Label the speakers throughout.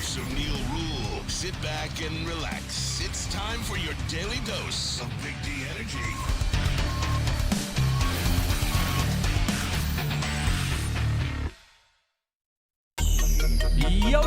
Speaker 1: voice of Neal Ruhl. Sit back and relax. It's time for your daily dose of Big D energy.
Speaker 2: Yo,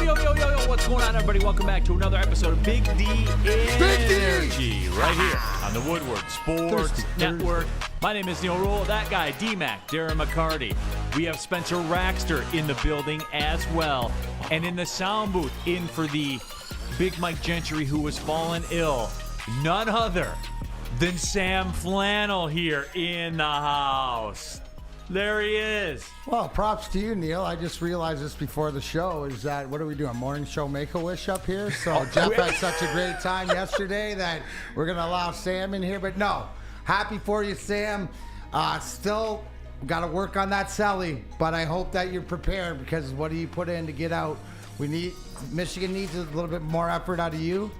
Speaker 2: what's going on, everybody? Welcome back to another episode of Big D Energy right here on the Woodward Sports Network. My name is Neal Ruhl. That guy, D-Mac, Darren McCarty. We have Spencer Raxter in the building as well. And in the sound booth, in for the Big Mike Gentry, who was fallen ill, none other than Sam Flannel here in the house. There he is.
Speaker 3: Well, props to you, Neal. I just realized this before the show is that, what are we doing, morning show Make-A-Wish up here? So Jeff had such a great time yesterday that we're going to allow Sam in here. But no, happy for you, Sam. Still got to work on that celly, but I hope that you're prepared because what do you put in to get out? Michigan needs a little bit more effort out of you,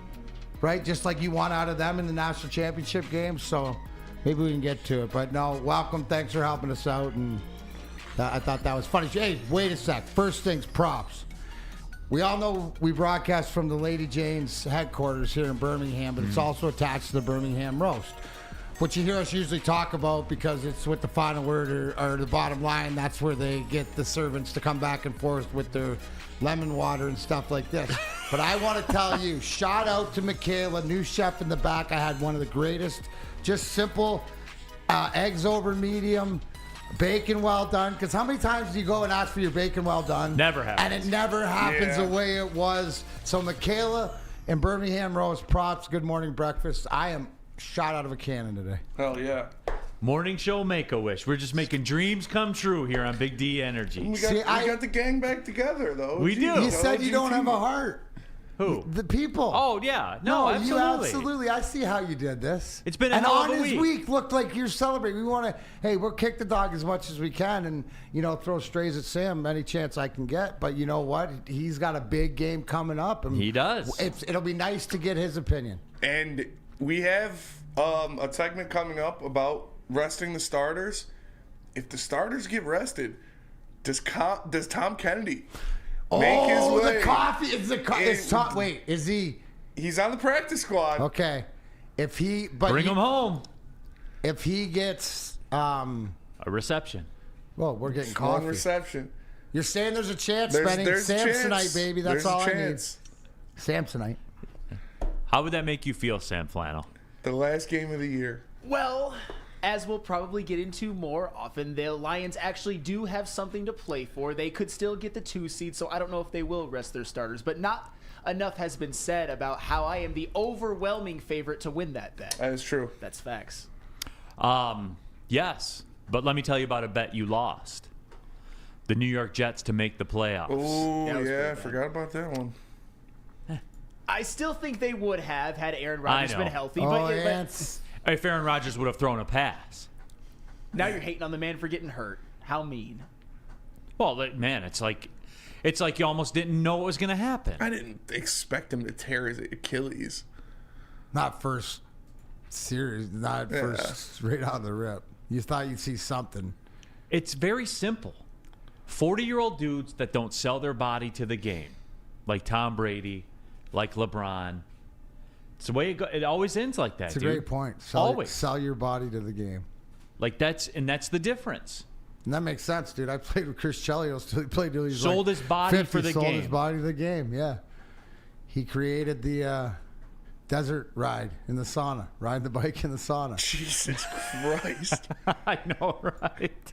Speaker 3: right? Just like you want out of them in the national championship game. So maybe we can get to it. But no, welcome. Thanks for helping us out. And I thought that was funny. Hey, wait a sec. First things, props. We all know we broadcast from the Lady Jane's headquarters here in Birmingham, but it's also attached to the Birmingham Roast. What you hear us usually talk about, because it's with the final word or the bottom line, that's where they get the servants to come back and forth with their lemon water and stuff like this. But I want to tell you, shout out to Michaela, new chef in the back. I had one of the greatest, just simple eggs over medium, bacon well done. Because how many times do you go and ask for your bacon well done?
Speaker 2: Never happens.
Speaker 3: And it never happens the way it was. So Michaela and Birmingham Roast, props, good morning breakfast. I am shot out of a cannon today.
Speaker 4: Hell yeah.
Speaker 2: Morning show Make-A-Wish. We're just making dreams come true here on Big D Energy.
Speaker 4: We got the gang back together, though.
Speaker 2: We do.
Speaker 3: You said you don't have a heart.
Speaker 2: Who?
Speaker 3: The people.
Speaker 2: Oh, yeah. No, absolutely.
Speaker 3: You absolutely. I see how you did this.
Speaker 2: It's been a
Speaker 3: and
Speaker 2: hell
Speaker 3: on
Speaker 2: of a
Speaker 3: his week looked like you're celebrating. We want to, hey, we'll kick the dog as much as we can and, throw strays at Sam any chance I can get. But you know what? He's got a big game coming up. And
Speaker 2: he does.
Speaker 3: It'll be nice to get his opinion.
Speaker 4: And we have a segment coming up about resting the starters. If the starters get rested, does Tom Kennedy make his way?
Speaker 3: The coffee is Tom. Wait, is he?
Speaker 4: He's on the practice squad.
Speaker 3: Okay,
Speaker 2: bring him home.
Speaker 3: If he gets
Speaker 2: a reception.
Speaker 3: Well, we're getting
Speaker 4: Small
Speaker 3: coffee.
Speaker 4: reception.
Speaker 3: You're saying there's a chance, Benny.
Speaker 4: There's
Speaker 3: Samsonite, baby. That's
Speaker 4: there's
Speaker 3: all
Speaker 4: a
Speaker 3: I need.
Speaker 4: chance.
Speaker 3: Samsonite.
Speaker 2: How would that make you feel, Sam Flannel?
Speaker 4: The last game of the year.
Speaker 5: Well, as we'll probably get into more often, the Lions actually do have something to play for. They could still get the 2 seed, so I don't know if they will rest their starters. But not enough has been said about how I am the overwhelming favorite to win that bet.
Speaker 4: That is true.
Speaker 5: That's facts.
Speaker 2: Yes, but let me tell you about a bet you lost. The New York Jets to make the playoffs.
Speaker 4: Oh, yeah, I forgot about that one.
Speaker 5: I still think they would have had Aaron Rodgers been healthy.
Speaker 3: Oh,
Speaker 5: but
Speaker 2: If Aaron Rodgers would have thrown a pass.
Speaker 5: now you're hating on the man for getting hurt. How mean.
Speaker 2: Well, man, it's like you almost didn't know what was going to happen.
Speaker 4: I didn't expect him to tear his Achilles.
Speaker 3: Not first series, not first straight out of the rip. You thought you'd see something.
Speaker 2: It's very simple. 40-year-old dudes that don't sell their body to the game, like Tom Brady, like LeBron. It's the way it always ends like that.
Speaker 3: It's a
Speaker 2: dude.
Speaker 3: great point. Sell your body to the game.
Speaker 2: Like that's the difference.
Speaker 3: And that makes sense, dude. I played with Chris Chelios. He played till he was
Speaker 2: sold his body
Speaker 3: 50,
Speaker 2: for the
Speaker 3: sold
Speaker 2: game.
Speaker 3: His body to the game. Yeah, he created the desert ride in the sauna. Ride the bike in the sauna.
Speaker 4: Jesus Christ!
Speaker 2: I know, right?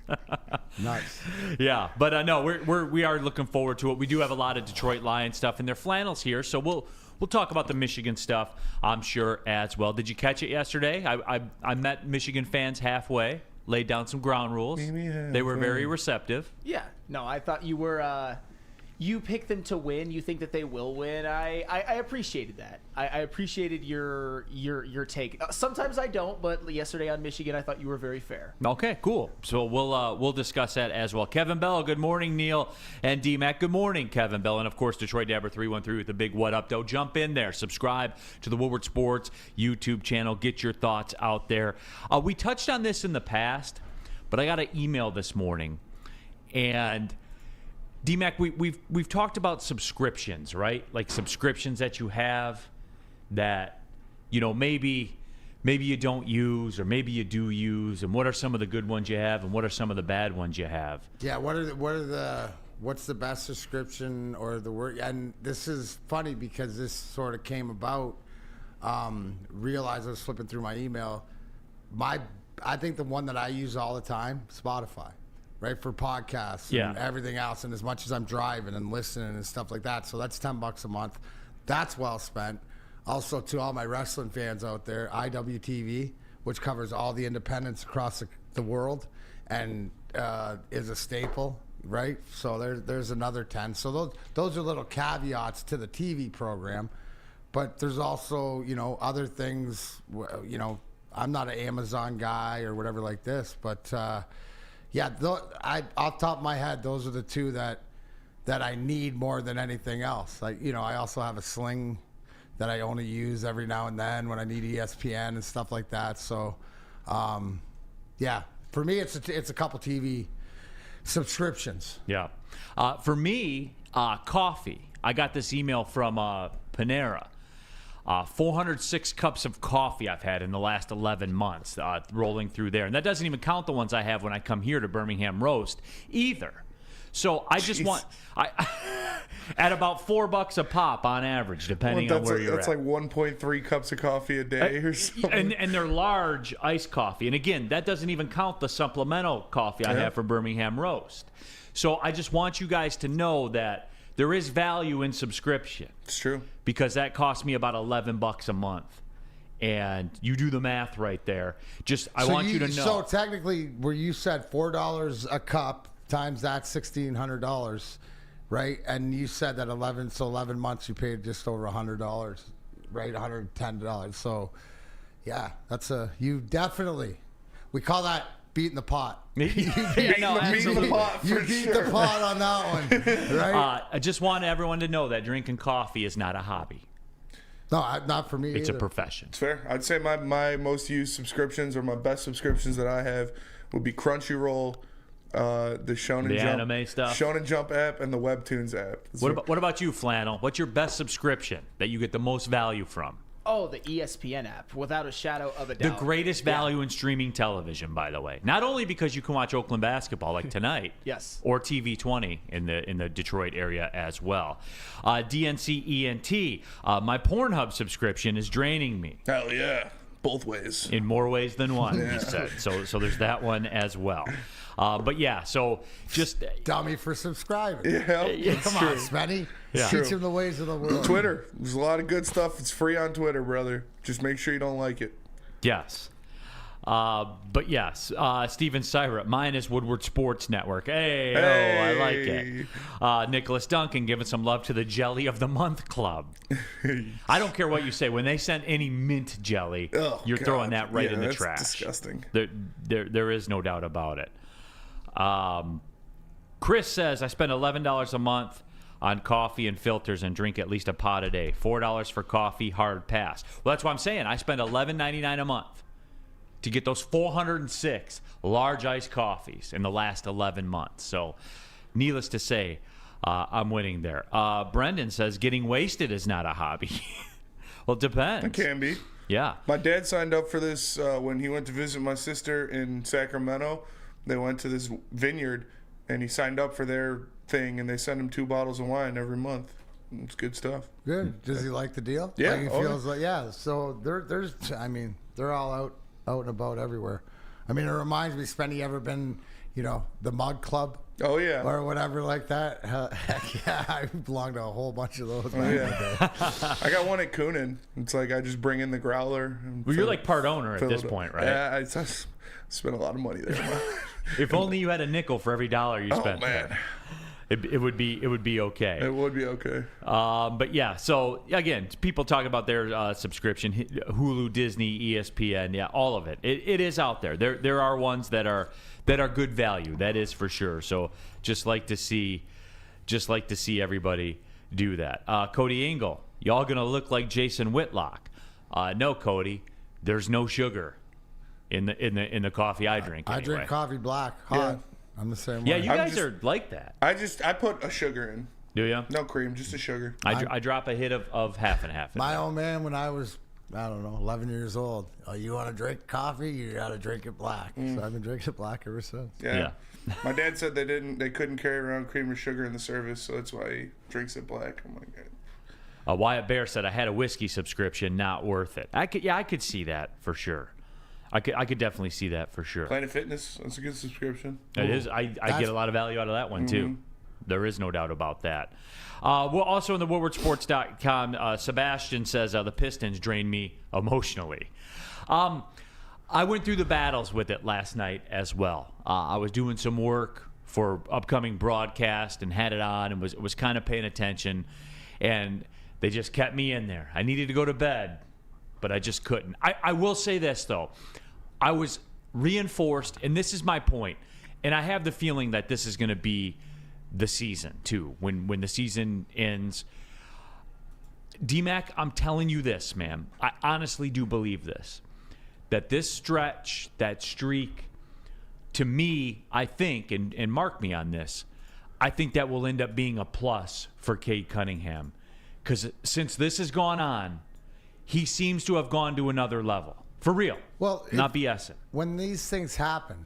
Speaker 3: Nuts.
Speaker 2: Yeah, but no, we are looking forward to it. We do have a lot of Detroit Lions stuff, and their flannels here, so we'll talk about the Michigan stuff, I'm sure, as well. Did you catch it yesterday? I met Michigan fans halfway, laid down some ground rules. They were very receptive.
Speaker 5: Yeah. No, I thought you were you picked them to win. You think that they will win. I appreciated that. I appreciated your take. Sometimes I don't, but yesterday on Michigan, I thought you were very fair.
Speaker 2: Okay, cool. So we'll discuss that as well. Kevin Bell, good morning, Neal and D-Mac. Good morning, Kevin Bell. And, of course, Detroit Dabber 313 with the big What Up, though. Jump in there. Subscribe to the Woodward Sports YouTube channel. Get your thoughts out there. We touched on this in the past, but I got an email this morning, and D-Mac, we've talked about subscriptions, right? Like subscriptions that you have that, maybe you don't use or maybe you do use, and what are some of the good ones you have and what are some of the bad ones you have?
Speaker 3: Yeah, what's the best subscription or the word? And this is funny because this sort of came about. Realized I was flipping through my email. I think the one that I use all the time, Spotify, right, for podcasts and everything else. And as much as I'm driving and listening and stuff like that, so that's $10 a month. That's well spent. Also, to all my wrestling fans out there, IWTV, which covers all the independents across the world, and is a staple, right? So there's another 10. So those are little caveats to the TV program. But there's also, other things, I'm not an Amazon guy or whatever like this. But, off the top of my head, those are the two that I need more than anything else. I also have a Sling that I only use every now and then when I need ESPN and stuff like that. So, for me, it's a couple TV subscriptions.
Speaker 2: Yeah. For me, coffee. I got this email from Panera. 406 cups of coffee I've had in the last 11 months rolling through there. And that doesn't even count the ones I have when I come here to Birmingham Roast either. So I just want at about $4 a pop on average, depending on where you're at.
Speaker 4: That's like 1.3 cups of coffee a day or something.
Speaker 2: And they're large iced coffee. And again, that doesn't even count the supplemental coffee I have for Birmingham Roast. So I just want you guys to know that there is value in subscription.
Speaker 4: It's true.
Speaker 2: Because that cost me about $11 a month. And you do the math right there. I want you to know.
Speaker 3: So technically, where you said $4 a cup times that $1,600, right? And you said that 11 months you paid just over $100, right? $110. So, we call that beating the pot.
Speaker 2: Beating
Speaker 4: the pot.
Speaker 3: You beat the pot on that one, right?
Speaker 2: I just want everyone to know that drinking coffee is not a hobby.
Speaker 3: No, not for me.
Speaker 2: It's
Speaker 3: either.
Speaker 2: a profession.
Speaker 4: It's fair. I'd say my most used subscriptions or my best subscriptions that I have would be Crunchyroll, the Shonen Jump,
Speaker 2: anime stuff,
Speaker 4: Shonen Jump app, and the Webtoons app.
Speaker 2: What about you, Flannel? What's your best subscription that you get the most value from?
Speaker 5: Oh, the ESPN app, without a shadow of a doubt.
Speaker 2: The greatest value in streaming television, by the way. Not only because you can watch Oakland basketball like tonight,
Speaker 5: yes,
Speaker 2: or TV 20 in the Detroit area as well. DNCENT, my Pornhub subscription is draining me.
Speaker 4: Hell yeah, both ways.
Speaker 2: In more ways than one, he said. So there's that one as well. But yeah, so just
Speaker 3: dummy for subscribing.
Speaker 4: Yeah,
Speaker 3: come on, Spenny.
Speaker 2: Yeah.
Speaker 3: Teach him the ways of the world.
Speaker 4: Twitter. There's a lot of good stuff. It's free on Twitter, brother. Just make sure you don't like it.
Speaker 2: Yes. But yes, Steven Syra, mine is Woodward Sports Network. Hey. I like it. Nicholas Duncan giving some love to the Jelly of the Month Club. I don't care what you say. When they send any mint jelly, you're throwing that right in the trash.
Speaker 4: Disgusting.
Speaker 2: There is no doubt about it. Chris says, I spend $11 a month on coffee and filters and drink at least a pot a day. $4 for coffee, hard pass. Well, that's what I'm saying. I spend $11.99 a month to get those 406 large iced coffees in the last 11 months. So, needless to say, I'm winning there. Brendan says getting wasted is not a hobby. Well, it depends.
Speaker 4: It can be.
Speaker 2: Yeah.
Speaker 4: My dad signed up for this when he went to visit my sister in Sacramento. They went to this vineyard, and he signed up for their thing, and they send him 2 bottles of wine every month. It's good stuff.
Speaker 3: Good. Does he like the deal?
Speaker 4: Yeah.
Speaker 3: Like he feels like, So they're all out and about everywhere. I mean, it reminds me, Spenny, ever been, the Mug Club?
Speaker 4: Oh, yeah.
Speaker 3: Or whatever like that. Heck yeah, I belong to a whole bunch of those.
Speaker 4: Oh, yeah. I got one at Coonan. It's like I just bring in the growler.
Speaker 2: Well, you're like part owner at this point, right?
Speaker 4: Yeah, I spent a lot of money there.
Speaker 2: If only you had a nickel for every dollar you spent.
Speaker 4: Oh, man.
Speaker 2: It would be okay.
Speaker 4: It would be okay.
Speaker 2: But yeah, so again, people talk about their subscription, Hulu, Disney, ESPN, all of it. It is out there. There are ones that are good value. That is for sure. So just like to see everybody do that. Cody Engel, y'all gonna look like Jason Whitlock? No, Cody. There's no sugar in the coffee I drink.
Speaker 3: I
Speaker 2: anyway.
Speaker 3: drink coffee black, hot. I'm the same
Speaker 2: Yeah,
Speaker 3: way.
Speaker 2: you guys are like that.
Speaker 4: I put a sugar in.
Speaker 2: Do you?
Speaker 4: No cream, just a sugar.
Speaker 2: I drop a hit of half and half.
Speaker 3: My old man, when I was, I don't know, 11 years old, you want to drink coffee? You got to drink it black. So I've been drinking it black ever since.
Speaker 4: Yeah. My dad said they couldn't carry around cream or sugar in the service, so that's why he drinks it black. I'm like,
Speaker 2: Wyatt Bear said I had a whiskey subscription, not worth it. I could see that for sure. I could definitely see that for sure.
Speaker 4: Planet Fitness, that's a good subscription.
Speaker 2: It is. I get a lot of value out of that one too. There is no doubt about that. Well, also on the WoodwardSports.com, Sebastian says the Pistons drain me emotionally. I went through the battles with it last night as well. I was doing some work for upcoming broadcast and had it on and was kind of paying attention, and they just kept me in there. I needed to go to bed, but I just couldn't. I will say this, though. I was reinforced, and this is my point, and I have the feeling that this is going to be the season, too, when the season ends. D-Mac, I'm telling you this, man. I honestly do believe this, that this stretch, that streak, to me, I think, and mark me on this, I think that will end up being a plus for Cade Cunningham. Because since this has gone on, he seems to have gone to another level. For real.
Speaker 3: Well,
Speaker 2: not BSing.
Speaker 3: When these things happen,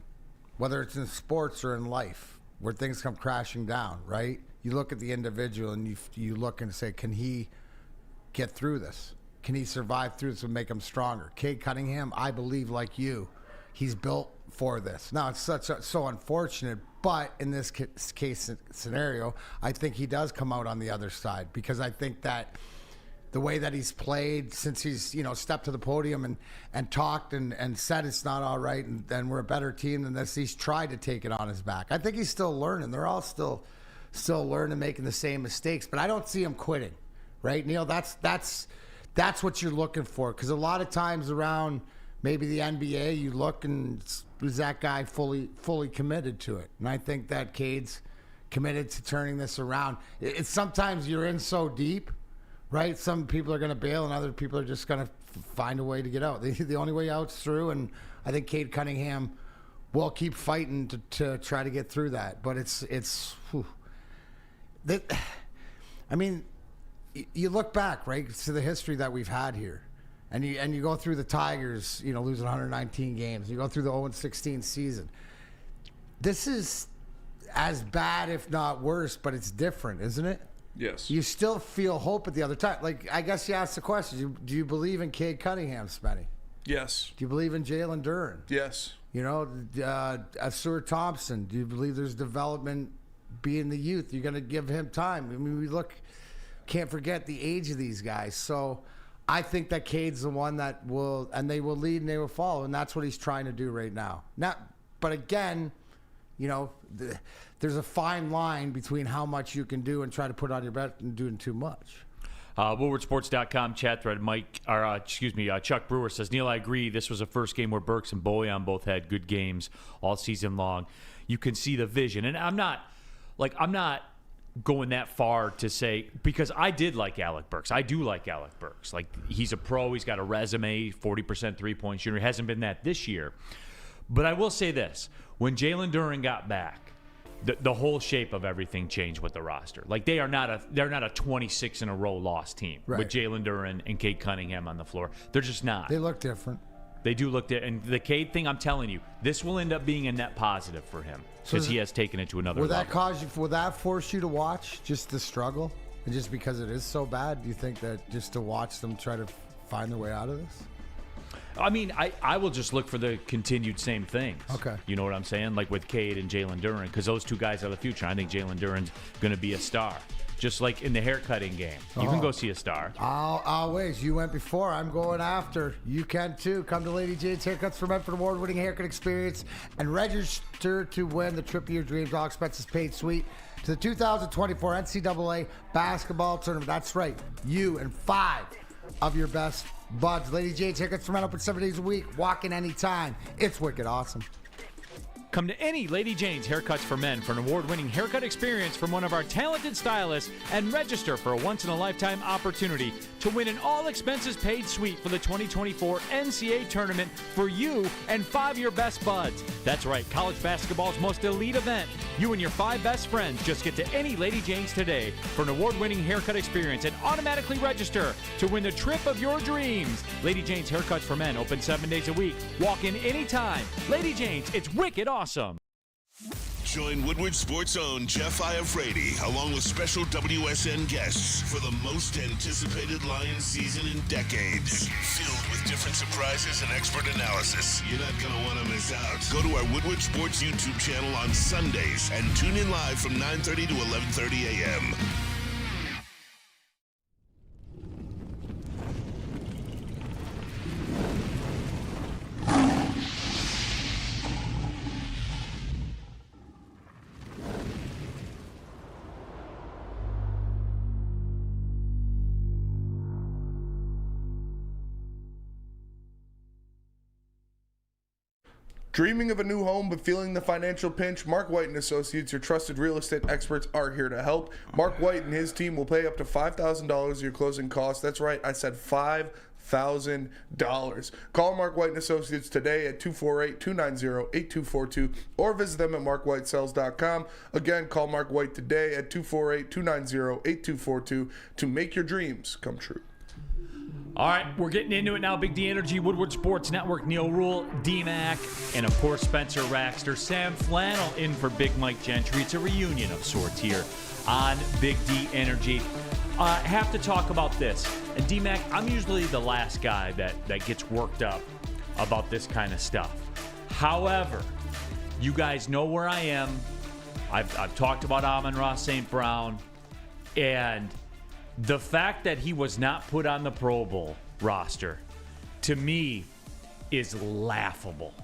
Speaker 3: whether it's in sports or in life, where things come crashing down, right? You look at the individual and you look and say, can he get through this? Can he survive through this and make him stronger? Cade Cunningham, I believe, like you, he's built for this. Now, it's so unfortunate, but in this case scenario, I think he does come out on the other side, because I think that the way that he's played since he's, stepped to the podium and talked and said it's not all right and we're a better team than this, he's tried to take it on his back. I think he's still learning. They're all still learning, making the same mistakes, but I don't see him quitting, right, Neal? That's what you're looking for, because a lot of times around maybe the NBA, you look and is that guy fully committed to it? And I think that Cade's committed to turning this around. It's sometimes you're in so deep, right? Some people are going to bail and other people are just going to find a way to get out. The only way out's through, and I think Cade Cunningham will keep fighting to try to get through that. But you look back, right, to the history that we've had here, and you go through the Tigers, losing 119 games. You go through the 0-16 season. This is as bad, if not worse, but it's different, isn't it?
Speaker 4: Yes.
Speaker 3: You still feel hope at the other time. Like, I guess you asked the question, do you believe in Cade Cunningham, Spenny?
Speaker 4: Yes.
Speaker 3: Do you believe in Jalen Darren?
Speaker 4: Yes.
Speaker 3: Stuart Thompson, do you believe there's development being the youth? You're going to give him time. I mean, can't forget the age of these guys. So I think that Cade's the one that will, and they will lead and they will follow, and that's what he's trying to do right now. But again, there's a fine line between how much you can do and try to put on your bet and doing too much.
Speaker 2: WoodwardSports.com chat thread. Chuck Brewer says, Neal, I agree. This was a first game where Burks and Bojan both had good games all season long. You can see the vision, and I'm not going that far to say, because I did like Alec Burks. I do like Alec Burks. Like, he's a pro. He's got a resume, 40% three-point shooter. He hasn't been that this year. But I will say this. When Jalen Darren got back, the whole shape of everything changed with the roster. Like, they're not a 26 in a row loss team with Jalen Darren and Cade Cunningham on the floor. They're just not.
Speaker 3: They look different.
Speaker 2: They do look different. And the Cade thing, I'm telling you, this will end up being a net positive for him, because he has taken it to another level.
Speaker 3: Will that force you to watch just the struggle? And just because it is so bad, do you think that just to watch them try to find their way out of this?
Speaker 2: I mean, I will just look for the continued same things.
Speaker 3: Okay.
Speaker 2: You know what I'm saying? Like with Cade and Jalen Darren, because those two guys are the future. I think Jalen Duren's going to be a star. Just like in the haircutting game. You can go see a star.
Speaker 3: Always. You went before. I'm going after. You can too. Come to Lady Jane's Haircuts for Men for an award-winning haircut experience and register to win the trip of your dreams. All expenses paid suite to the 2024 NCAA basketball tournament. That's right. You and 5 of your best buds. Lady Jane's Haircuts for Men, open 7 days a week. Walk in anytime. It's wicked awesome.
Speaker 2: Come to any Lady Jane's Haircuts for Men for an award-winning haircut experience from one of our talented stylists and register for a once-in-a-lifetime opportunity to win an all-expenses-paid suite for the 2024 NCAA tournament for you and 5 of your best buds. That's right, college basketball's most elite event. You and your 5 best friends just get to any Lady Jane's today for an award-winning haircut experience and automatically register to win the trip of your dreams. Lady Jane's Haircuts for Men, open 7 days a week. Walk in anytime. Lady Jane's, it's wicked awesome.
Speaker 1: Join Woodward Sports' own Jeff Iafrate, along with special WSN guests for the most anticipated Lions season in decades. Filled with different surprises and expert analysis. You're not going to want to miss out. Go to our Woodward Sports YouTube channel on Sundays and tune in live from 9:30 to 11:30 a.m.
Speaker 4: Dreaming of a new home but feeling the financial pinch? Mark White & Associates, your trusted real estate experts, are here to help. Mark White and his team will pay up to $5,000 of your closing costs. That's right, I said $5,000. Call Mark White & Associates today at 248-290-8242 or visit them at markwhitesells.com. Again, call Mark White today at 248-290-8242 to make your dreams come true.
Speaker 2: All right, we're getting into it now. Big D Energy, Woodward Sports Network, Neal, Ruhl, D-Mac, and of course Spencer Raxter. Sam Flannel in for Big Mike Gentry. It's a reunion of sorts here on Big D Energy. Have to talk about this. And D-Mac, I'm usually the last guy that gets worked up about this kind of stuff. However, you guys know where I am. I've talked about Amon-Ra St. Brown, and the fact that he was not put on the Pro Bowl roster, to me, is laughable.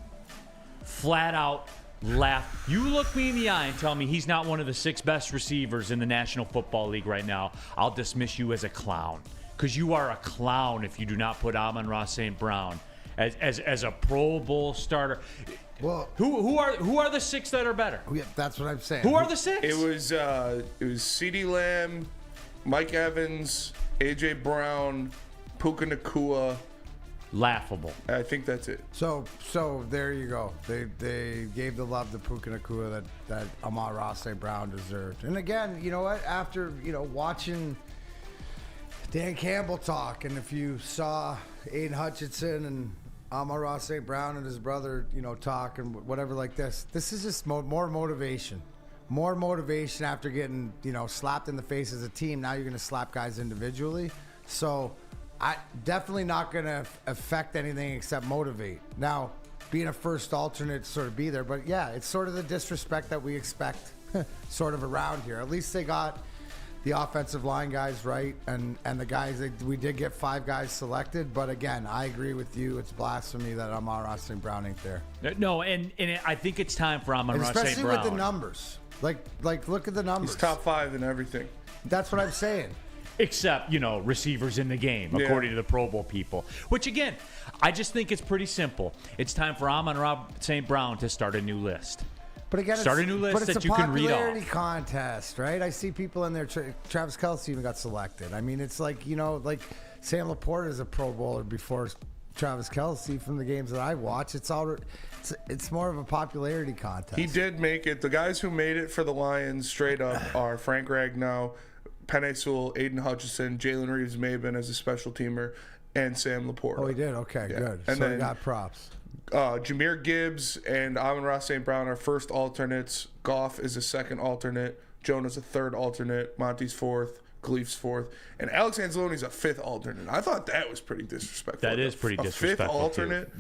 Speaker 2: Flat out laugh. You look me in the eye and tell me he's not one of the 6 best receivers in the National Football League right now, I'll dismiss you as a clown. Because you are a clown if you do not put Amon-Ra St. Brown as a Pro Bowl starter.
Speaker 3: Well,
Speaker 2: who are the 6 that are better?
Speaker 3: yeah, that's what I'm saying.
Speaker 2: Who are the 6?
Speaker 4: It was CeeDee Lamb, Mike Evans, A.J. Brown, Puka Nacua.
Speaker 2: Laughable.
Speaker 4: I think that's it.
Speaker 3: So there you go. They gave the love to Puka Nacua that Amon-Ra St. Brown deserved. And again, you know what? After watching Dan Campbell talk, and if you saw Aiden Hutchinson and Amon-Ra St. Brown and his brother, talk and whatever like this is just more motivation. More motivation after getting, slapped in the face as a team. Now you're going to slap guys individually. So I definitely not going to affect anything except motivate. Now, being a first alternate, sort of be there. But yeah, it's sort of the disrespect that we expect sort of around here. At least they got the offensive line guys right. And the guys, we did get 5 guys selected. But again, I agree with you. It's blasphemy that Amon-Ra St. Brown ain't there.
Speaker 2: No, and I think it's time for Amon-Ra St. Brown.
Speaker 3: Especially with the numbers. Like look at the numbers.
Speaker 4: He's top 5 in everything.
Speaker 3: That's what I'm saying.
Speaker 2: Except, receivers in the game, according to the Pro Bowl people. Which, again, I just think it's pretty simple. It's time for Amon-Ra St. Brown to start a new list.
Speaker 3: But again,
Speaker 2: start a new list that you can read off.
Speaker 3: It's a popularity contest, right? I see people in there. Travis Kelce even got selected. I mean, it's like, like Sam Laporta is a Pro Bowler before Travis Kelce from the games that I watch. It's more of a popularity contest.
Speaker 4: He did make it. The guys who made it for the Lions straight up are Frank Ragnow, Penei Sewell, Aiden Hutchinson, Jalen Reeves-Maybin as a special teamer, and Sam Laporta.
Speaker 3: Oh, he did? Okay, good.
Speaker 4: And
Speaker 3: so
Speaker 4: then
Speaker 3: he got props.
Speaker 4: Jahmyr Gibbs and Amon-Ra St. Brown are first alternates. Goff is a second alternate. Jonah's a third alternate. Monty's fourth. Khalif's fourth. And Alex Anzalone's a 5th alternate. I thought that was pretty disrespectful.
Speaker 2: That is pretty disrespectful.
Speaker 4: A 5th alternate?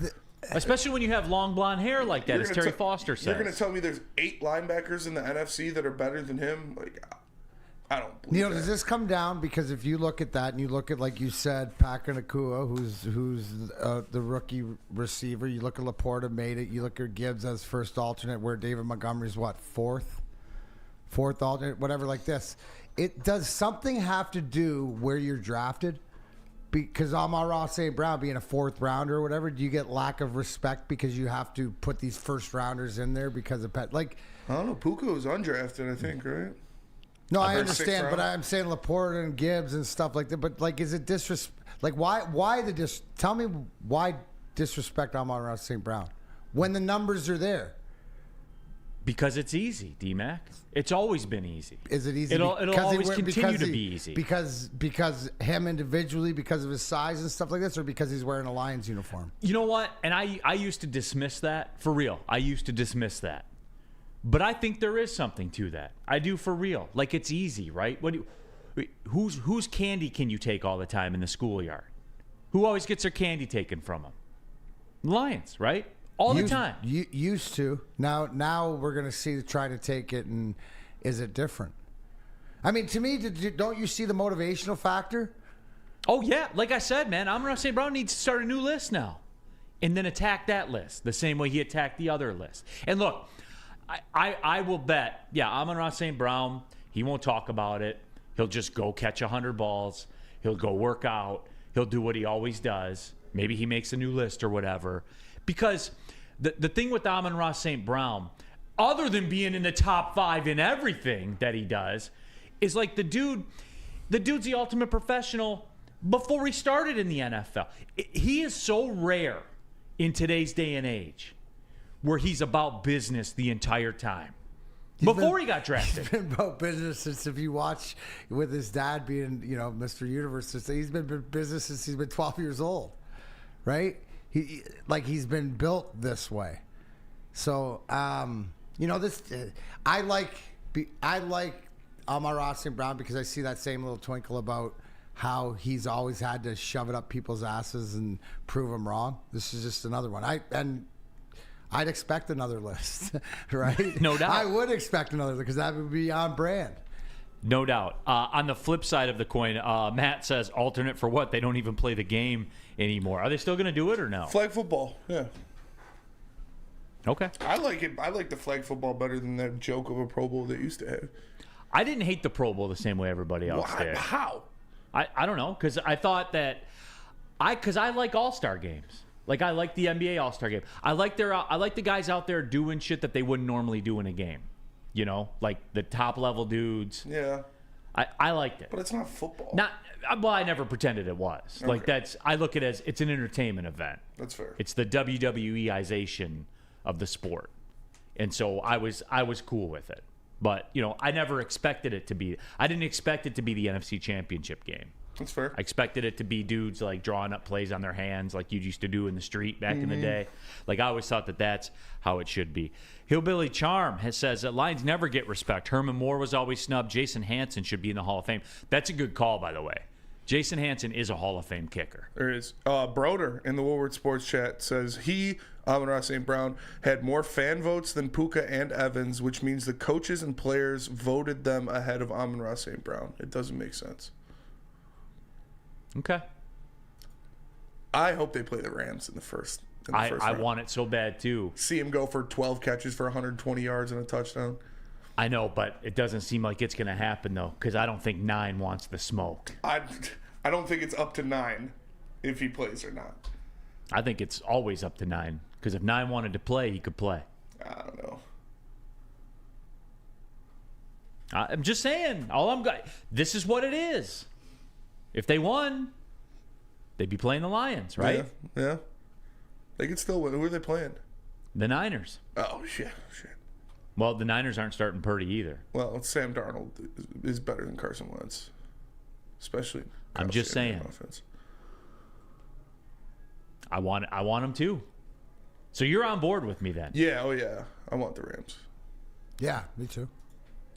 Speaker 2: Especially when you have long blonde hair like that, as Terry Foster says.
Speaker 4: You're going to tell me there's 8 linebackers in the NFC that are better than him? I don't believe
Speaker 3: Neal,
Speaker 4: that.
Speaker 3: does this come down because if you look at that and you look at, like you said, Puka Nacua, who's the rookie receiver, you look at Laporta made it, you look at Gibbs as first alternate, where David Montgomery's what, fourth alternate, whatever like this. It does something have to do where you're drafted? Because Amon-Ra St. Brown being a 4th rounder or whatever, do you get lack of respect because you have to put these first rounders in there because of I
Speaker 4: don't know. Puka was undrafted, I think, right?
Speaker 3: No, I
Speaker 4: heard
Speaker 3: understand,
Speaker 4: 6th
Speaker 3: but
Speaker 4: round.
Speaker 3: I'm saying Laporte and Gibbs and stuff like that. But like, is it like why tell me why disrespect Amon-Ra St. Brown when the numbers are there?
Speaker 2: Because it's easy, D-Mac. It's always been easy.
Speaker 3: Is it easy?
Speaker 2: It'll
Speaker 3: because
Speaker 2: always
Speaker 3: because
Speaker 2: continue to be easy.
Speaker 3: Because him individually, because of his size and stuff like this, or because he's wearing a Lions uniform?
Speaker 2: You know what? And I used to dismiss that. For real. I used to dismiss that. But I think there is something to that. I do for real. Like, it's easy, right? Whose candy can you take all the time in the schoolyard? Who always gets their candy taken from them? Lions, right? All the time.
Speaker 3: Used to. Now we're going to try to take it, and is it different? I mean, to me, don't you see the motivational factor?
Speaker 2: Oh, yeah. Like I said, man, Amon-Ra St. Brown needs to start a new list now and then attack that list the same way he attacked the other list. And look, I will bet, Amon-Ra St. Brown, he won't talk about it. He'll just go catch 100 balls. He'll go work out. He'll do what he always does. Maybe he makes a new list or whatever. Because the thing with Amon-Ra St. Brown, other than being in the top 5 in everything that he does, is like the dude's the ultimate professional before he started in the NFL. He is so rare in today's day and age where he's about business the entire time. Before he got drafted.
Speaker 3: He's been about business since, if you watch with his dad being, Mr. Universe, he's been business since he's been 12 years old, right? He's been built this way. So, this I like Amon-Ra St. Brown because I see that same little twinkle about how he's always had to shove it up people's asses and prove them wrong. This is just another one. I'd expect another list, right?
Speaker 2: No doubt.
Speaker 3: I would expect another list because that would be on brand.
Speaker 2: No doubt. On the flip side of the coin, Matt says alternate for what? They don't even play the game anymore. Are they still going to do it or no?
Speaker 4: Flag football, yeah.
Speaker 2: Okay.
Speaker 4: I like it. I like the flag football better than that joke of a Pro Bowl they used to have.
Speaker 2: I didn't hate the Pro Bowl the same way everybody else did.
Speaker 4: How?
Speaker 2: I don't know, because I thought that because I like All-Star games. Like, I like the NBA All-Star game. I like the guys out there doing shit that they wouldn't normally do in a game. Like the top level dudes.
Speaker 4: Yeah.
Speaker 2: I liked it.
Speaker 4: But it's not football.
Speaker 2: I never pretended it was.
Speaker 4: Okay.
Speaker 2: Like I look at it as it's an entertainment event.
Speaker 4: That's fair.
Speaker 2: It's the WWEization of the sport. And so I was cool with it. But, I never expected it to be. I didn't expect it to be the NFC Championship game.
Speaker 4: That's fair.
Speaker 2: I expected it to be dudes like drawing up plays on their hands like you used to do in the street back in the day. Like, I always thought that that's how it should be. Hillbilly Charm says that Lions never get respect. Herman Moore was always snubbed. Jason Hansen should be in the Hall of Fame. That's a good call, by the way. Jason Hansen is a Hall of Fame kicker.
Speaker 4: There is. Broder in the Woodward Sports Chat says Amon-Ra St. Brown, had more fan votes than Puka and Evans, which means the coaches and players voted them ahead of Amon-Ra St. Brown. It doesn't make sense.
Speaker 2: Okay.
Speaker 4: I hope they play the Rams in the first round.
Speaker 2: I want it so bad, too.
Speaker 4: See him go for 12 catches for 120 yards and a touchdown.
Speaker 2: I know, but it doesn't seem like it's going to happen, though, because I don't think 9 wants the smoke.
Speaker 4: I don't think it's up to 9 if he plays or not.
Speaker 2: I think it's always up to 9, because if 9 wanted to play, he could play.
Speaker 4: I don't know.
Speaker 2: I'm just saying. This is what it is. If they won, they'd be playing the Lions, right?
Speaker 4: Yeah. They could still win. Who are they playing?
Speaker 2: The Niners.
Speaker 4: Oh, shit.
Speaker 2: Well, the Niners aren't starting Purdy either.
Speaker 4: Well, Sam Darnold is better than Carson Wentz, especially.
Speaker 2: I'm just saying.
Speaker 4: Offense.
Speaker 2: I want them to. So you're on board with me then?
Speaker 4: Yeah. Oh yeah. I want the Rams.
Speaker 3: Yeah, me too.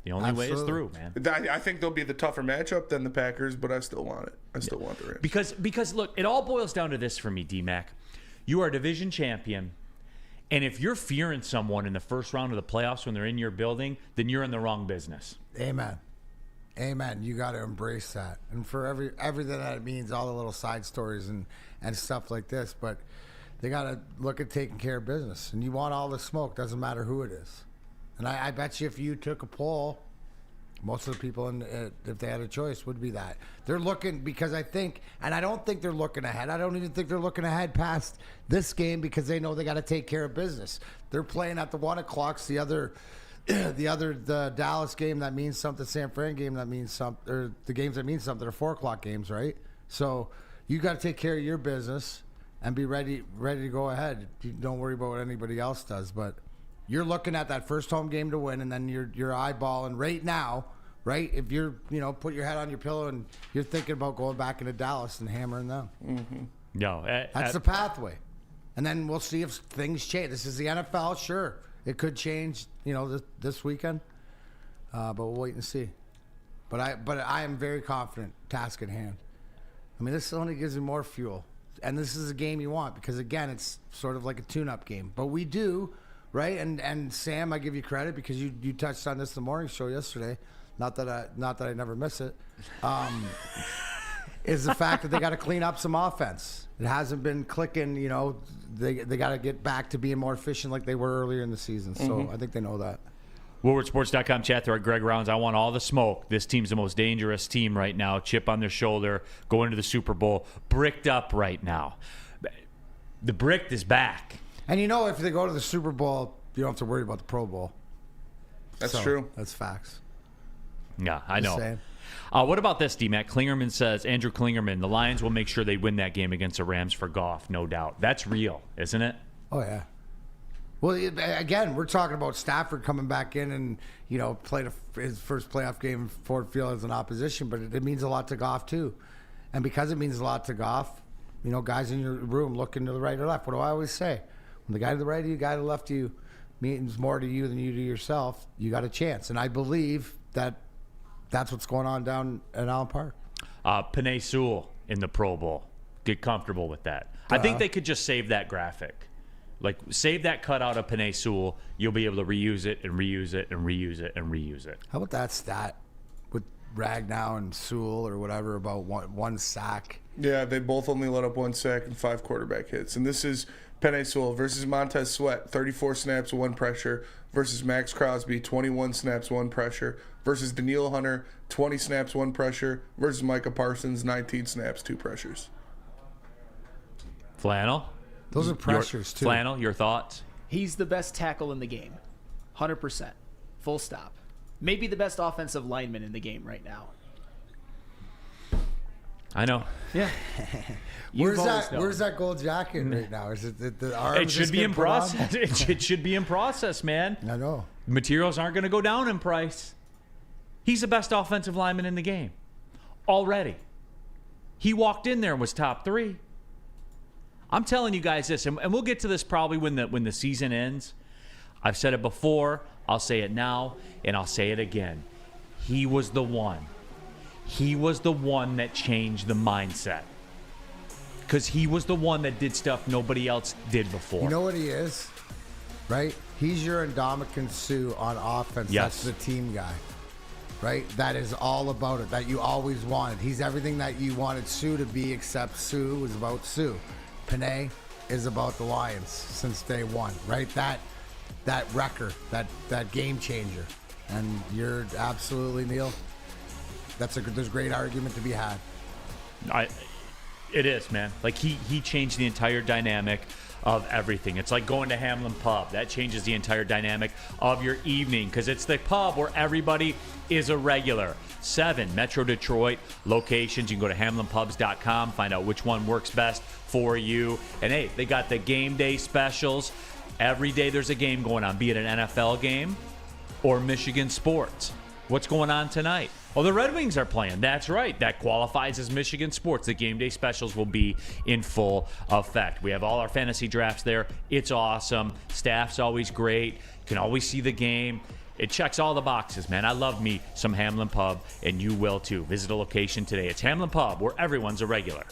Speaker 2: The only way is through, man.
Speaker 4: I think they'll be the tougher matchup than the Packers, but I still want it. I still want the Rams.
Speaker 2: Because look, it all boils down to this for me, D-Mac. You are a division champion, and if you're fearing someone in the first round of the playoffs when they're in your building, then you're in the wrong business.
Speaker 3: Amen. You got to embrace that. And for everything that it means, all the little side stories and stuff like this, but they got to look at taking care of business. And you want all the smoke, doesn't matter who it is. And I bet you if you took a poll, most of the people, if they had a choice, would be that. They're looking, because I don't think they're looking ahead. I don't even think they're looking ahead past this game because they know they got to take care of business. They're playing at the 1 o'clocks. The other the Dallas game that means something, San Fran game that means something, or the games that mean something are 4 o'clock games, right? So you got to take care of your business and be ready to go ahead. You don't worry about what anybody else does, but you're looking at that first home game to win, and then you're eyeballing right now, right? If you're, put your head on your pillow and you're thinking about going back into Dallas and hammering them.
Speaker 2: Mm-hmm. No,
Speaker 3: that's the pathway. And then we'll see if things change. This is the NFL, sure. It could change, this weekend, but we'll wait and see. But I am very confident, task at hand. I mean, this only gives you more fuel. And this is a game you want because, again, it's sort of like a tune-up game. But we do, right? And Sam, I give you credit because you touched on this in the morning show yesterday. Not that I never miss it. Is the fact that they got to clean up some offense. It hasn't been clicking, They got to get back to being more efficient like they were earlier in the season. So I think they know that.
Speaker 2: WoodwardSports.com chat thread, Greg Rounds. I want all the smoke. This team's the most dangerous team right now. Chip on their shoulder, going to the Super Bowl, bricked up right now. The brick is back.
Speaker 3: And if they go to the Super Bowl, you don't have to worry about the Pro Bowl.
Speaker 4: That's true.
Speaker 3: That's facts.
Speaker 2: Yeah, I know. What about this, D-Mac? Klingerman says, Andrew Klingerman, the Lions will make sure they win that game against the Rams for Goff, no doubt. That's real, isn't it?
Speaker 3: Oh, yeah. Well, again, we're talking about Stafford coming back in and, played his first playoff game in Ford Field as an opposition, but it means a lot to Goff, too. And because it means a lot to Goff, guys in your room looking to the right or left. What do I always say? When the guy to the right of you, guy to the left of you means more to you than you to yourself, you got a chance. And I believe that's what's going on down at Allen Park.
Speaker 2: Penei Sewell in the Pro Bowl. Get comfortable with that. I think they could just save that graphic. Like, save that cutout of Penei Sewell. You'll be able to reuse it and reuse it and reuse it and reuse it.
Speaker 3: How about that stat with Ragnow and Sewell or whatever about one sack?
Speaker 4: Yeah, they both only let up 1 sack and 5 quarterback hits. And this is Penei Sewell versus Montez Sweat, 34 snaps, 1 pressure, versus Max Crosby, 21 snaps, 1 pressure, versus Daniil Hunter, 20 snaps, 1 pressure, versus Micah Parsons, 19 snaps, 2 pressures.
Speaker 2: Flannel?
Speaker 3: Those are pressures, too.
Speaker 2: Flannel, your thoughts?
Speaker 5: He's the best tackle in the game. 100%. Full stop. Maybe the best offensive lineman in the game right now.
Speaker 2: I know.
Speaker 5: Yeah.
Speaker 3: Where's that gold jacket right now? Is it the arms?
Speaker 2: It should be in process. It should be in process, man.
Speaker 3: I know.
Speaker 2: Materials aren't going to go down in price. He's the best offensive lineman in the game already. He walked in there and was top 3. I'm telling you guys this, and we'll get to this probably when the season ends. I've said it before, I'll say it now, and I'll say it again. He was the one. He was the one that changed the mindset. Because he was the one that did stuff nobody else did before.
Speaker 3: You know what he is? Right? He's your Ndamukong Suh on offense.
Speaker 2: Yes.
Speaker 3: That's the team guy. Right? That is all about it. That you always wanted. He's everything that you wanted Suh to be, except Suh was about Suh. Penei is about the Lions since day one, right? That wrecker, that game changer. And you're absolutely, Neal, there's a great argument to be had.
Speaker 2: It is, man. Like, he changed the entire dynamic of everything. It's like going to Hamlin Pub. That changes the entire dynamic of your evening because it's the pub where everybody is a regular. 7 Metro Detroit locations. You can go to hamlinpubs.com, find out which one works best for you. And, hey, they got the game day specials. Every day there's a game going on, be it an NFL game or Michigan sports. What's going on tonight? Oh, the Red Wings are playing. That's right. That qualifies as Michigan sports. The game day specials will be in full effect. We have all our fantasy drafts there. It's awesome. Staff's always great. You can always see the game. It checks all the boxes, man. I love me some Hamlin Pub, and you will too. Visit a location today. It's Hamlin Pub, where everyone's a regular.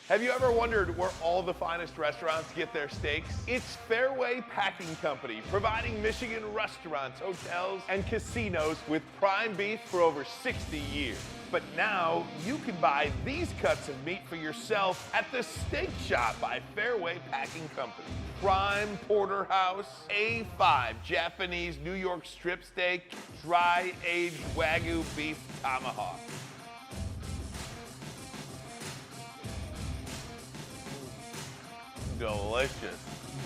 Speaker 6: Have you ever wondered where all the finest restaurants get their steaks? It's Fairway Packing Company, providing Michigan restaurants, hotels, and casinos with prime beef for over 60 years. But now you can buy these cuts of meat for yourself at the Steak Shop by Fairway Packing Company. Prime porterhouse, A5 Japanese New York strip steak, dry-aged Wagyu beef tomahawk. delicious.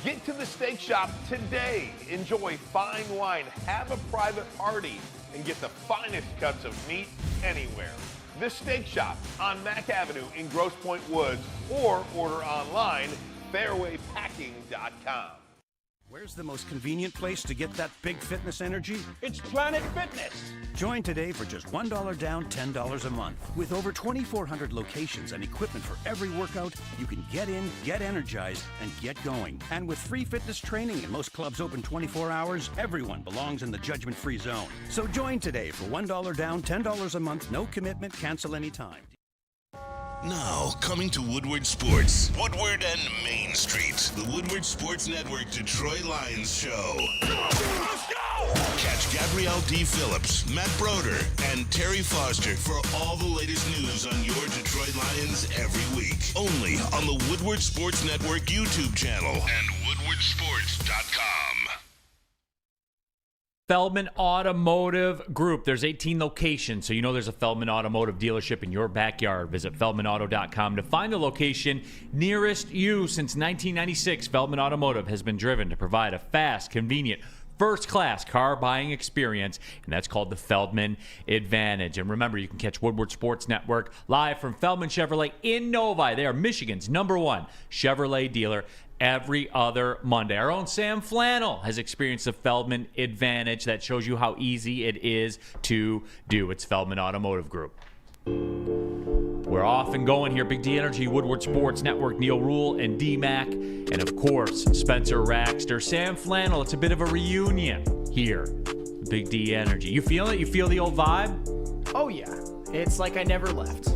Speaker 6: Get to the steak shop today. Enjoy fine wine, have a private party, and get the finest cuts of meat anywhere. The Steak Shop on Mack Avenue in Grosse Pointe Woods, or order online, fairwaypacking.com.
Speaker 7: Where's the most convenient place to get that big fitness energy?
Speaker 8: It's Planet Fitness.
Speaker 7: Join today for just $1 down, $10 a month. With over 2,400 locations and equipment for every workout, you can get in, get energized, and get going. And with free fitness training and most clubs open 24 hours, everyone belongs in the judgment-free zone. So join today for $1 down, $10 a month, no commitment, cancel anytime.
Speaker 1: Now, coming to Woodward Sports, Woodward and Main Street, the Woodward Sports Network Detroit Lions Show. Let's go! Catch Gabrielle D. Phillips, Matt Broder, and Terry Foster for all the latest news on your Detroit Lions every week. Only on the Woodward Sports Network YouTube channel and woodwardsports.com.
Speaker 2: Feldman Automotive Group. There's 18 locations, so you know there's a Feldman Automotive dealership in your backyard. Visit feldmanauto.com to find the location nearest you. Since 1996, Feldman Automotive has been driven to provide a fast, convenient, first-class car buying experience, and that's called the Feldman Advantage. And remember, you can catch Woodward Sports Network live from Feldman Chevrolet in Novi. They are Michigan's #1 Chevrolet dealer every other Monday. Our own Sam Flannel has experienced the Feldman Advantage. That shows you how easy it is to do. It's Feldman Automotive Group. We're off and going here. Big D Energy, Woodward Sports Network, Neal, Ruhl, and D-Mac. And, of course, Spencer Raxter. Sam Flannel, it's a bit of a reunion here. Big D Energy. You feel it? You feel the old vibe?
Speaker 5: Oh, yeah. It's like I never left.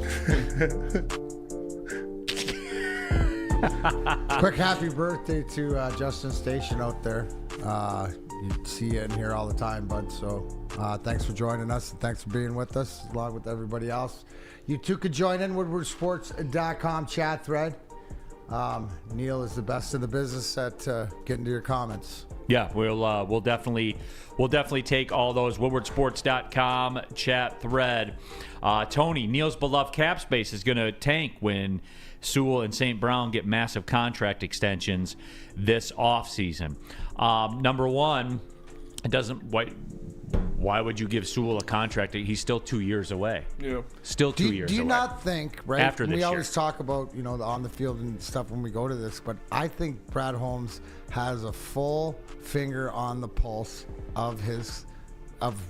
Speaker 3: Quick happy birthday to Justin Station out there. You see you in here all the time, bud. So thanks for joining us and thanks for being with us along with everybody else. You too could join in woodwardsports.com chat thread. Neal is the best in the business at getting to your comments.
Speaker 2: Yeah, we'll definitely take all those. woodwardsports.com chat thread. Tony, Neal's beloved cap space is going to tank when Sewell and St. Brown get massive contract extensions this offseason. Number one, it doesn't. Why would you give Sewell a contract? He's still 2 years away.
Speaker 4: Yeah.
Speaker 2: Still 2 years away.
Speaker 3: Do you not think, right?
Speaker 2: After this
Speaker 3: we
Speaker 2: year.
Speaker 3: always talk about, the on the field and stuff when we go to this, but I think Brad Holmes has a full finger on the pulse of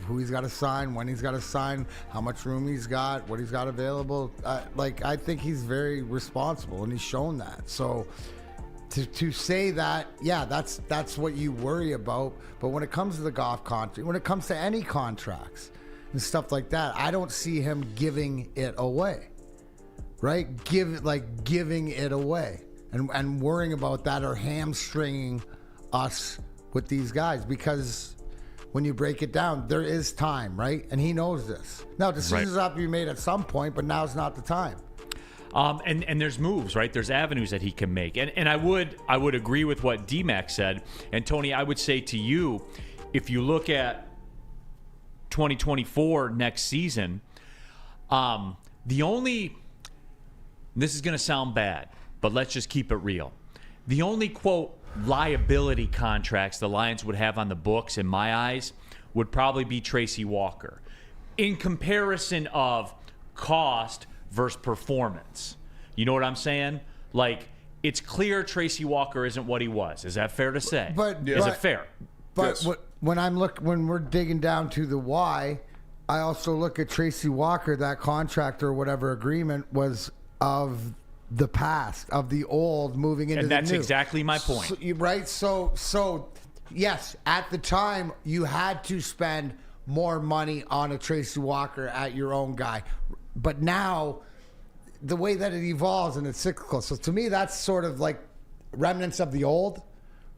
Speaker 3: who he's got to sign, when he's got to sign, how much room he's got, what he's got available. I think he's very responsible, and he's shown that. So to say that, yeah, that's what you worry about. But when it comes to the golf contract, when it comes to any contracts and stuff like that, I don't see him giving it away, right? Giving it away and worrying about that or hamstringing us with these guys, because when you break it down, there is time, right? And he knows this. Now, decisions have to be made at some point, but now's not the time.
Speaker 2: And there's moves, right? There's avenues that he can make. And I would agree with what D-Mac said. And Tony, I would say to you, if you look at 2024 next season, this is going to sound bad, but let's just keep it real. The only, quote, liability contracts the Lions would have on the books, in my eyes, would probably be Tracy Walker. In comparison of cost versus performance. You know what I'm saying? Like, it's clear Tracy Walker isn't what he was. Is that fair to say? Is it fair?
Speaker 3: But when we're digging down to the why, I also look at Tracy Walker, that contract or whatever agreement was of the past, of the old moving into the new.
Speaker 2: And that's exactly my point.
Speaker 3: Right? So yes, at the time you had to spend more money on a Tracy Walker at your own guy. But now, the way that it evolves and it's cyclical. So to me, that's sort of like remnants of the old,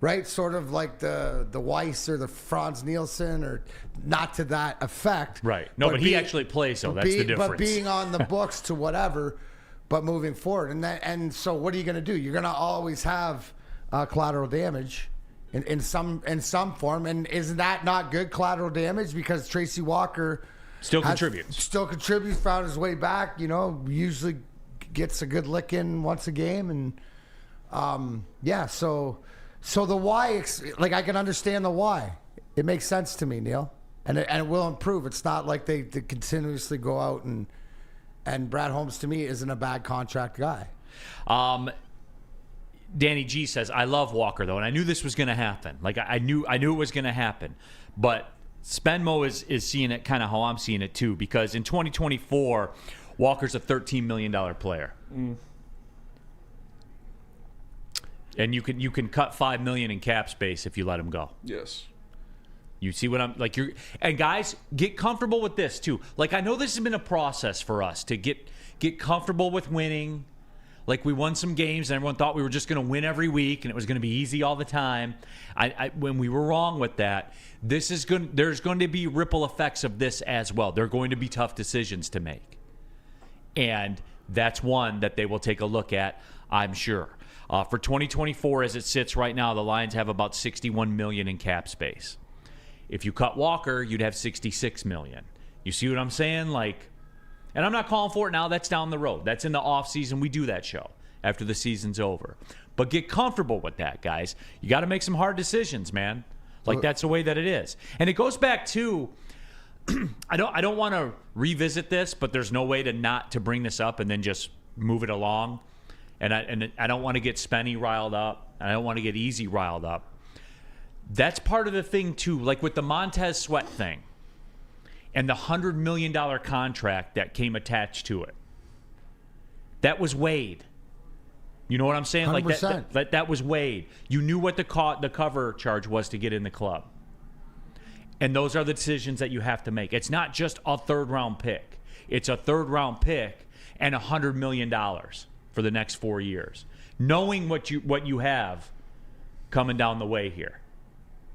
Speaker 3: right? Sort of like the Weiss or the Franz Nielsen, or not to that effect.
Speaker 2: Right. No, but he actually plays, so that's the difference.
Speaker 3: But being on the books to whatever, but moving forward. And so what are you going to do? You're going to always have collateral damage in some form. And isn't that not good collateral damage? Because Tracy Walker Still contributes, found his way back, usually gets a good lick in once a game. And Yeah. So the why, like I can understand the why. It makes sense to me, Neal, and it will improve. It's not like they continuously go out and Brad Holmes to me isn't a bad contract guy.
Speaker 2: Danny G says, I love Walker, though, and I knew this was going to happen. Like, I knew it was going to happen. But Spenmo is seeing it kind of how I'm seeing it, too, because in 2024, Walker's a $13 million player. And you can cut $5 million in cap space if you let him go.
Speaker 4: Yes.
Speaker 2: You see what I'm like? And guys, get comfortable with this too. Like, I know this has been a process for us to get comfortable with winning. Like, we won some games and everyone thought we were just going to win every week and it was going to be easy all the time. When we were wrong with that, there's going to be ripple effects of this as well. There are going to be tough decisions to make, and that's one that they will take a look at, I'm sure. For 2024, as it sits right now, the Lions have about $61 million in cap space. If you cut Walker, you'd have $66 million. You see what I'm saying? Like, and I'm not calling for it now. That's down the road. That's in the offseason. We do that show after the season's over. But get comfortable with that, guys. You got to make some hard decisions, man. Like, that's the way that it is. And it goes back to, I don't want to revisit this, but there's no way to bring this up and then just move it along. And I don't want to get Spenny riled up. I don't want to get Easy riled up. That's part of the thing, too. Like with the Montez Sweat thing and the $100 million contract that came attached to it. That was weighed. You know what I'm saying?
Speaker 3: 100%.
Speaker 2: Like that was weighed. You knew what the cover charge was to get in the club. And those are the decisions that you have to make. It's not just a third-round pick. It's a third-round pick and $100 million for the next 4 years. Knowing what you have coming down the way here.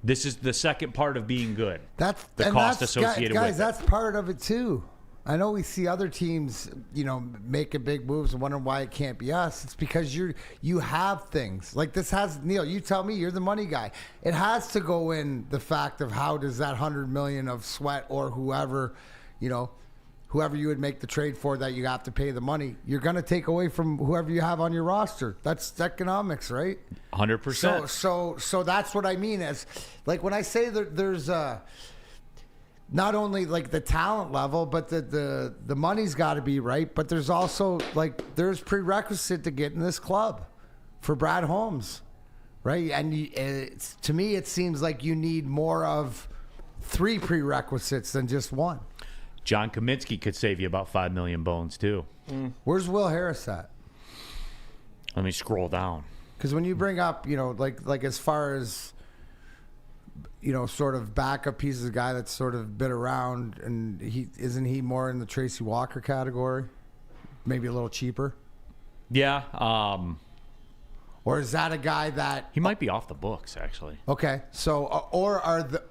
Speaker 2: This is the second part of being good.
Speaker 3: That's
Speaker 2: the cost associated
Speaker 3: guys,
Speaker 2: with it.
Speaker 3: that's part of it too. I know we see other teams, making big moves and wondering why it can't be us. It's because you have things. Like this has, Neal, you tell me, you're the money guy. It has to go in the fact of how does that $100 million of Sweat or whoever you would make the trade for that you have to pay the money, you're going to take away from whoever you have on your roster. That's economics, right?
Speaker 2: 100%.
Speaker 3: So that's what I mean as, like, when I say that there's not only like the talent level, but the money's got to be right, but there's also like there's prerequisite to get in this club for Brad Holmes, right? And to me, it seems like you need more of 3 prerequisites than just one.
Speaker 2: John Kaminsky could save you about $5 million bones too.
Speaker 3: Where's Will Harris at?
Speaker 2: Let me scroll down.
Speaker 3: Because when you bring up, like as far as, sort of backup pieces, a guy that's sort of been around, and isn't he more in the Tracy Walker category? Maybe a little cheaper?
Speaker 2: Yeah.
Speaker 3: Or is that a guy that...
Speaker 2: He might be off the books, actually.
Speaker 3: Okay. So, or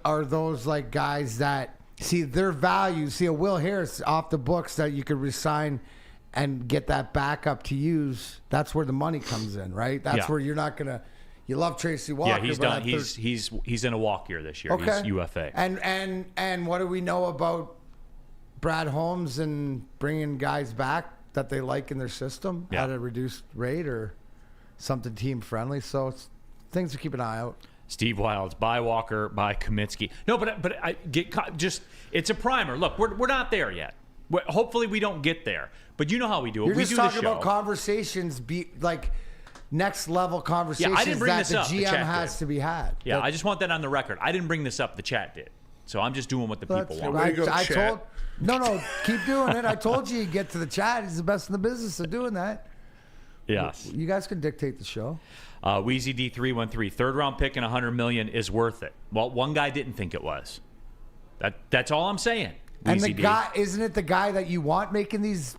Speaker 3: are those like guys that... See, their value, a Will Harris off the books that you could resign and get that backup to use, that's where the money comes in, right? That's where you're not going to... You love Tracy Walker.
Speaker 2: Yeah, he's done. He's in a walk year this year.
Speaker 3: Okay.
Speaker 2: He's UFA.
Speaker 3: And what do we know about Brad Holmes and bringing guys back that they like in their system at a reduced rate or something team-friendly? So it's things to keep an eye out.
Speaker 2: Steve Wilds, buy Walker, buy Kaminsky. No, but I get just it's a primer. Look, we're not there yet. Hopefully we don't get there. But you know how we do it.
Speaker 3: You're
Speaker 2: we
Speaker 3: just
Speaker 2: do
Speaker 3: talking
Speaker 2: the show.
Speaker 3: about conversations, like next level conversations
Speaker 2: I didn't bring
Speaker 3: that
Speaker 2: this
Speaker 3: the
Speaker 2: up. The
Speaker 3: GM
Speaker 2: chat
Speaker 3: has
Speaker 2: did.
Speaker 3: to be had.
Speaker 2: Yeah, I just want that on the record. I didn't bring this up. The chat did. So I'm just doing what the people want.
Speaker 4: Way to go,
Speaker 3: I
Speaker 4: chat.
Speaker 3: told no, keep doing it. I told you get to the chat. He's the best in the business of doing that.
Speaker 2: Yes.
Speaker 3: You guys can dictate the show.
Speaker 2: Wheezy D313, third round pick and $100 million is worth it. Well, one guy didn't think it was. That's all I'm saying.
Speaker 3: And the
Speaker 2: Wheezy D.
Speaker 3: guy, isn't it the guy that you want making these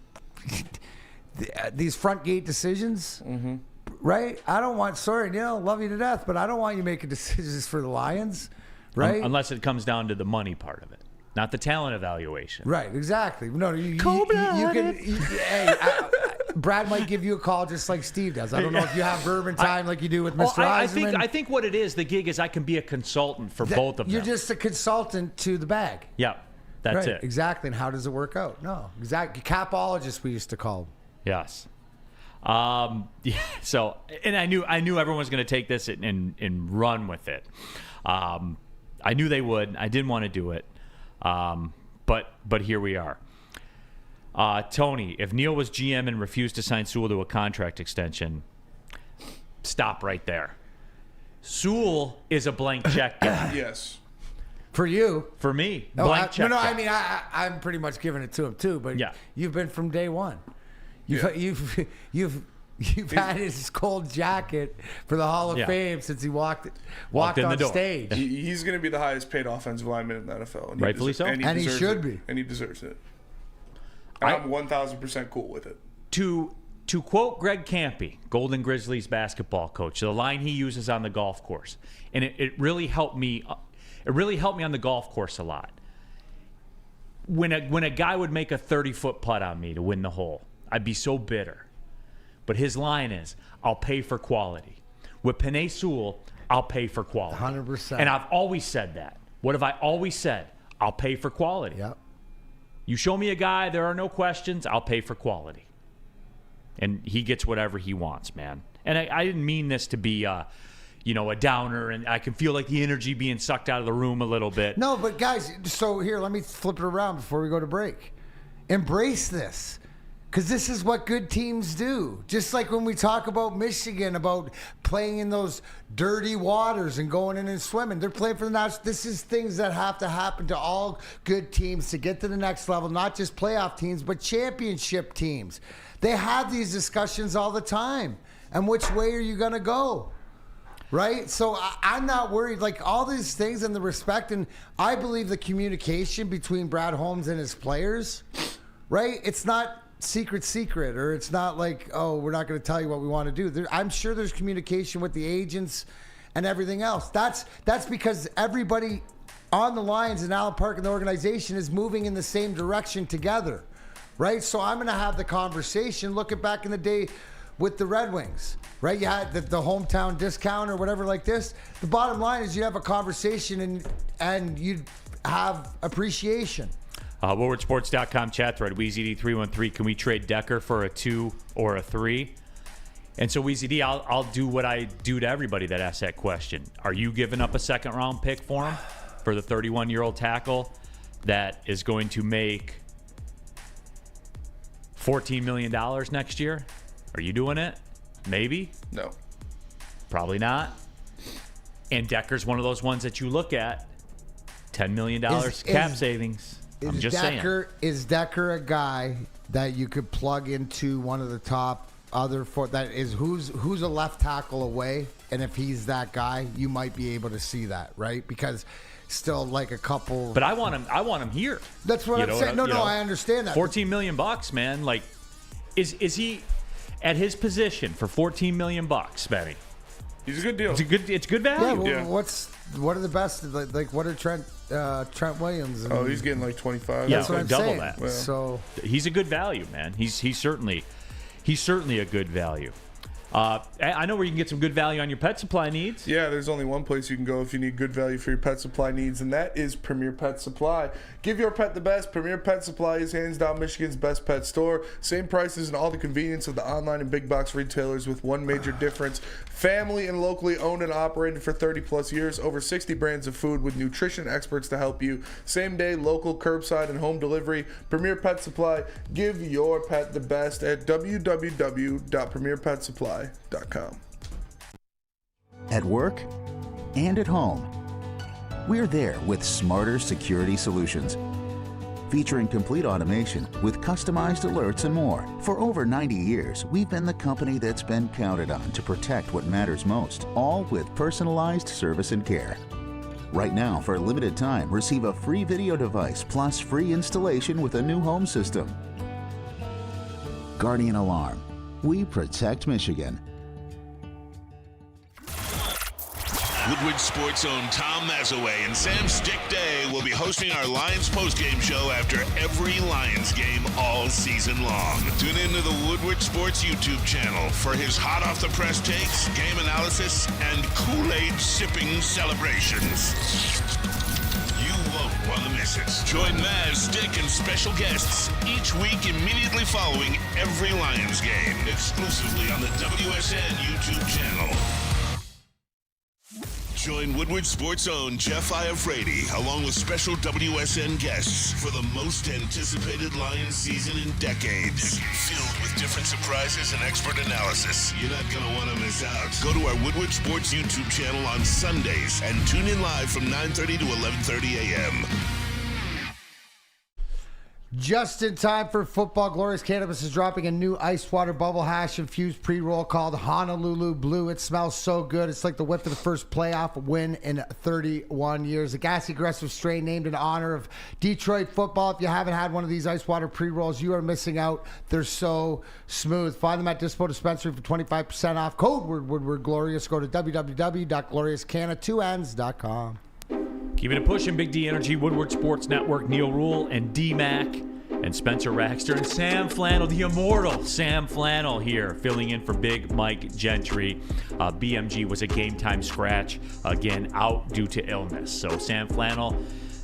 Speaker 3: front gate decisions? Mm-hmm. Right? I don't want, sorry, Neal, love you to death, but I don't want you making decisions for the Lions, right?
Speaker 2: Unless it comes down to the money part of it, not the talent evaluation.
Speaker 3: Right, exactly. No, you can. Brad might give you a call just like Steve does. I don't know if you have bourbon time like you do with Mr. Eisenman.
Speaker 2: I think what it is, the gig is I can be a consultant for both of them.
Speaker 3: You're just a consultant to the bag.
Speaker 2: Yeah, that's
Speaker 3: right,
Speaker 2: it.
Speaker 3: Exactly. And how does it work out? No, exactly. Capologist, we used to call them.
Speaker 2: Yes. Yeah. So, and I knew everyone was going to take this and run with it. I knew they would. I didn't want to do it. But here we are. Tony, if Neal was GM and refused to sign Sewell to a contract extension, stop right there. Sewell is a blank check guy.
Speaker 4: Yes.
Speaker 3: For you.
Speaker 2: For me,
Speaker 3: No,
Speaker 2: blank check guy.
Speaker 3: I mean, I'm pretty much giving it to him too. But
Speaker 2: Yeah.
Speaker 3: you've been from day one. You've had his gold jacket for the Hall of
Speaker 2: Yeah.
Speaker 3: Fame since he walked
Speaker 2: in the
Speaker 3: on
Speaker 2: door.
Speaker 3: stage.
Speaker 4: He's going to be the highest paid offensive lineman in the NFL. And
Speaker 2: Rightfully so.
Speaker 3: And he
Speaker 4: deserves
Speaker 3: should
Speaker 4: it.
Speaker 3: be.
Speaker 4: And he deserves it. And I'm 1,000% cool with it.
Speaker 2: To quote Greg Campy, Golden Grizzlies basketball coach, the line he uses on the golf course, and it really helped me. It really helped me on the golf course a lot. When a guy would make a 30-foot putt on me to win the hole, I'd be so bitter. But his line is, "I'll pay for quality." With Penei Sewell, I'll pay for quality.
Speaker 3: 100%.
Speaker 2: And I've always said that. What have I always said? I'll pay for quality.
Speaker 3: Yep.
Speaker 2: You show me a guy, there are no questions, I'll pay for quality. And he gets whatever he wants, man. And I didn't mean this to be, a downer, and I can feel like the energy being sucked out of the room a little bit.
Speaker 3: No, but guys, so here, let me flip it around before we go to break. Embrace this. Because this is what good teams do. Just like when we talk about Michigan, about playing in those dirty waters and going in and swimming. They're playing for the national. This is things that have to happen to all good teams to get to the next level, not just playoff teams, but championship teams. They have these discussions all the time. And which way are you going to go? Right? So I'm not worried. Like all these things and the respect, and I believe the communication between Brad Holmes and his players, right? It's not secret, or it's not like, oh, we're not going to tell you what we want to do. I'm sure there's communication with the agents and everything else. That's because everybody on the Lions and Allen Park and the organization is moving in the same direction together, right? So I'm going to have the conversation, looking back in the day with the Red Wings, right? You had the hometown discount or whatever like this. The bottom line is you have a conversation and you'd have appreciation.
Speaker 2: WoodwardSports.com chat thread, WeezyD313. Can we trade Decker for a 2 or a 3? And so, WeezyD, I'll do what I do to everybody that asks that question. Are you giving up a second-round pick for him, for the 31-year-old tackle that is going to make $14 million next year? Are you doing it? Maybe.
Speaker 4: No.
Speaker 2: Probably not. And Decker's one of those ones that you look at, $10 million cap savings. I'm just saying.
Speaker 3: Is Decker a guy that you could plug into one of the top other four? That is who's a left tackle away, and if he's that guy, you might be able to see that, right? Because still like a couple.
Speaker 2: But I want him here.
Speaker 3: That's what I'm saying. No, I understand that.
Speaker 2: $14 million, man. Like, is he at his position for $14 million, Benny?
Speaker 4: He's a good deal.
Speaker 2: It's good value.
Speaker 3: Yeah. Well,
Speaker 4: Yeah.
Speaker 3: What are the best? Like what are Trent Williams? And,
Speaker 4: He's getting like 25.
Speaker 2: Yeah,
Speaker 3: that's what I'm
Speaker 2: double
Speaker 3: saying.
Speaker 2: that.
Speaker 4: Well.
Speaker 3: So
Speaker 2: He's a good value, man. He's certainly a good value. I know where you can get some good value on your pet supply needs.
Speaker 4: Yeah, there's only one place you can go if you need good value for your pet supply needs, and that is Premier Pet Supply. Give your pet the best. Premier Pet Supply is hands down Michigan's best pet store. Same prices and all the convenience of the online and big box retailers, with one major difference. Family and locally owned and operated for 30 plus years. Over 60 brands of food with nutrition experts to help you. Same day, local, curbside, and home delivery. Premier Pet Supply. Give your pet the best at www.premierpetsupply.com.
Speaker 8: At work and at home, we're there with smarter security solutions. Featuring complete automation with customized alerts and more. For over 90 years, we've been the company that's been counted on to protect what matters most, all with personalized service and care. Right now, for a limited time, receive a free video device plus free installation with a new home system. Guardian Alarm. We protect Michigan.
Speaker 1: Woodward Sports' own Tom Mazaway and Sam Stick Day will be hosting our Lions postgame show after every Lions game all season long. Tune into the Woodward Sports YouTube channel for his hot off the press takes, game analysis, and Kool-Aid sipping celebrations. You won't want to miss it. Join Maz, Dick, and special guests each week immediately following every Lions game, exclusively on the WSN YouTube channel. Join Woodward Sports' own Jeff Iafrate, along with special WSN guests, for the most anticipated Lions season in decades. Filled with different surprises and expert analysis. You're not going to want to miss out. Go to our Woodward Sports YouTube channel on Sundays and tune in live from 9:30 to 11:30 a.m.
Speaker 3: Just in time for football, Glorious Cannabis is dropping a new iced water bubble hash infused pre-roll called Honolulu Blue. It smells so good. It's like the whiff of the first playoff win in 31 years. A gassy, aggressive strain named in honor of Detroit football. If you haven't had one of these ice water pre-rolls, you are missing out. They're so smooth. Find them at Dispo Dispensary for 25% off. Code Woodward Glorious. Go to www.gloriouscanna2ns.com.
Speaker 2: Keeping it pushing, Big D Energy, Woodward Sports Network, Neal Ruhl and D-Mac and Spencer Raxter and Sam Flannel, the immortal Sam Flannel here, filling in for Big Mike Gentry. BMG was a game-time scratch, again, out due to illness. So Sam Flannel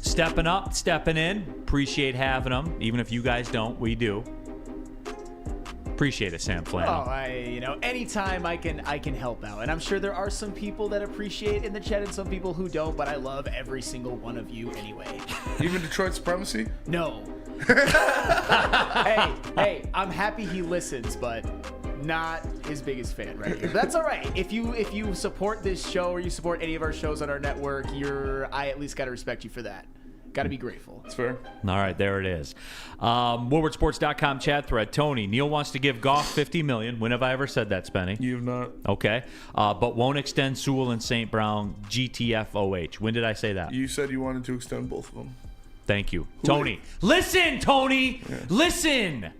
Speaker 2: stepping up, stepping in. Appreciate having him. Even if you guys don't, we do. Appreciate it, Sam Flannel.
Speaker 5: Anytime I can help out. And I'm sure there are some people that appreciate in the chat and some people who don't, but I love every single one of you anyway.
Speaker 4: Even Detroit supremacy?
Speaker 5: No. Hey, I'm happy he listens, but not his biggest fan right here. But that's all right. If you support this show or you support any of our shows on our network, I at least got to respect you for that. Got to be grateful.
Speaker 4: That's fair.
Speaker 2: All right, there it is. WoodwardSports.com chat thread. Tony, Neal wants to give Goff $50 million. When have I ever said that, Spenny?
Speaker 4: You have not.
Speaker 2: Okay. But won't extend Sewell and St. Brown, GTFOH. When did I say that?
Speaker 4: You said you wanted to extend both of them.
Speaker 2: Thank you. Tony. Listen, Tony! Yeah. Listen!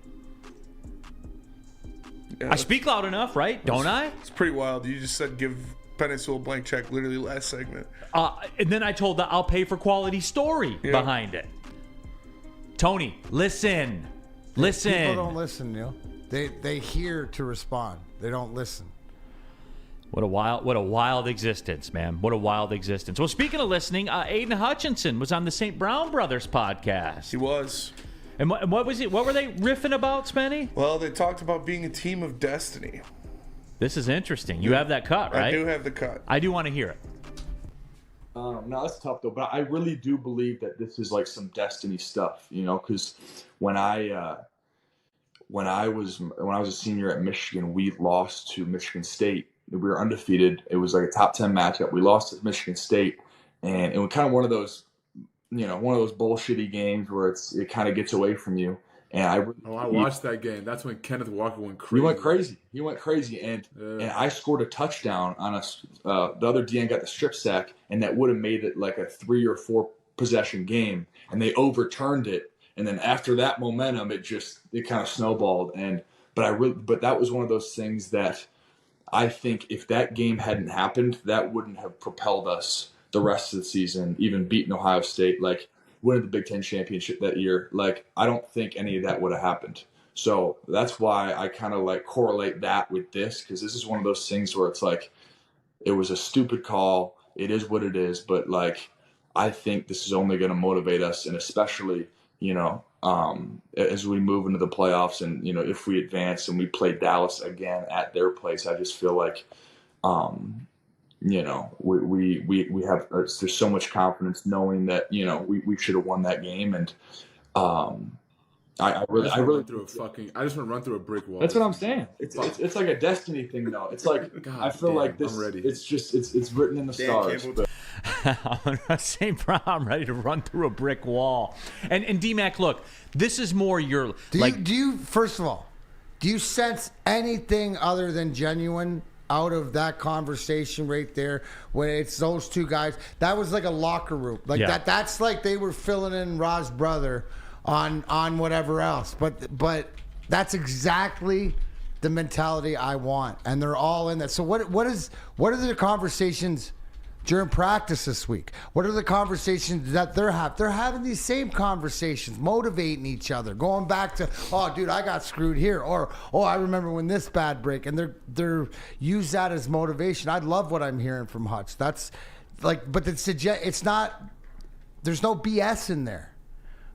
Speaker 4: Yeah,
Speaker 2: I speak loud enough, right? Don't I?
Speaker 4: It's pretty wild. You just said give Penny Sewell a blank check literally last segment.
Speaker 2: And then I told that I'll pay for quality story behind it. Tony, listen. Listen.
Speaker 3: People don't listen, Neal. They hear to respond. They don't listen.
Speaker 2: What a wild existence, man. What a wild existence. Well, speaking of listening, Aiden Hutchinson was on the St. Brown Brothers podcast.
Speaker 4: He was.
Speaker 2: And what was it? What were they riffing about, Spenny?
Speaker 4: Well, they talked about being a team of destiny.
Speaker 2: This is interesting. You have that cut, right?
Speaker 4: I do have the cut.
Speaker 2: I do want to hear it.
Speaker 9: No, that's tough though. But I really do believe that this is like some destiny stuff, because when I was a senior at Michigan, we lost to Michigan State. We were undefeated. It was like a top 10 matchup. We lost to Michigan State, and it was kind of one of those bullshitty games where it kind of gets away from you. And I
Speaker 10: watched that game. That's when Kenneth Walker went crazy.
Speaker 9: He went crazy, and I scored a touchdown on the other DN got the strip sack, and that would have made it like a 3 or 4 possession game, and they overturned it. And then after that momentum, it kind of snowballed. But that was one of those things that I think if that game hadn't happened, that wouldn't have propelled us the rest of the season, even beating Ohio State, like winning the Big Ten championship that year. Like, I don't think any of that would have happened. So that's why I kind of like correlate that with this, because this is one of those things where it's like, it was a stupid call. It is what it is. But like, I think this is only going to motivate us. And especially, as we move into the playoffs and, if we advance and we play Dallas again at their place, I just feel like, we have there's so much confidence knowing that we should have won that game, and I just want
Speaker 10: to run through a brick wall.
Speaker 9: That's what I'm saying. It's like a destiny thing though. It's like God, I feel like this. I'm ready. It's written in the stars.
Speaker 2: St. Brown, I'm ready to run through a brick wall. And D-Mac, look, this is more your
Speaker 3: do you first of all, do you sense anything other than genuine out of that conversation right there when it's those two guys? That was like a locker room. That's like they were filling in Ra's brother on whatever else. But that's exactly the mentality I want. And they're all in that. So what are the conversations during practice this week? What are the conversations that they're having? They're having these same conversations, motivating each other, going back to, oh, dude, I got screwed here, or, oh, I remember when this bad break, and they're use that as motivation. I love what I'm hearing from Hutch. That's like, but it's not there's no BS in there,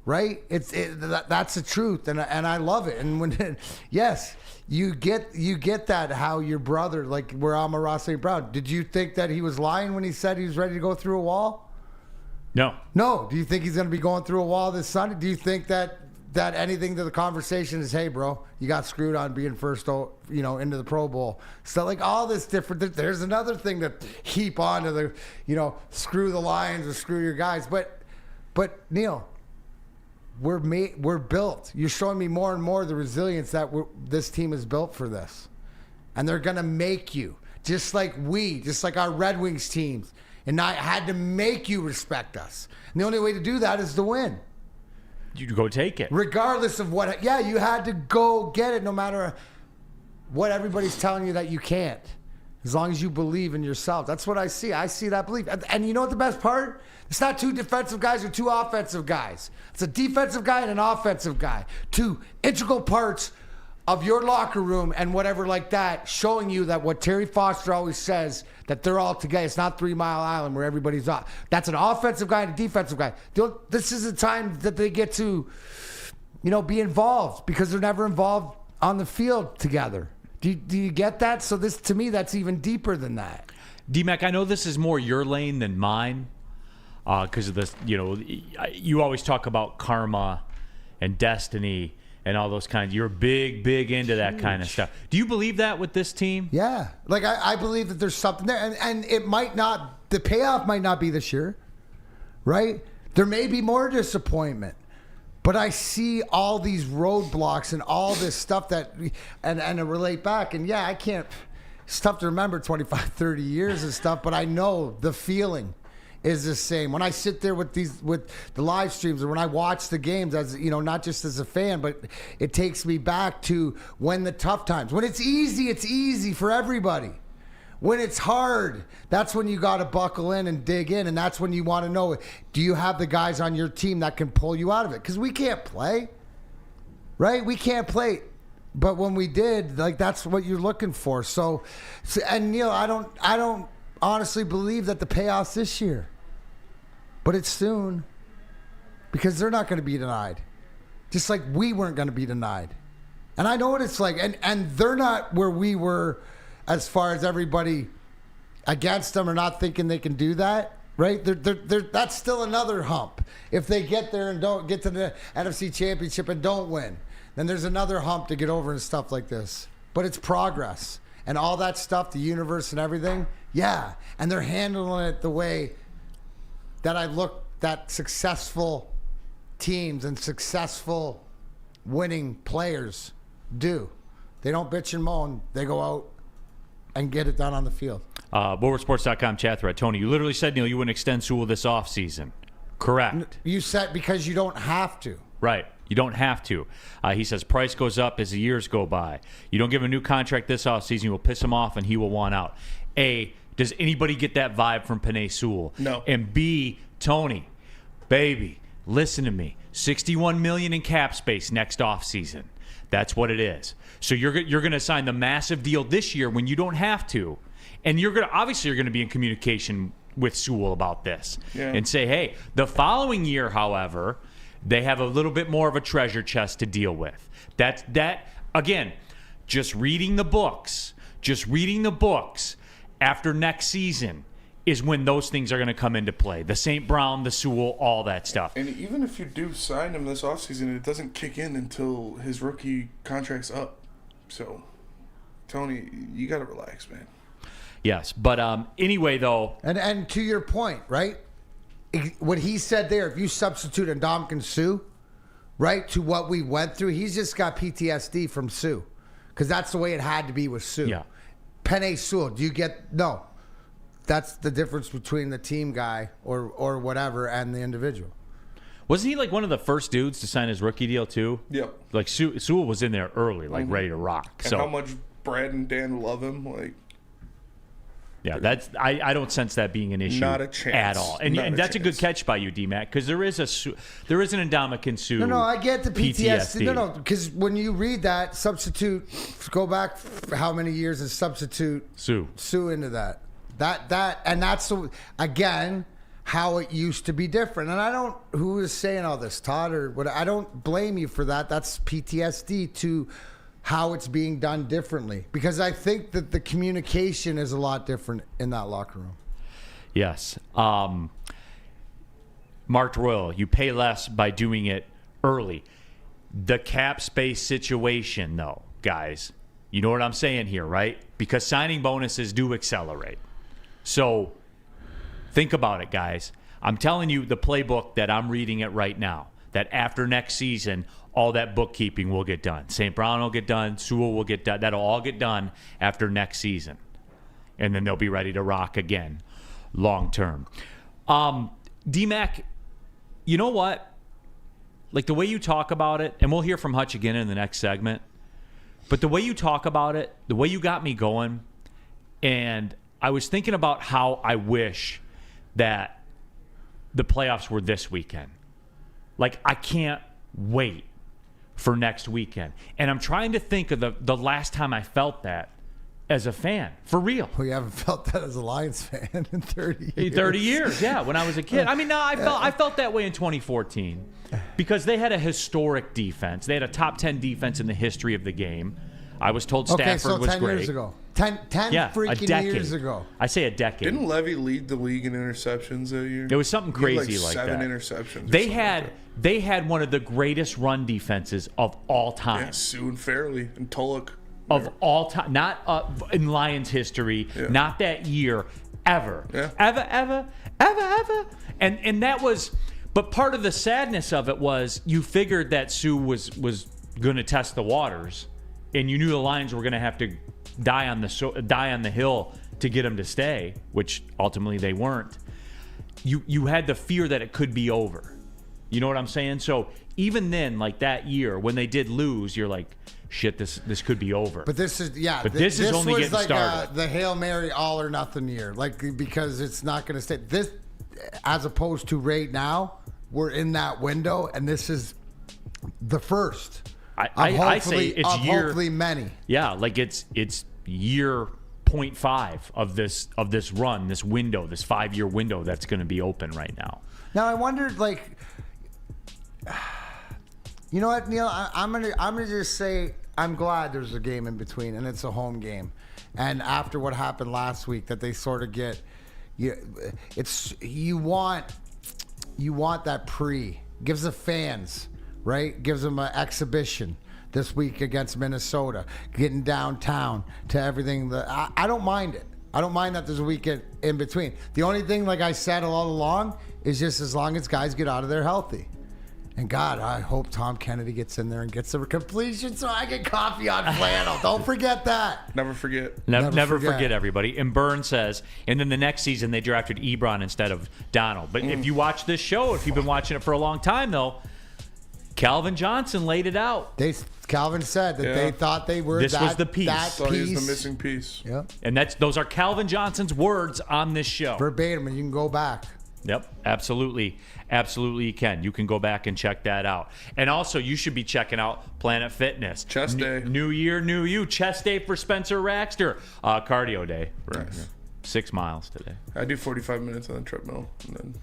Speaker 3: right? That's the truth, and I love it. And when yes, you get that how your brother, like where Amon-Ra St. Brown, did you think that he was lying when he said he was ready to go through a wall?
Speaker 2: No.
Speaker 3: Do you think he's going to be going through a wall this Sunday? Do you think that anything to the conversation is, hey, bro, you got screwed on being first, into the Pro Bowl? So, like, all this different, there's another thing to heap onto the, screw the Lions or screw your guys. But Neal, we're built. You're showing me more and more the resilience that this team is built for this. And they're going to make you, just like our Red Wings teams. And I had to make you respect us. And the only way to do that is to win.
Speaker 2: You go take it.
Speaker 3: Regardless of what, you had to go get it no matter what everybody's telling you that you can't. As long as you believe in yourself. That's what I see. I see that belief. And you know what the best part? It's not two defensive guys or two offensive guys. It's a defensive guy and an offensive guy. Two integral parts of your locker room and whatever like that, showing you that what Terry Foster always says, that they're all together. It's not 3 Mile Island where everybody's off. That's an offensive guy and a defensive guy. This is a time that they get to, be involved because they're never involved on the field together. Do you get that? So this, to me, that's even deeper than that.
Speaker 2: D-Mac, I know this is more your lane than mine because of this, you always talk about karma and destiny and all those kinds. You're big into that kind of stuff. Do you believe that with this team?
Speaker 3: Yeah. Like, I believe that there's something there. And it might not, the payoff might not be this year, right? There may be more disappointment. But I see all these roadblocks and all this stuff that, and to relate back. And I can't, it's tough to remember 25, 30 years and stuff, but I know the feeling is the same. When I sit there with the live streams or when I watch the games, as not just as a fan, but it takes me back to when the tough times. When it's easy for everybody. When it's hard, that's when you got to buckle in and dig in, and that's when you want to know, do you have the guys on your team that can pull you out of it? Because we can't play, right? We can't play. But when we did, like, that's what you're looking for. So and Neal, I don't honestly believe that the payoff's this year. But it's soon, because they're not going to be denied. Just like we weren't going to be denied. And I know what it's like. And they're not where we were as far as everybody against them or not thinking they can do that, right? That's still another hump. If they get there and don't get to the NFC Championship and don't win, then there's another hump to get over and stuff like this. But it's progress. And all that stuff, the universe and everything, and they're handling it the way that I look that successful teams and successful winning players do. They don't bitch and moan. They go out and get it done on the field.
Speaker 2: BoardWarSports.com chat thread. Tony, you literally said, Neal, you wouldn't extend Sewell this offseason. Correct.
Speaker 3: You said because you don't have to.
Speaker 2: Right. You don't have to. He says price goes up as the years go by. You don't give him a new contract this offseason, you will piss him off and he will want out. A, does anybody get that vibe from Penei Sewell?
Speaker 4: No.
Speaker 2: And B, Tony, baby, listen to me. $61 million in cap space next offseason. That's what it is. So you're going to sign the massive deal this year when you don't have to, and you're going to be in communication with Sewell about this and say, hey, the following year, however, they have a little bit more of a treasure chest to deal with. That again, just reading the books after next season is when those things are going to come into play. The St. Brown, the Sewell, all that stuff.
Speaker 4: And even if you do sign him this offseason, it doesn't kick in until his rookie contract's up. So, Tony, you got to relax, man.
Speaker 2: Yes, but anyway, though.
Speaker 3: And to your point, right? What he said there, if you substitute Ndamukong Suh, right, to what we went through, he's just got PTSD from Suh. Because that's the way it had to be with Suh.
Speaker 2: Yeah.
Speaker 3: Penei Sewell, do you get... No. That's the difference between the team guy or whatever and the individual.
Speaker 2: Wasn't he like one of the first dudes to sign his rookie deal too?
Speaker 4: Yep.
Speaker 2: Like Sewell was in there early, like ready to rock.
Speaker 4: And how much Brad and Dan love him, like.
Speaker 2: Yeah, that's I don't sense that being an issue.
Speaker 4: Not a chance
Speaker 2: at all. And that's a good catch by you, D-Mac, because there is an Ndamukong Suh.
Speaker 3: No, I get the PTSD. No, because when you read that, go back how many years and substitute
Speaker 2: Suh
Speaker 3: into that. And that's again how it used to be different. And who is saying all this, Todd or what? I don't blame you for that. That's PTSD to how it's being done differently, because I think that the communication is a lot different in that locker room.
Speaker 2: Yes. Marked Royal, you pay less by doing it early. The cap space situation, though, guys, you know what I'm saying here, right? Because signing bonuses do accelerate. So think about it, guys. I'm telling you the playbook that I'm reading it right now, that after next season, all that bookkeeping will get done. St. Brown will get done. Sewell will get done. That'll all get done after next season. And then they'll be ready to rock again long term. D-Mac, you know what? Like the way you talk about it, and we'll hear from Hutch again in the next segment, but the way you talk about it, the way you got me going, and I was thinking about how I wish that the playoffs were this weekend. Like, I can't wait for next weekend. And I'm trying to think of the last time I felt that as a fan, for real.
Speaker 3: Well, you haven't felt that as a Lions fan in 30 years.
Speaker 2: 30 years, yeah, when I was a kid. I mean, no, I felt that way in 2014 because they had a historic defense. They had a top 10 defense in the history of the game. I was told Stafford was
Speaker 3: 10
Speaker 2: great.
Speaker 3: Years ago. 10 freaking years ago.
Speaker 2: I say a decade.
Speaker 4: Didn't Levy lead the league in interceptions that year?
Speaker 2: It was something crazy
Speaker 4: like
Speaker 2: that.
Speaker 4: 7 interceptions.
Speaker 2: They had one of the greatest run defenses of all time.
Speaker 4: Yeah, Sue and Fairley and Tulloch.
Speaker 2: Of all time, not in Lions history, not that year, ever.
Speaker 4: Yeah.
Speaker 2: Ever. And that was, but part of the sadness of it was you figured that Sue was going to test the waters, and you knew the Lions were going to have to die on the hill to get him to stay, which ultimately they weren't. You had the fear that it could be over. You know what I'm saying? So even then, like that year when they did lose, you're like, shit, this could be over.
Speaker 3: But this is
Speaker 2: this is only getting
Speaker 3: like
Speaker 2: started.
Speaker 3: The Hail Mary all or nothing year, like, because it's not going to stay. This, as opposed to right now, we're in that window, and this is the first.
Speaker 2: I say it's year,
Speaker 3: hopefully many.
Speaker 2: Yeah, like it's year 0.5 of this run, this window, this 5-year window that's going to be open right now.
Speaker 3: Now I wondered, like, you know what, Neal? I'm gonna just say I'm glad there's a game in between, and it's a home game. And after what happened last week, that they sort of get you want that gives the fans, right? Gives them an exhibition this week against Minnesota, getting downtown to everything. That I don't mind it. I don't mind that there's a weekend in between. The only thing, like I said all along, is just as long as guys get out of there healthy. And God, I hope Tom Kennedy gets in there and gets a completion so I get coffee on flannel. Don't forget that.
Speaker 4: Never forget.
Speaker 2: Never forget, everybody. And Byrne says, and then the next season they drafted Ebron instead of Donald. But if you watch this show, if you've been watching it for a long time, though, Calvin Johnson laid it out.
Speaker 3: Calvin said that they thought they were
Speaker 2: this was the piece.
Speaker 4: Thought he was the missing piece.
Speaker 3: Yep.
Speaker 2: And those are Calvin Johnson's words on this show.
Speaker 3: Verbatim, and you can go back.
Speaker 2: Yep, absolutely. Absolutely you can. You can go back and check that out. And also, you should be checking out Planet Fitness.
Speaker 4: Chest day.
Speaker 2: New year, new you. Chest day for Spencer Raxter. Cardio day.
Speaker 4: Nice.
Speaker 2: 6 miles today.
Speaker 4: I do 45 minutes on the treadmill and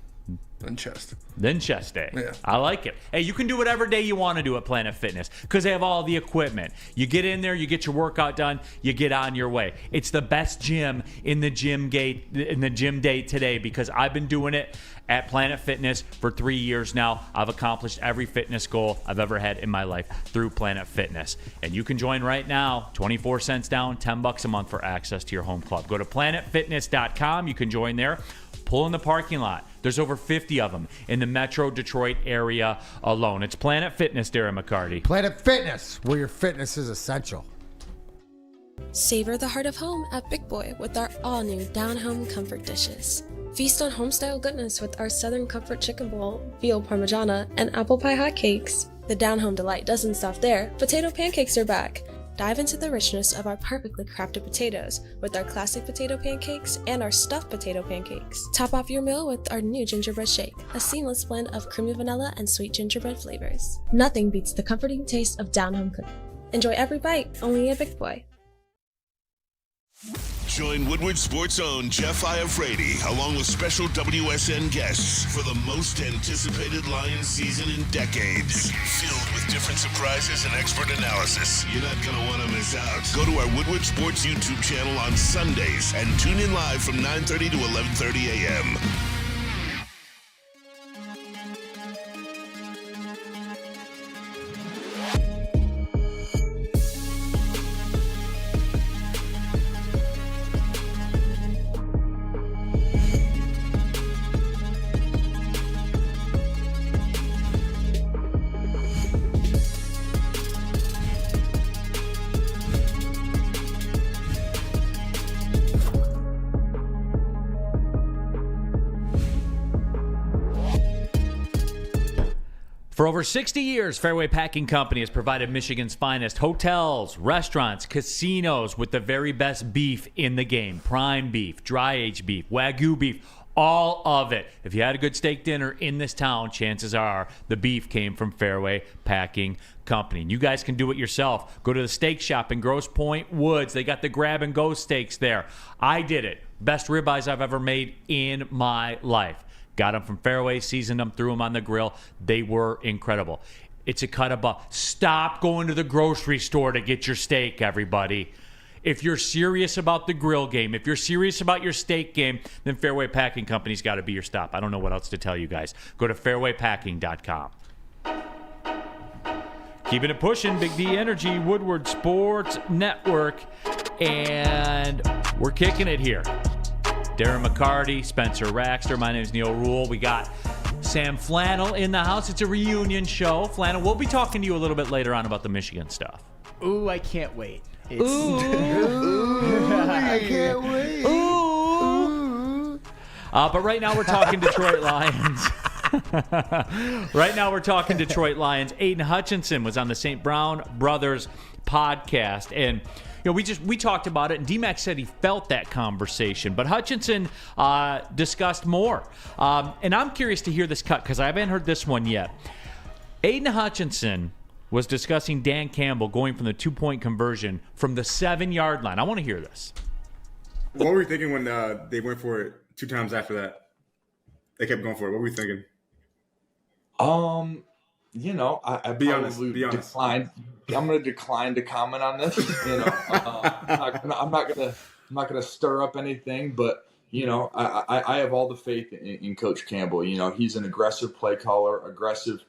Speaker 4: then chest.
Speaker 2: Then chest day.
Speaker 4: Yeah.
Speaker 2: I like it. Hey, you can do whatever day you want to do at Planet Fitness because they have all the equipment. You get in there, you get your workout done, you get on your way. It's the best gym in the gym day today because I've been doing it at Planet Fitness for 3 years now. I've accomplished every fitness goal I've ever had in my life through Planet Fitness. And you can join right now, 24 cents down, $10 a month for access to your home club. Go to planetfitness.com. You can join there. Pull in the parking lot. There's over 50 of them in the Metro Detroit area alone. It's Planet Fitness, Darren McCarty.
Speaker 3: Planet Fitness, where your fitness is essential.
Speaker 11: Savor the heart of home at Big Boy with our all-new down-home comfort dishes. Feast on home-style goodness with our Southern Comfort Chicken Bowl, veal parmigiana, and apple pie hotcakes. The down-home delight doesn't stop there. Potato pancakes are back. Dive into the richness of our perfectly crafted potatoes with our classic potato pancakes and our stuffed potato pancakes. Top off your meal with our new gingerbread shake, a seamless blend of creamy vanilla and sweet gingerbread flavors. Nothing beats the comforting taste of down-home cooking. Enjoy every bite, only at Big Boy.
Speaker 1: Join Woodward Sports' own Jeff Iafrate, along with special WSN guests for the most anticipated Lions season in decades. Filled with different surprises and expert analysis. You're not going to want to miss out. Go to our Woodward Sports YouTube channel on Sundays and tune in live from 9:30 to 11:30 a.m.
Speaker 2: For over 60 years, Fairway Packing Company has provided Michigan's finest hotels, restaurants, casinos with the very best beef in the game. Prime beef, dry-aged beef, Wagyu beef, all of it. If you had a good steak dinner in this town, chances are the beef came from Fairway Packing Company. And you guys can do it yourself. Go to the steak shop in Grosse Pointe Woods. They got the grab-and-go steaks there. I did it. Best ribeyes I've ever made in my life. Got them from Fairway, seasoned them, threw them on the grill. They were incredible. It's a cut above. Stop going to the grocery store to get your steak, everybody. If you're serious about the grill game, if you're serious about your steak game, then Fairway Packing Company's got to be your stop. I don't know what else to tell you guys. Go to fairwaypacking.com. Keeping it pushing, Big D Energy, Woodward Sports Network, and we're kicking it here. Darren McCarty, Spencer Raxter. My name is Neal Ruhl. We got Sam Flannel in the house. It's a reunion show. Flannel, we'll be talking to you a little bit later on about the Michigan stuff.
Speaker 5: Ooh, I can't wait.
Speaker 3: I can't wait.
Speaker 2: Ooh. But right now we're talking Detroit Lions. Right now we're talking Detroit Lions. Aiden Hutchinson was on the St. Brown Brothers podcast, and we talked about it, and D-Mac said he felt that conversation. But Hutchinson discussed more. And I'm curious to hear this cut because I haven't heard this one yet. Aiden Hutchinson was discussing Dan Campbell going from the two-point conversion from the 7-yard line. I want to hear this.
Speaker 10: What were you thinking when they went for it 2 times after that? They kept going for it. What were you thinking?
Speaker 9: I
Speaker 10: Be honest.
Speaker 9: declined. I'm going to decline to comment on this. I'm not going to stir up anything, but I have all the faith in Coach Campbell. He's an aggressive play caller, aggressive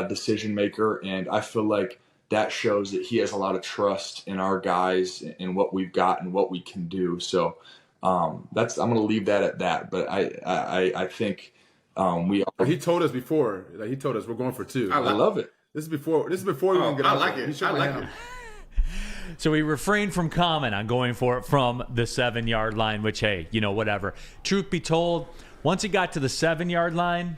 Speaker 9: decision maker, and I feel like that shows that he has a lot of trust in our guys and what we've got and what we can do. So I'm going to leave that at that. But I think we are.
Speaker 10: He told us before. He told us we're going for 2.
Speaker 9: I love it.
Speaker 10: This is before we even get out.
Speaker 4: I like it. I like it.
Speaker 2: So he refrained from comment on going for it from the 7-yard line, which, hey, whatever. Truth be told, once he got to the 7-yard line,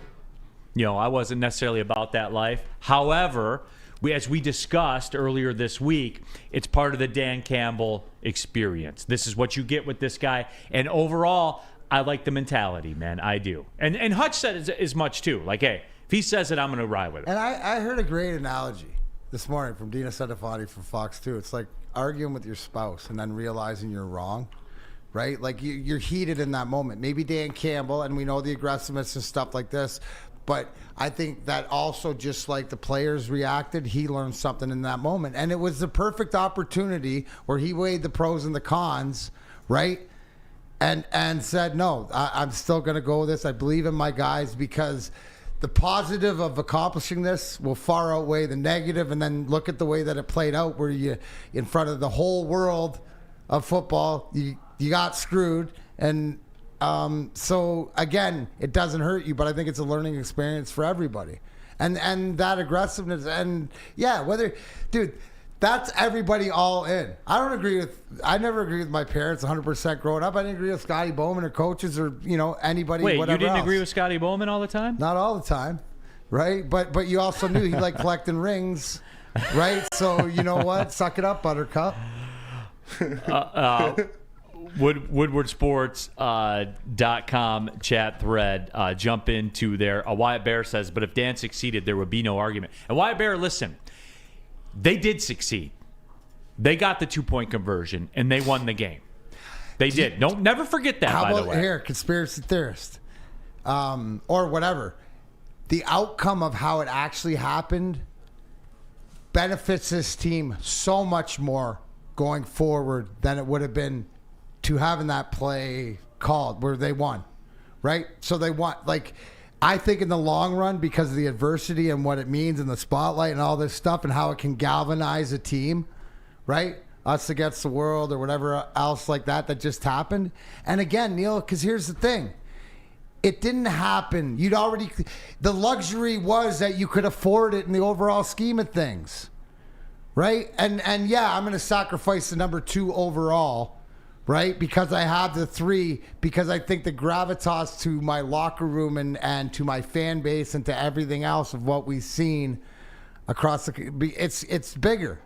Speaker 2: I wasn't necessarily about that life. However, as we discussed earlier this week, it's part of the Dan Campbell experience. This is what you get with this guy. And overall, I like the mentality, man. I do. And Hutch said as much, too. Like, hey, if he says it, I'm going to ride with it.
Speaker 3: And I heard a great analogy this morning from Dina Sedefati from Fox 2. It's like arguing with your spouse and then realizing you're wrong, right? Like you're heated in that moment. Maybe Dan Campbell, and we know the aggressiveness and stuff like this, but I think that also just like the players reacted, he learned something in that moment. And it was the perfect opportunity where he weighed the pros and the cons, right? And said, no, I'm still going to go with this. I believe in my guys because the positive of accomplishing this will far outweigh the negative, and then look at the way that it played out where you, in front of the whole world of football, you got screwed. And so, again, it doesn't hurt you, but I think it's a learning experience for everybody. And that aggressiveness, and, yeah, dude, that's everybody all in. I never agree with my parents 100% growing up. I didn't agree with Scotty Bowman or coaches or, anybody,
Speaker 2: Wait,
Speaker 3: whatever
Speaker 2: you didn't
Speaker 3: else.
Speaker 2: agree with Scotty Bowman all the time?
Speaker 3: Not all the time, right? But you also knew he liked collecting rings, right? So, you know what? Suck it up, Buttercup.
Speaker 2: WoodwardSports.com chat thread. Jump into there. Wyatt Bear says, but if Dan succeeded, there would be no argument. And Wyatt Bear, listen, they did succeed. They got the 2-point conversion, and they won the game. They did. Don't never forget that, by the way.
Speaker 3: Here, conspiracy theorist, or whatever. The outcome of how it actually happened benefits this team so much more going forward than it would have been to having that play called where they won, right? So they won. Like, I think in the long run, because of the adversity and what it means in the spotlight and all this stuff and how it can galvanize a team, right? Us against the world or whatever else like that just happened. And again, Neal, because here's the thing. It didn't happen. The luxury was that you could afford it in the overall scheme of things, right? And yeah, I'm going to sacrifice the number 2 overall, right? Because I have the 3, because I think the gravitas to my locker room and to my fan base and to everything else of what we've seen across it's bigger.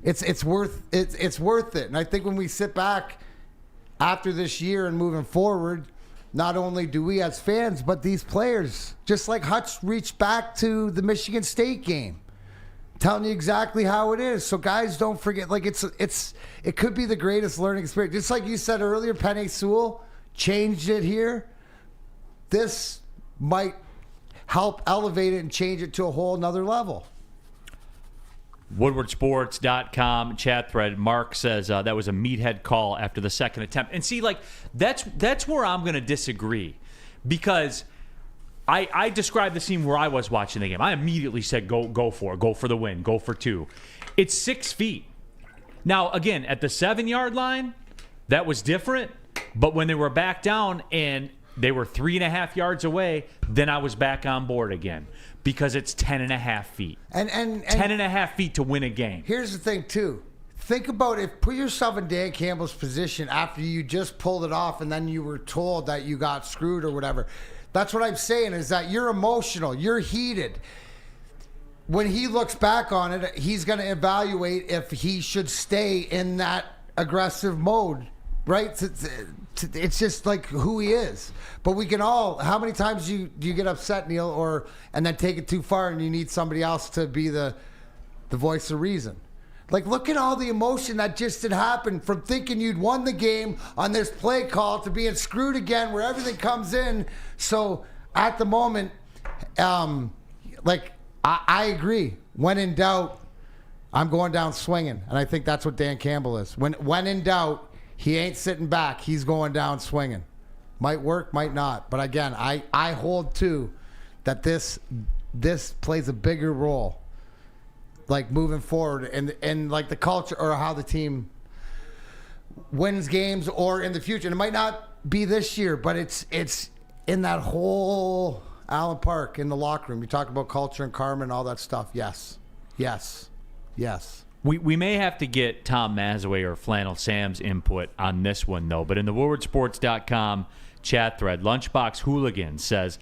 Speaker 3: It's worth it. And I think when we sit back after this year and moving forward, not only do we as fans, but these players, just like Hutch reached back to the Michigan State game, telling you exactly how it is. So guys, don't forget, like it could be the greatest learning experience. Just like you said earlier, Penei Sewell changed it here. This might help elevate it and change it to a whole nother level.
Speaker 2: WoodwardSports.com chat thread. Mark says that was a meathead call after the second attempt. And see, like, that's where I'm going to disagree, because I described the scene where I was watching the game. I immediately said, go for it. Go for the win. Go for 2. It's 6 feet. Now, again, at the 7-yard line, that was different. But when they were back down and they were 3.5 yards away, then I was back on board again. Because it's 10.5 feet. And 10.5 feet to win a game.
Speaker 3: Here's the thing, too. Think about it. Put yourself in Dan Campbell's position after you just pulled it off and then you were told that you got screwed or whatever. That's what I'm saying, is that you're emotional. You're heated. When he looks back on it, he's going to evaluate if he should stay in that aggressive mode, right? It's just like who he is. But we can all, how many times do you get upset, Neal, and then take it too far and you need somebody else to be the voice of reason? Like, look at all the emotion that just had happened from thinking you'd won the game on this play call to being screwed again where everything comes in. So at the moment, I agree. When in doubt, I'm going down swinging. And I think that's what Dan Campbell is. When in doubt, he ain't sitting back. He's going down swinging. Might work, might not. But again, I hold to that this plays a bigger role, like moving forward, and like the culture or how the team wins games or in the future. And it might not be this year, but it's in that whole Allen Park in the locker room. You talk about culture and karma and all that stuff. Yes.
Speaker 2: We may have to get Tom Mazaway or Flannel Sam's input on this one, though. But in the WoodwardSports.com chat thread, Lunchbox Hooligan says,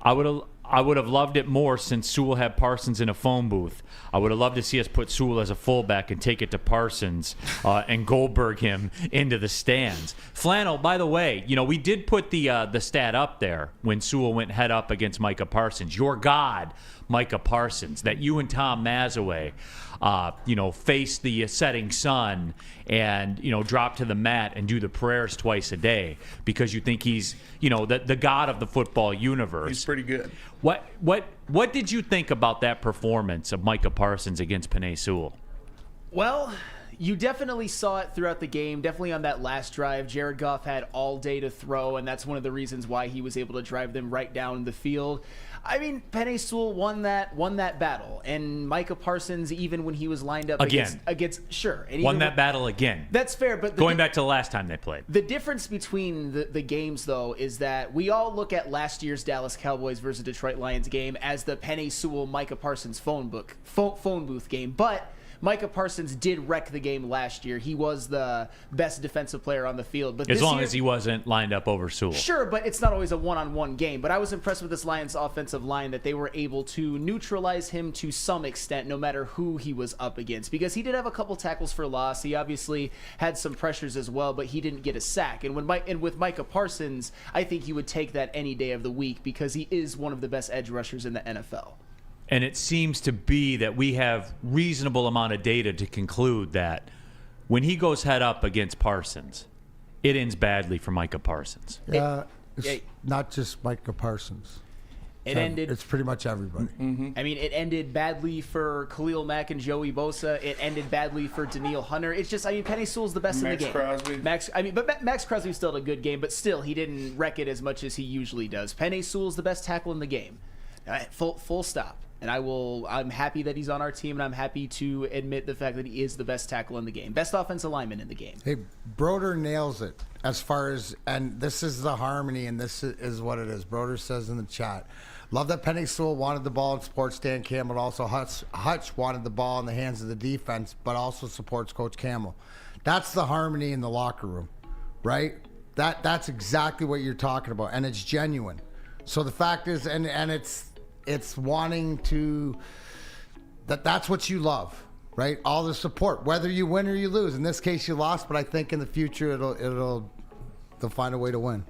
Speaker 2: I would have loved it more since Sewell had Parsons in a phone booth. I would have loved to see us put Sewell as a fullback and take it to Parsons and Goldberg him into the stands. Flannel, by the way, we did put the stat up there when Sewell went head up against Micah Parsons. Your God, Micah Parsons, that you and Tom Mazaway face the setting sun and, drop to the mat and do the prayers twice a day because you think he's, the God of the football universe.
Speaker 4: He's pretty good.
Speaker 2: What did you think about that performance of Micah Parsons against Penei Sewell?
Speaker 5: Well, you definitely saw it throughout the game. Definitely on that last drive, Jared Goff had all day to throw, and that's one of the reasons why he was able to drive them right down the field. I mean, Penei Sewell won that battle, and Micah Parsons, even when he was lined up against sure, and
Speaker 2: won that battle again.
Speaker 5: That's fair, but
Speaker 2: going back to the last time they played,
Speaker 5: the difference between the games, though, is that we all look at last year's Dallas Cowboys versus Detroit Lions game as the Penei Sewell Micah Parsons phone booth game, but Micah Parsons did wreck the game last year. He was the best defensive player on the field. But
Speaker 2: as long as he wasn't lined up over Sewell.
Speaker 5: Sure, but it's not always a one-on-one game. But I was impressed with this Lions offensive line that they were able to neutralize him to some extent no matter who he was up against. Because he did have a couple tackles for loss. He obviously had some pressures as well, but he didn't get a sack. And with Micah Parsons, I think you would take that any day of the week because he is one of the best edge rushers in the NFL.
Speaker 2: And it seems to be that we have reasonable amount of data to conclude that when he goes head up against Parsons, it ends badly for Micah Parsons.
Speaker 3: Yeah, it's not just Micah Parsons. It's pretty much everybody.
Speaker 5: I mean, it ended badly for Khalil Mack and Joey Bosa. It ended badly for Neal Hunter. It's just, I mean, Penei Sewell's the best in the game.
Speaker 4: Crosby.
Speaker 5: But Max Crosby still had a good game, but still, he didn't wreck it as much as he usually does. Penei Sewell's the best tackle in the game. Full stop. And I'm happy that he's on our team, and I'm happy to admit the fact that he is the best tackle in the game. Best offensive lineman in the game.
Speaker 3: Hey, Broder nails it as far as, and this is the harmony, and this is what it is. Broder says in the chat, love that Penei Sewell wanted the ball and supports Dan Campbell. Also, Hutch wanted the ball in the hands of the defense, but also supports Coach Campbell. That's the harmony in the locker room, right? That's exactly what you're talking about, and it's genuine. So the fact is, and it's wanting to, that's what you love, right? All the support, whether you win or you lose. In this case, you lost, but I think in the future they'll find a way to win.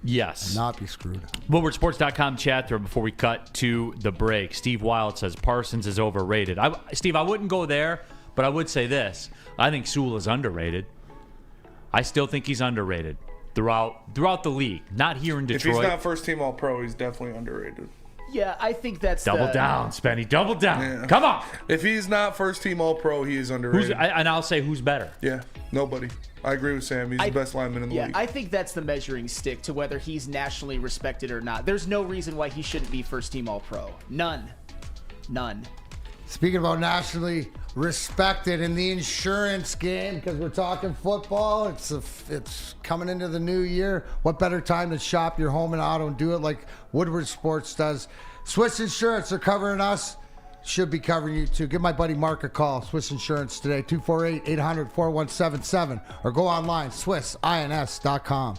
Speaker 2: Yes.
Speaker 3: And not be screwed.
Speaker 2: WoodwardSports.com chat thread before we cut to the break. Steve Wild says Parsons is overrated. Steve, I wouldn't go there, but I would say this. I think Sewell is underrated. I still think he's underrated throughout the league. Not here in Detroit.
Speaker 4: If he's not first team All-Pro, he's definitely underrated.
Speaker 5: Yeah, I think that's
Speaker 2: double down, Spenny. Double down.
Speaker 4: Yeah.
Speaker 2: Come on.
Speaker 4: If he's not first team All-Pro, he is underrated.
Speaker 2: And I'll say who's better.
Speaker 4: Yeah, nobody. I agree with Sam. He's the best lineman in the league.
Speaker 5: I think that's the measuring stick to whether he's nationally respected or not. There's no reason why he shouldn't be first team All-Pro. None.
Speaker 3: Speaking about nationally respected in the insurance game, because we're talking football, it's coming into the new year. What better time to shop your home and auto and do it like Woodward Sports does? Swiss Insurance, they're covering us. Should be covering you too. Give my buddy Mark a call. Swiss Insurance today, 248-800-4177, or go online, swissins.com.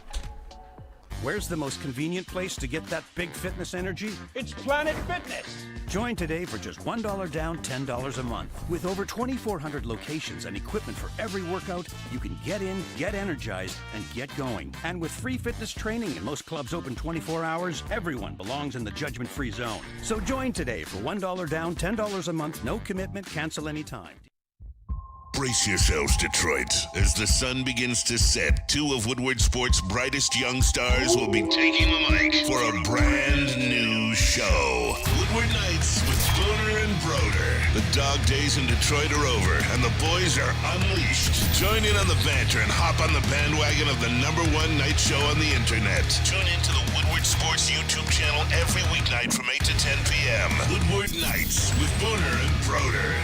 Speaker 7: Where's the most convenient place to get that big fitness energy?
Speaker 12: It's Planet Fitness.
Speaker 7: Join today for just $1 down, $10 a month. With over 2,400 locations and equipment for every workout, you can get in, get energized, and get going. And with free fitness training and most clubs open 24 hours, everyone belongs in the judgment-free zone. So join today for $1 down, $10 a month, no commitment, cancel anytime.
Speaker 1: Brace yourselves, Detroit. As the sun begins to set, two of Woodward Sports' brightest young stars will be taking the mic for a brand new show. Woodward Nights with Booner and Broder. The dog days in Detroit are over, and the boys are unleashed. Join in on the banter and hop on the bandwagon of the #1 night show on the internet. Tune into the Woodward Sports YouTube channel every weeknight from 8 to 10 p.m. Woodward Nights with Booner and Broder.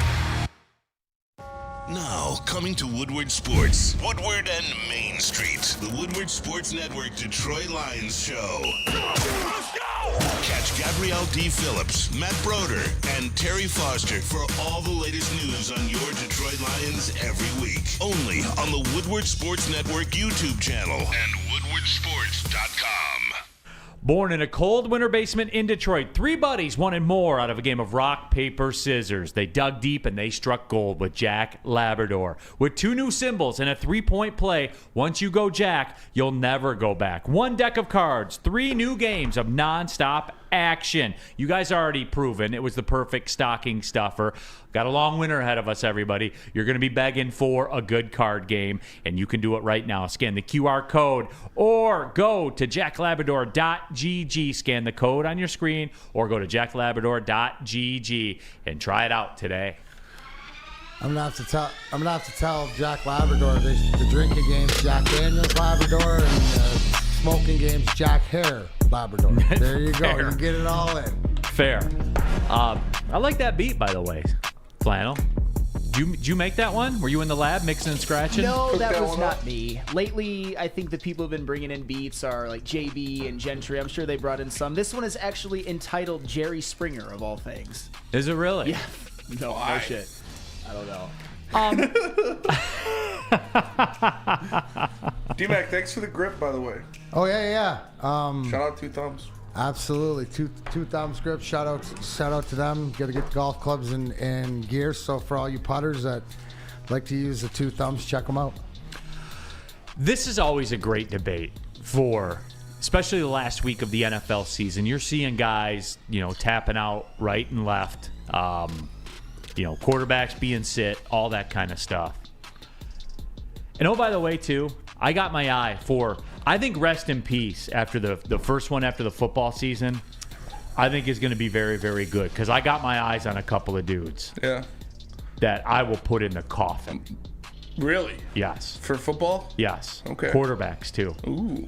Speaker 1: Now, coming to Woodward Sports, Woodward and Main Street, the Woodward Sports Network Detroit Lions show. Let's go! Catch Gabrielle D. Phillips, Matt Broder, and Terry Foster for all the latest news on your Detroit Lions every week. Only on the Woodward Sports Network YouTube channel and woodwardsports.com.
Speaker 2: Born in a cold winter basement in Detroit, three buddies wanted more out of a game of rock, paper, scissors. They dug deep and they struck gold with Jack Labrador. With 2 new symbols and a 3-point play, once you go Jack, you'll never go back. 1 deck of cards, 3 new games of nonstop action. You guys already proven it was the perfect stocking stuffer. Got a long winter ahead of us, everybody. You're going to be begging for a good card game, and you can do it right now. Scan the QR code or go to jacklabrador.gg. Scan the code on your screen or go to jacklabrador.gg and try it out today.
Speaker 3: I'm gonna have to tell Jack Labrador the drinking game's Jack Daniels Labrador and the smoking game's Jack Hare Labrador. There you go. You get it all in.
Speaker 2: Fair. I like that beat, by the way, Flannel. Did you make that one? Were you in the lab mixing and scratching?
Speaker 5: No, that was not me. Lately, I think the people who've been bringing in beats are like JB and Gentry. I'm sure they brought in some. This one is actually entitled Jerry Springer, of all things.
Speaker 2: Is it really?
Speaker 5: Yeah. No shit. I don't know.
Speaker 4: D-Mac, thanks for the grip, by the way.
Speaker 3: Oh, yeah.
Speaker 4: Shout out Two Thumbs.
Speaker 3: Absolutely. Two Thumbs grip. Shout out to them. Got to get the golf clubs and gear. So for all you putters that like to use the 2 Thumbs, check them out.
Speaker 2: This is always a great debate for, especially the last week of the NFL season. You're seeing guys, tapping out right and left. Quarterbacks being sit, all that kind of stuff. And oh, by the way, too, I got my eye for, I think rest in peace after the first one after the football season, I think is going to be very, very good because I got my eyes on a couple of dudes that I will put in the coffin.
Speaker 4: Really?
Speaker 2: Yes.
Speaker 4: For football?
Speaker 2: Yes.
Speaker 4: Okay.
Speaker 2: Quarterbacks, too.
Speaker 4: Ooh.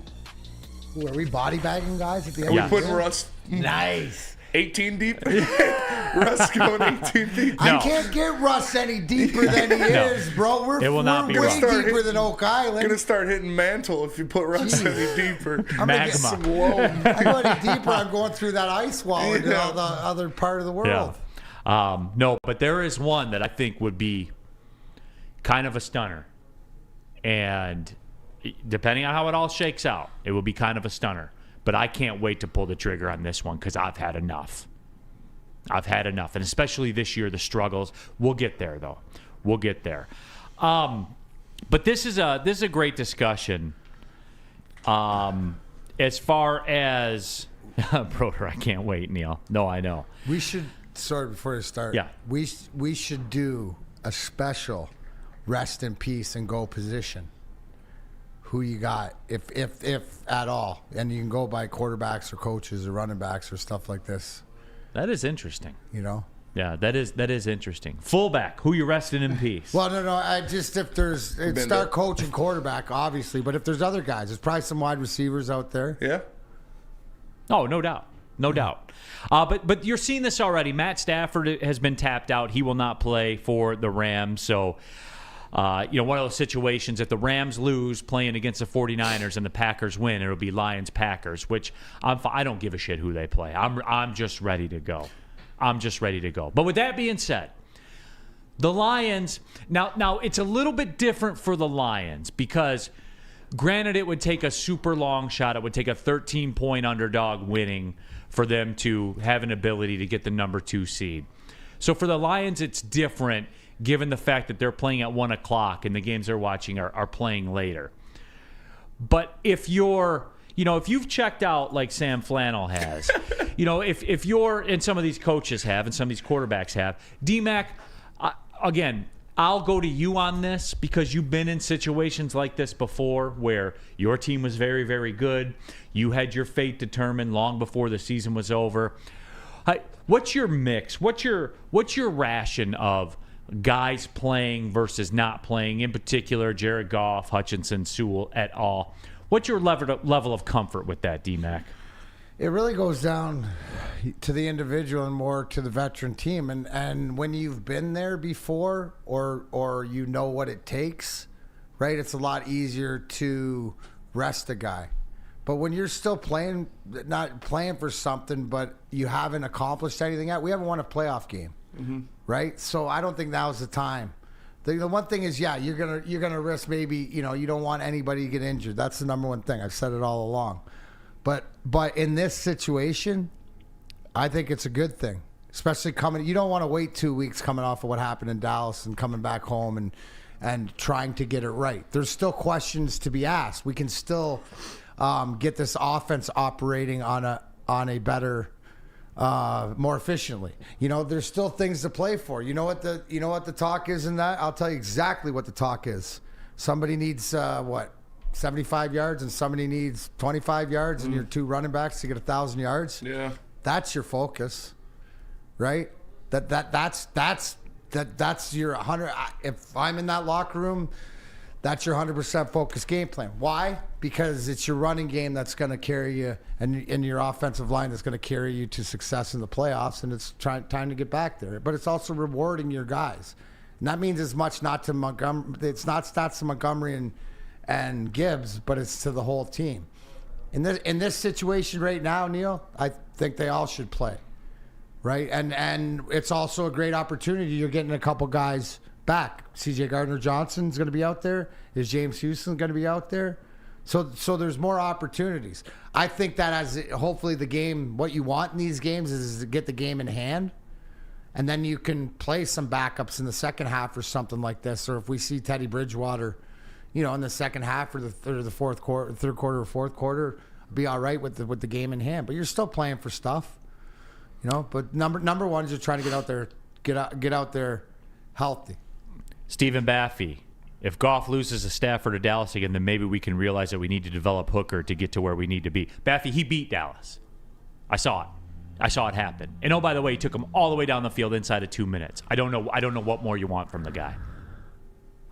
Speaker 3: Are we body bagging guys at the end?
Speaker 4: Are we putting Russ
Speaker 3: Nice.
Speaker 4: 18 deep? Russ going 18 deep?
Speaker 3: I can't get Russ any deeper than he is, bro. We're way deeper than Oak Island.
Speaker 4: Gonna start hitting mantle if you put Russ any deeper.
Speaker 3: I'm gonna get some I go any deeper, I'm going through that ice wall into the other part of the world.
Speaker 2: Yeah. No, but there is one that I think would be kind of a stunner. And depending on how it all shakes out, it will be kind of a stunner. But I can't wait to pull the trigger on this one because I've had enough. I've had enough. And especially this year, the struggles. We'll get there, though. We'll get there. But this is a great discussion. As far as Broder, I can't wait, Neal. No, I know.
Speaker 3: We should, sorry, before you start.
Speaker 2: Yeah.
Speaker 3: We should do a special rest in peace and go position. Who you got, if at all, and you can go by quarterbacks or coaches or running backs or stuff like this.
Speaker 2: That is interesting.
Speaker 3: You know.
Speaker 2: Yeah, that is interesting. Fullback, who you resting in peace?
Speaker 3: Well, no. It's start coach and quarterback, obviously, but if there's other guys, there's probably some wide receivers out there.
Speaker 4: Yeah.
Speaker 2: Oh, no doubt. No doubt. But you're seeing this already. Matt Stafford has been tapped out. He will not play for the Rams. So, one of those situations, if the Rams lose playing against the 49ers and the Packers win, it'll be Lions-Packers, which I don't give a shit who they play. I'm just ready to go. But with that being said, the Lions, now it's a little bit different for the Lions because granted it would take a super long shot. It would take a 13-point underdog winning for them to have an ability to get the number 2 seed. So for the Lions, it's different given the fact that they're playing at 1 o'clock and the games they're watching are playing later. But if you've checked out like Sam Flannel has, if you're, and some of these coaches have, and some of these quarterbacks have, D-Mac, again, I'll go to you on this because you've been in situations like this before where your team was very, very good. You had your fate determined long before the season was over. What's your mix? What's your ration of guys playing versus not playing, in particular Jared Goff, Hutchinson, Sewell, et al.? What's your level of comfort with that, D-Mac?
Speaker 3: It really goes down to the individual and more to the veteran team. And when you've been there before or you know what it takes, right, it's a lot easier to rest a guy. But when you're still playing, not playing for something, but you haven't accomplished anything yet, we haven't won a playoff game, right? So I don't think now's the time. The one thing is, you're gonna risk maybe, you don't want anybody to get injured. That's the number one thing. I've said it all along. But in this situation, I think it's a good thing, especially coming. You don't want to wait 2 weeks coming off of what happened in Dallas and coming back home and trying to get it right. There's still questions to be asked. We can still get this offense operating on a better, more efficiently. There's still things to play for. You know what the talk is in that? I'll tell you exactly what the talk is. Somebody needs 75 yards and somebody needs 25 yards and your 2 running backs to get 1,000 yards.
Speaker 4: Yeah.
Speaker 3: That's your focus, right? That's your 100. If I'm in that locker room, that's your 100% focused game plan. Why? Because it's your running game that's going to carry you and your offensive line that's going to carry you to success in the playoffs, and it's time to get back there. But it's also rewarding your guys. And that means as much not to Montgomery. It's not stats to Montgomery and Gibbs, but it's to the whole team. In this situation right now, Neal, I think they all should play, right? And it's also a great opportunity. You're getting a couple guys back. C.J. Gardner-Johnson's going to be out there. Is James Houston going to be out there? So there's more opportunities. I think that hopefully the game, what you want in these games is to get the game in hand, and then you can play some backups in the second half or something like this. Or if we see Teddy Bridgewater, in the second half or the third quarter or fourth quarter, be all right with the game in hand. But you're still playing for stuff, But number one is you're trying to get out there healthy.
Speaker 2: Stephen Baffey If Goff loses to Stafford or Dallas again, then maybe we can realize that we need to develop Hooker to get to where we need to be. Baffy, he beat Dallas. I saw it. I saw it happen. And oh, by the way, he took him all the way down the field inside of 2 minutes. I don't know what more you want from the guy.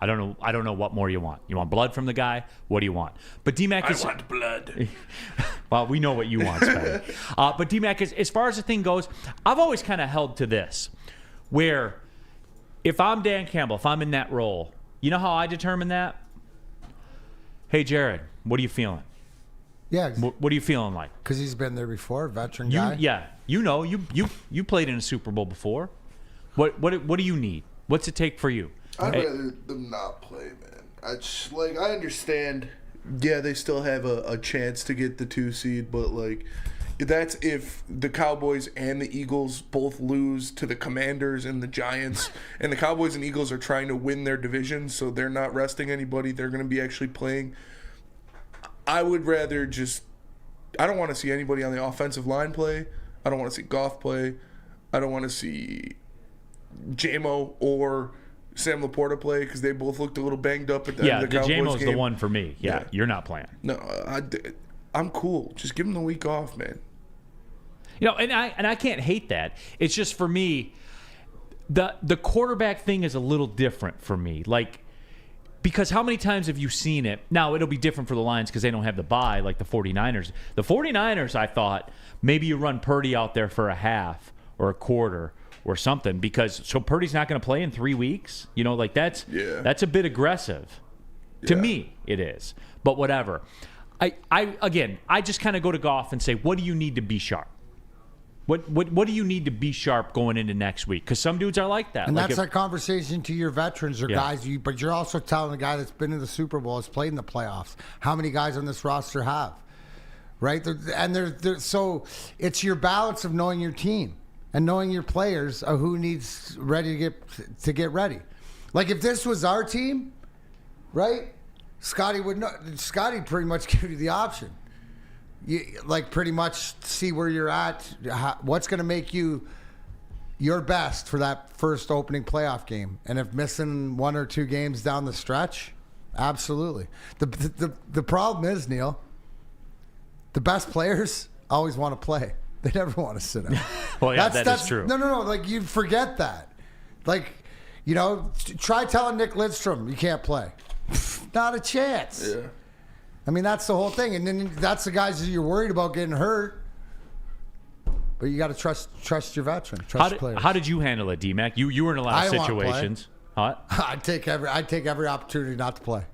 Speaker 2: I don't know what more you want. You want blood from the guy? What do you want? But D-Mac is...
Speaker 4: I want blood.
Speaker 2: Well, we know what you want, Spence. But D-Mac, as far as the thing goes, I've always kind of held to this, where if I'm Dan Campbell, if I'm in that role, you know how I determine that? Hey, Jared, what are you feeling?
Speaker 3: Yeah.
Speaker 2: What are you feeling like?
Speaker 3: Because he's been there before, veteran guy.
Speaker 2: Yeah. You played in a Super Bowl before. What do you need? What's it take for you?
Speaker 4: I'd rather them not play, man. I understand. Yeah, they still have a chance to get the 2 seed, but like that's if the Cowboys and the Eagles both lose to the Commanders and the Giants, and the Cowboys and Eagles are trying to win their division, so they're not resting anybody. They're going to be actually playing. I would rather I don't want to see anybody on the offensive line play. I don't want to see Goff play. I don't want to see J-Mo or Sam Laporta play because they both looked a little banged up at the end of the Cowboys game.
Speaker 2: J-Mo's the one for me. Yeah, you're not playing.
Speaker 4: No, I'm cool. Just give him the week off, man.
Speaker 2: You know, and I can't hate that. It's just for me, the quarterback thing is a little different for me. Like, because how many times have you seen it? Now, it'll be different for the Lions because they don't have the bye like the 49ers. The 49ers, I thought, maybe you run Purdy out there for a half or a quarter or something so Purdy's not going to play in 3 weeks. You know, like that's a bit aggressive. To me, it is. But whatever. I just kind of go to Goff and say, what do you need to be sharp? What do you need to be sharp going into next week? Because some dudes are like that.
Speaker 3: And that's a conversation to your veterans or guys. But you're also telling a guy that's been in the Super Bowl, has played in the playoffs. How many guys on this roster have? Right? So it's your balance of knowing your team and knowing your players who needs ready to get ready. Like if this was our team, right? Scotty'd pretty much give you the option. You pretty much see where you're at, what's going to make you your best for that first opening playoff game. And if missing 1 or 2 games down the stretch, absolutely. The problem is, Neal, the best players always want to play. They never want to sit out.
Speaker 2: Well, yeah, that's true.
Speaker 3: No. Like, you forget that. Like, you know, try telling Nick Lidstrom you can't play. Not a chance.
Speaker 4: Yeah.
Speaker 3: I mean, that's the whole thing. And then that's the guys that you're worried about getting hurt. But you got to trust your veteran. Trust your players.
Speaker 2: How did you handle it, D-Mac? You were in a lot of situations.
Speaker 3: I'd take every opportunity not to play.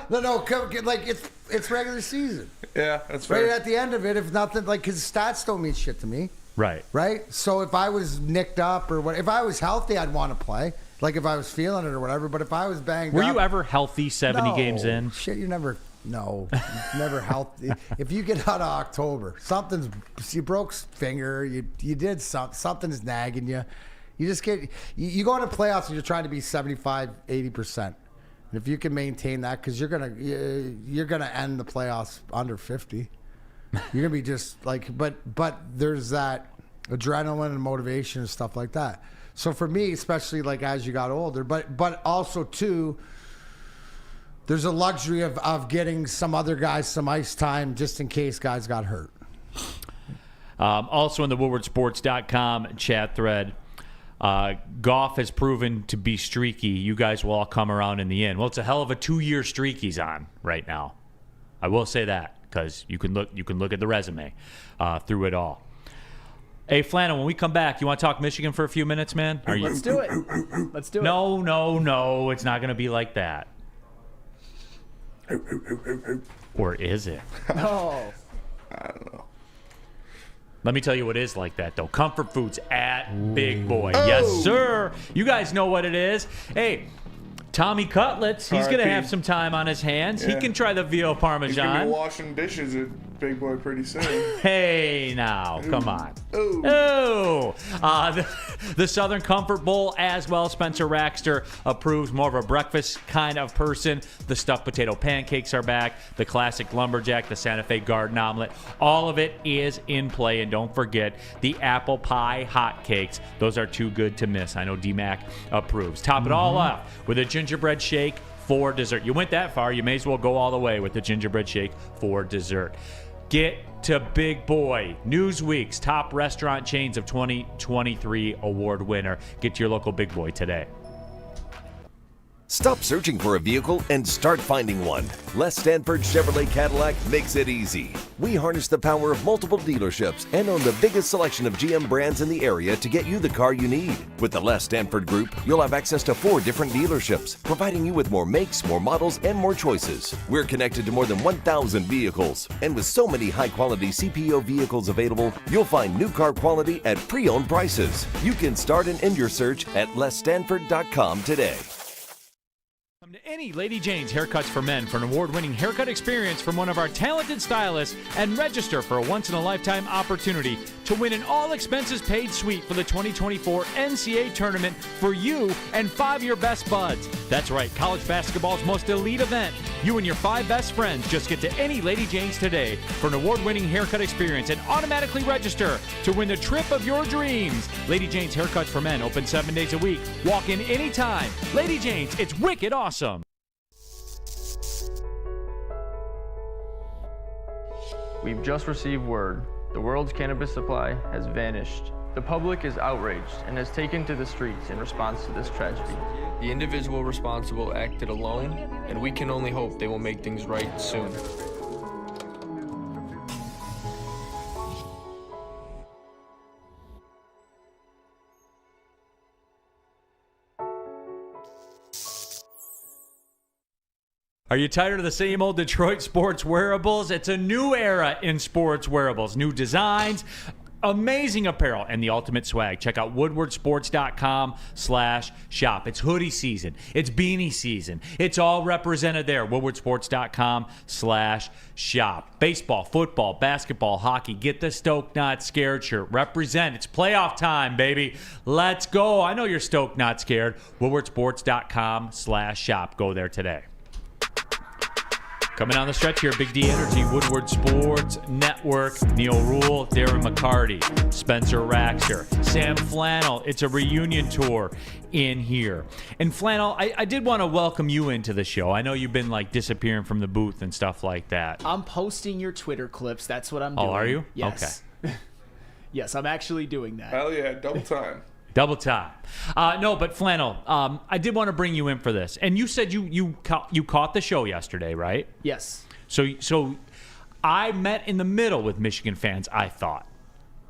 Speaker 3: No, like it's regular season.
Speaker 4: Yeah, that's fair.
Speaker 3: Right at the end of it, if nothing, like, because stats don't mean shit to me.
Speaker 2: Right.
Speaker 3: So if I was nicked up or what, if I was healthy, I'd want to play. Like if I was feeling it or whatever. But if I was banged up.
Speaker 2: Were you ever healthy 70 games in?
Speaker 3: Shit, you never. No, never healthy. If you get out of October, you broke finger, you did something's nagging you. You just you go into playoffs and you're trying to be 75, 80%. And if you can maintain that, because you're gonna end the playoffs under 50. You're gonna be just like, but there's that adrenaline and motivation and stuff like that. So for me, especially like as you got older, but also too, there's a luxury of getting some other guys some ice time just in case guys got hurt.
Speaker 2: Also in the WoodwardSports.com chat thread, Goff has proven to be streaky. You guys will all come around in the end. Well, it's a hell of a 2-year streak he's on right now. I will say that because you can look at the resume through it all. Hey, Flannel, when we come back, you want to talk Michigan for a few minutes, man?
Speaker 5: Let's do it. Let's do it.
Speaker 2: No. It's not going to be like that. Or is it?
Speaker 5: No.
Speaker 4: I don't know.
Speaker 2: Let me tell you what is like that, though. Comfort Foods at Big Boy. Oh. Yes, sir. You guys know what it is. Hey, Tommy Cutlets, he's going to have some time on his hands. Yeah. He can try the Veal Parmesan.
Speaker 4: He's going to be washing dishes at Big Boy pretty soon.
Speaker 2: Hey, now, come on.
Speaker 4: Ooh.
Speaker 2: Oh, the Southern Comfort Bowl as well. Spencer Raxter approves, more of a breakfast kind of person. The stuffed potato pancakes are back. The classic lumberjack, the Santa Fe garden omelet. All of it is in play. And don't forget the apple pie hotcakes. Those are too good to miss. I know D-Mac approves. Top it all off with a gingerbread shake for dessert. You went that far, you may as well go all the way with the gingerbread shake for dessert. Get to Big Boy, Newsweek's top restaurant chains of 2023 award winner. Get to your local Big Boy today.
Speaker 12: Stop searching for a vehicle and start finding one. Les Stanford Chevrolet Cadillac makes it easy. We harness the power of multiple dealerships and own the biggest selection of GM brands in the area to get you the car you need. With the Les Stanford Group, you'll have access to 4 different dealerships, providing you with more makes, more models, and more choices. We're connected to more than 1,000 vehicles. And with so many high-quality CPO vehicles available, you'll find new car quality at pre-owned prices. You can start and end your search at lesstanford.com today.
Speaker 2: Come to any Lady Jane's Haircuts for Men for an award-winning haircut experience from one of our talented stylists and register for a once-in-a-lifetime opportunity to win an all-expenses-paid suite for the 2024 NCAA tournament for you and 5 of your best buds. That's right, college basketball's most elite event. You and your 5 best friends just get to any Lady Jane's today for an award-winning haircut experience and automatically register to win the trip of your dreams. Lady Jane's Haircuts for Men, open 7 days a week. Walk in anytime. Lady Jane's, it's wicked awesome.
Speaker 13: We've just received word. The world's cannabis supply has vanished. The public is outraged and has taken to the streets in response to this tragedy. The individual responsible acted alone, and we can only hope they will make things right soon.
Speaker 2: Are you tired of the same old Detroit sports wearables? It's a new era in sports wearables. New designs, amazing apparel, and the ultimate swag. Check out woodwardsports.com/shop. It's hoodie season. It's beanie season. It's all represented there. woodwardsports.com/shop. Baseball, football, basketball, hockey. Get the Stoke Not Scared shirt. Represent. It's playoff time, baby. Let's go. I know you're stoked not scared. woodwardsports.com/shop. Go there today. Coming on the stretch here, Big D Energy, Woodward Sports Network, Neal Ruhl, Darren McCarty, Spencer Raxter, Sam Flannel. It's a reunion tour in here. And Flannel, I did want to welcome you into the show. I know you've been like disappearing from the booth and stuff like that.
Speaker 5: I'm posting your Twitter clips. That's what I'm doing.
Speaker 2: Oh, are you?
Speaker 5: Yes. Okay. Yes, I'm actually doing that.
Speaker 4: Hell yeah, double time.
Speaker 2: Double time. No, but Flannel, I did want to bring you in for this. And you said you caught the show yesterday, right?
Speaker 5: Yes.
Speaker 2: So I met in the middle with Michigan fans, I thought.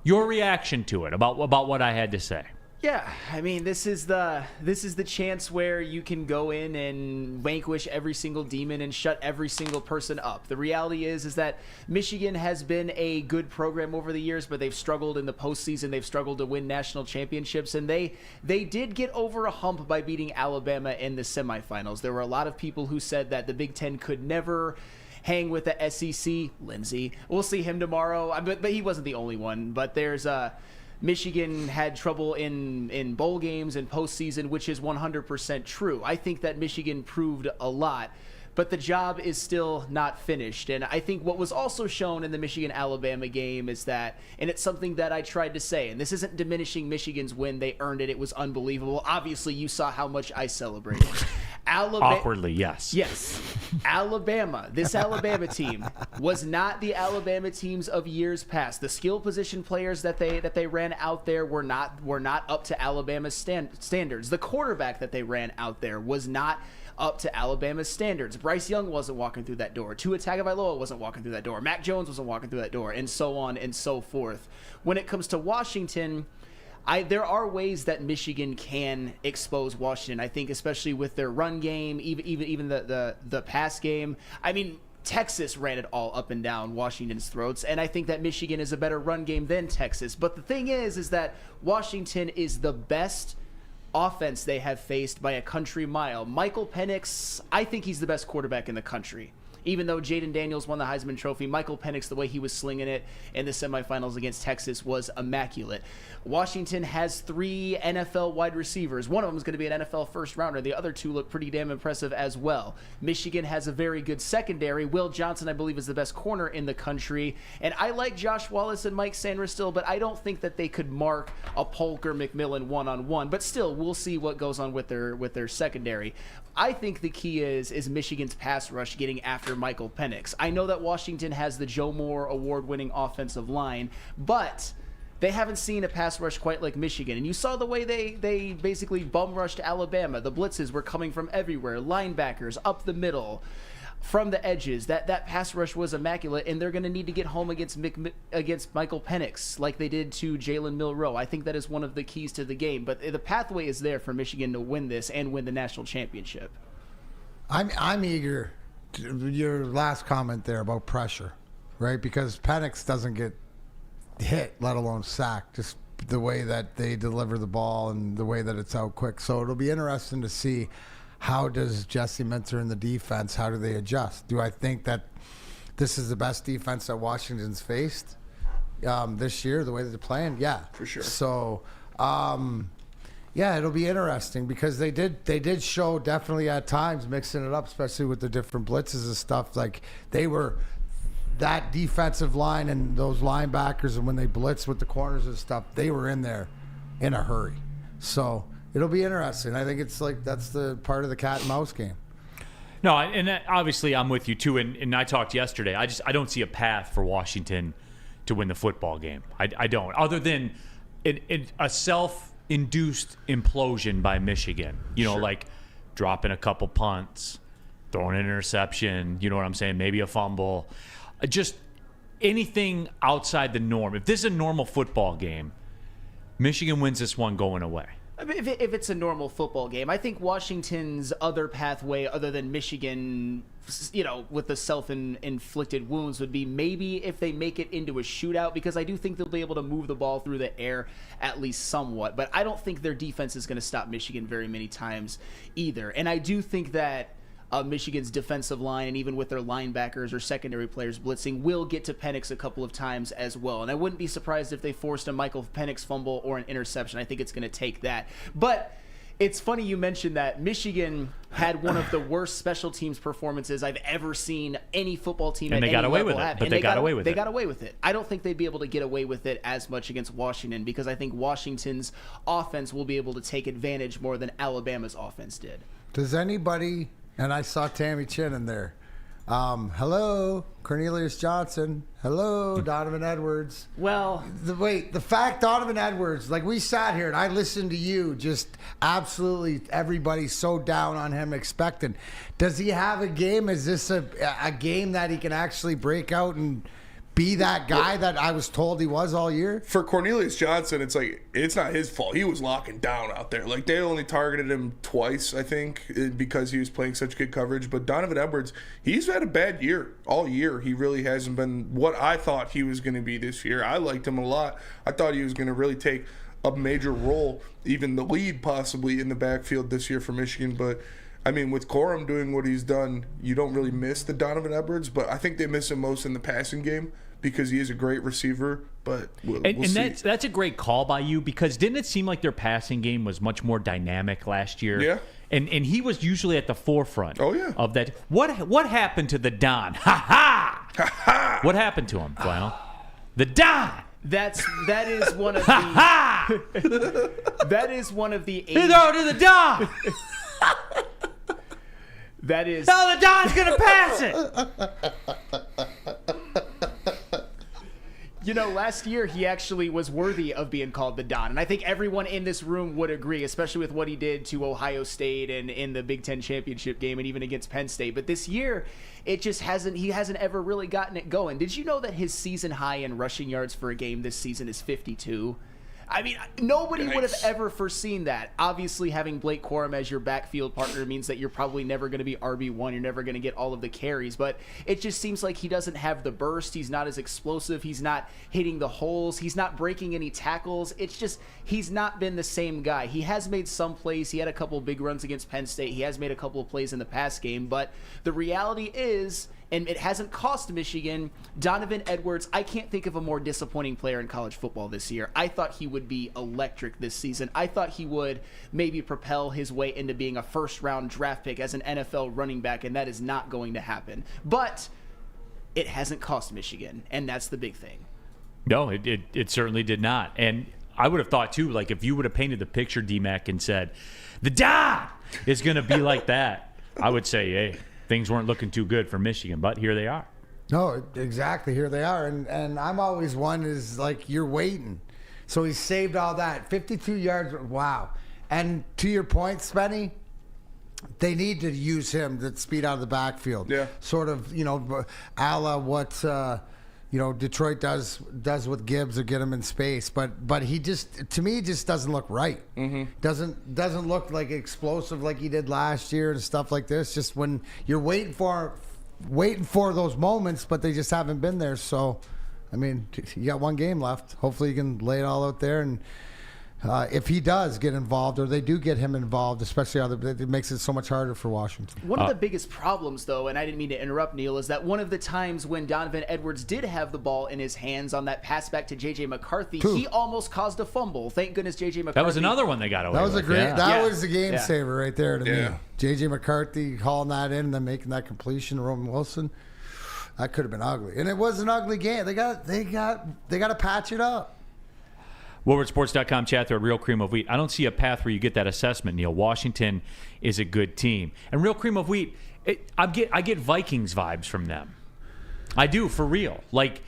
Speaker 2: Your reaction to it, about what I had to say.
Speaker 5: Yeah, I mean, this is the chance where you can go in and vanquish every single demon and shut every single person up. The reality is that Michigan has been a good program over the years, but they've struggled in the postseason. They've struggled to win national championships, and they did get over a hump by beating Alabama in the semifinals. There were a lot of people who said that the Big Ten could never hang with the SEC. Lindsey, we'll see him tomorrow, but he wasn't the only one. But there's Michigan had trouble in bowl games and postseason, which is 100% true. I think that Michigan proved a lot, but the job is still not finished. And I think what was also shown in the Michigan-Alabama game is that, and it's something that I tried to say, and this isn't diminishing Michigan's win. They earned it. It was unbelievable. Obviously, you saw how much I celebrated.
Speaker 2: Awkwardly, yes.
Speaker 5: Yes. Alabama, this Alabama team was not the Alabama teams of years past. The skill position players that they ran out there were not up to Alabama's standards. The quarterback that they ran out there was not up to Alabama's standards. Bryce Young wasn't walking through that door. Tua Tagovailoa wasn't walking through that door. Mac Jones wasn't walking through that door, and so on and so forth. When it comes to Washington, there are ways that Michigan can expose Washington. I think especially with their run game, even the pass game. I mean, Texas ran it all up and down Washington's throats, and I think that Michigan is a better run game than Texas. But the thing is that Washington is the best offense they have faced by a country mile. Michael Penix, I think he's the best quarterback in the country. even though Jaden Daniels won the Heisman Trophy, Michael Penix, the way he was slinging it in the semifinals against Texas was immaculate. Washington has 3 NFL wide receivers. One of them is going to be an NFL first rounder. The other 2 look pretty damn impressive as well. Michigan has a very good secondary. Will Johnson, I believe, is the best corner in the country. And I like Josh Wallace and Mike Sanders still, but I don't think that they could mark a Polk or McMillan one-on-one. But still, we'll see what goes on with their secondary. I think the key is Michigan's pass rush getting after Michael Penix. I know that Washington has the Joe Moore award-winning offensive line, but they haven't seen a pass rush quite like Michigan. And you saw the way they basically bum rushed Alabama. The blitzes were coming from everywhere. Linebackers, up the middle, from the edges. That pass rush was immaculate, and they're going to need to get home against Michael Penix like they did to Jalen Milroe. I think that is one of the keys to the game. But the pathway is there for Michigan to win this and win the national championship.
Speaker 3: I'm eager to your last comment there about pressure, right? Because Penix doesn't get hit, let alone sacked, just the way that they deliver the ball and the way that it's out quick. So it'll be interesting to see how does Jesse Minter in the defense, how do they adjust? Do I think that this is the best defense that Washington's faced this year, the way that they're playing? Yeah. For sure. So, yeah, it'll be interesting because they did show definitely at times mixing it up, especially with the different blitzes and stuff. Like they were that defensive line and those linebackers, and when they blitzed with the corners and stuff, they were in there in a hurry. So it'll be interesting. I think it's like that's the part of the cat and mouse game.
Speaker 2: No, and obviously I'm with you too. And I talked yesterday. I don't see a path for Washington to win the football game. I don't. Other than a self-induced implosion by Michigan. You know, like dropping a couple punts, throwing an interception. You know what I'm saying? Maybe a fumble. Just anything outside the norm. If this is a normal football game, Michigan wins this one going away.
Speaker 5: If it's a normal football game, I think Washington's other pathway other than Michigan, you know, with the self-inflicted wounds would be maybe if they make it into a shootout, because I do think they'll be able to move the ball through the air at least somewhat. But I don't think their defense is going to stop Michigan very many times either. And I do think that Michigan's defensive line, and even with their linebackers or secondary players blitzing, will get to Penix a couple of times as well. And I wouldn't be surprised if they forced a Michael Penix fumble or an interception. I think it's going to take that. But it's funny you mentioned that Michigan had one of the worst special teams performances I've ever seen any football team at any level have. And they got away with it.
Speaker 2: But they got away with it.
Speaker 5: They got away with it. I don't think they'd be able to get away with it as much against Washington, because I think Washington's offense will be able to take advantage more than Alabama's offense did.
Speaker 3: Does anybody... And I saw Tammy Chin in there. Hello, Cornelius Johnson. Hello, Donovan Edwards.
Speaker 5: Well,
Speaker 3: the fact Donovan Edwards, like we sat here and I listened to you, just absolutely everybody's so down on him expecting. Does he have a game? Is this a game that he can actually break out and be that guy that I was told he was all year?
Speaker 4: For Cornelius Johnson, it's like, it's not his fault. He was locking down out there. Like, they only targeted him twice, I think, because he was playing such good coverage. But Donovan Edwards, he's had a bad year all year. He really hasn't been what I thought he was going to be this year. I liked him a lot. I thought he was going to really take a major role, even the lead possibly in the backfield this year for Michigan. But I mean, with Corum doing what he's done, you don't really miss the Donovan Edwards, but I think they miss him most in the passing game because he is a great receiver. But we'll see.
Speaker 2: That's a great call by you, because didn't it seem like their passing game was much more dynamic last year?
Speaker 4: Yeah.
Speaker 2: And he was usually at the forefront of that. What happened to the Don? Ha ha! Ha ha! What happened to him, Flannel? The Don!
Speaker 5: That is one of the that is one of the 80s.
Speaker 2: He's over to the Don!
Speaker 5: That is...
Speaker 2: No, the Don's going to pass it!
Speaker 5: You know, last year he actually was worthy of being called the Don. And I think everyone in this room would agree, especially with what he did to Ohio State and in the Big Ten championship game and even against Penn State. But this year, he hasn't ever really gotten it going. Did you know that his season high in rushing yards for a game this season is 52? I mean, nobody would have ever foreseen that. Obviously, having Blake Corum as your backfield partner means that you're probably never going to be RB1. You're never going to get all of the carries. But it just seems like he doesn't have the burst. He's not as explosive. He's not hitting the holes. He's not breaking any tackles. It's just he's not been the same guy. He has made some plays. He had a couple big runs against Penn State. He has made a couple of plays in the pass game. But the reality is, and it hasn't cost Michigan. Donovan Edwards, I can't think of a more disappointing player in college football this year. I thought he would be electric this season. I thought he would maybe propel his way into being a first-round draft pick as an NFL running back, and that is not going to happen. But it hasn't cost Michigan, and that's the big thing.
Speaker 2: No, it certainly did not. And I would have thought, too, like if you would have painted the picture, D-Mac, and said, the dot is going to be like that, I would say, hey, things weren't looking too good for Michigan, but here they are.
Speaker 3: No, exactly. Here they are. And I'm always one is like, you're waiting. So he saved all that. 52 yards. Wow. And to your point, Spenny, they need to use him to speed out of the backfield.
Speaker 4: Yeah.
Speaker 3: Sort of, a la what, Detroit does with Gibbs or get him in space. But he just, to me, just doesn't look right. Mm-hmm. Doesn't look like explosive like he did last year and stuff like this. Just when you're waiting for those moments, but they just haven't been there. So, I mean, you got one game left. Hopefully you can lay it all out there. And if he does get involved, or they do get him involved, especially it makes it so much harder for Washington.
Speaker 5: One of the biggest problems, though, and I didn't mean to interrupt, Neal, is that one of the times when Donovan Edwards did have the ball in his hands on that pass back to J.J. McCarthy, he almost caused a fumble. Thank goodness J.J. McCarthy.
Speaker 2: That was another one they got away with.
Speaker 3: That was a great.
Speaker 2: Yeah.
Speaker 3: That was the game saver right there to
Speaker 4: Yeah.
Speaker 3: me. J.J. McCarthy hauling that in and then making that completion to Roman Wilson. That could have been ugly, and it was an ugly game. They got to patch it up.
Speaker 2: WoodwardSports.com chat thread, Real Cream of Wheat. I don't see a path where you get that assessment, Neal. Washington is a good team. And Real Cream of Wheat, I get Vikings vibes from them. I do, for real. Like,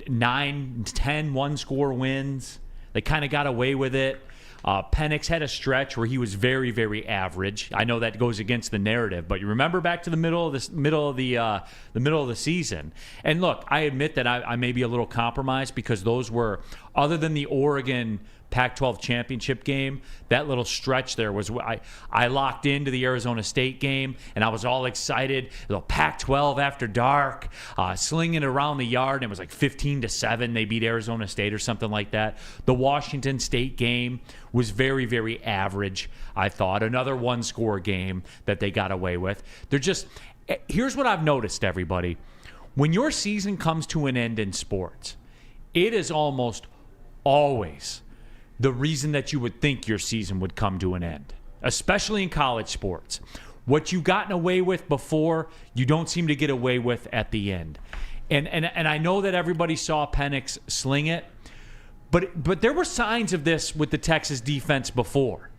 Speaker 2: 9, 10 one-score wins. They kind of got away with it. Penix had a stretch where he was very, very average. I know that goes against the narrative, but you remember back to the middle of the season. And look, I admit that I may be a little compromised because those were, other than the Oregon Pac-12 championship game, that little stretch there was I locked into the Arizona State game, and I was all excited. The Pac-12 after dark, slinging it around the yard, and it was like 15-7. They beat Arizona State or something like that. The Washington State game was very, very average, I thought. Another one-score game that they got away with. Here's what I've noticed, everybody. When your season comes to an end in sports, it is almost always the reason that you would think your season would come to an end, especially in college sports. What you've gotten away with before, you don't seem to get away with at the end. And I know that everybody saw Penix sling it, but there were signs of this with the Texas defense before.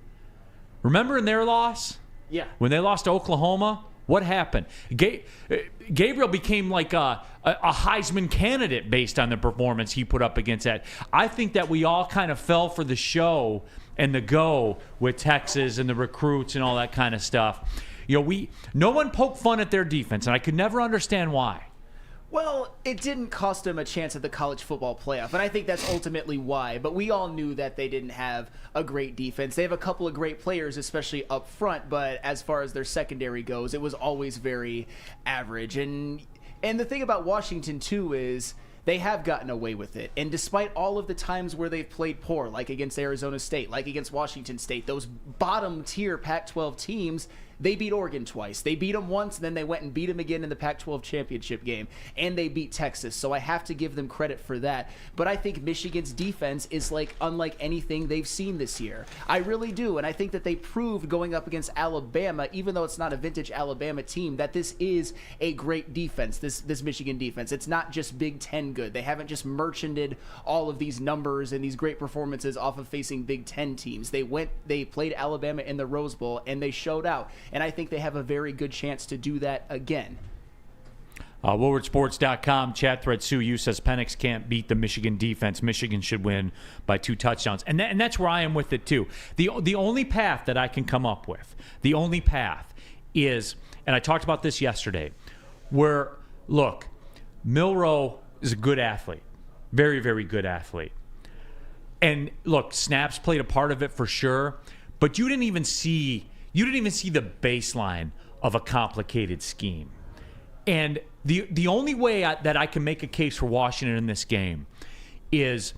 Speaker 2: Remember in their loss?
Speaker 5: Yeah.
Speaker 2: When they lost to Oklahoma? What happened? Gabriel became like a Heisman candidate based on the performance he put up against that. I think that we all kind of fell for the show and the go with Texas and the recruits and all that kind of stuff. No one poked fun at their defense, and I could never understand why.
Speaker 5: Well, it didn't cost them a chance at the college football playoff, and I think that's ultimately why. But we all knew that they didn't have a great defense. They have a couple of great players, especially up front, but as far as their secondary goes, it was always very average. And the thing about Washington, too, is they have gotten away with it. And despite all of the times where they've played poor, like against Arizona State, like against Washington State, those bottom-tier Pac-12 teams, they beat Oregon twice. They beat them once, then they went and beat them again in the Pac-12 championship game. And they beat Texas, so I have to give them credit for that. But I think Michigan's defense is unlike anything they've seen this year. I really do, and I think that they proved going up against Alabama, even though it's not a vintage Alabama team, that this is a great defense, this Michigan defense. It's not just Big Ten good. They haven't just merchanded all of these numbers and these great performances off of facing Big Ten teams. They played Alabama in the Rose Bowl, and they showed out. And I think they have a very good chance to do that again.
Speaker 2: WoodwardSports.com chat thread Sue Yu says Penix can't beat the Michigan defense. Michigan should win by 2 touchdowns. And that's where I am with it too. The only path that I can come up with, the only path is, and I talked about this yesterday, where, look, Milroe is a good athlete. Very, very good athlete. And look, snaps played a part of it for sure, but you didn't even see the baseline of a complicated scheme. And the only way that I can make a case for Washington in this game is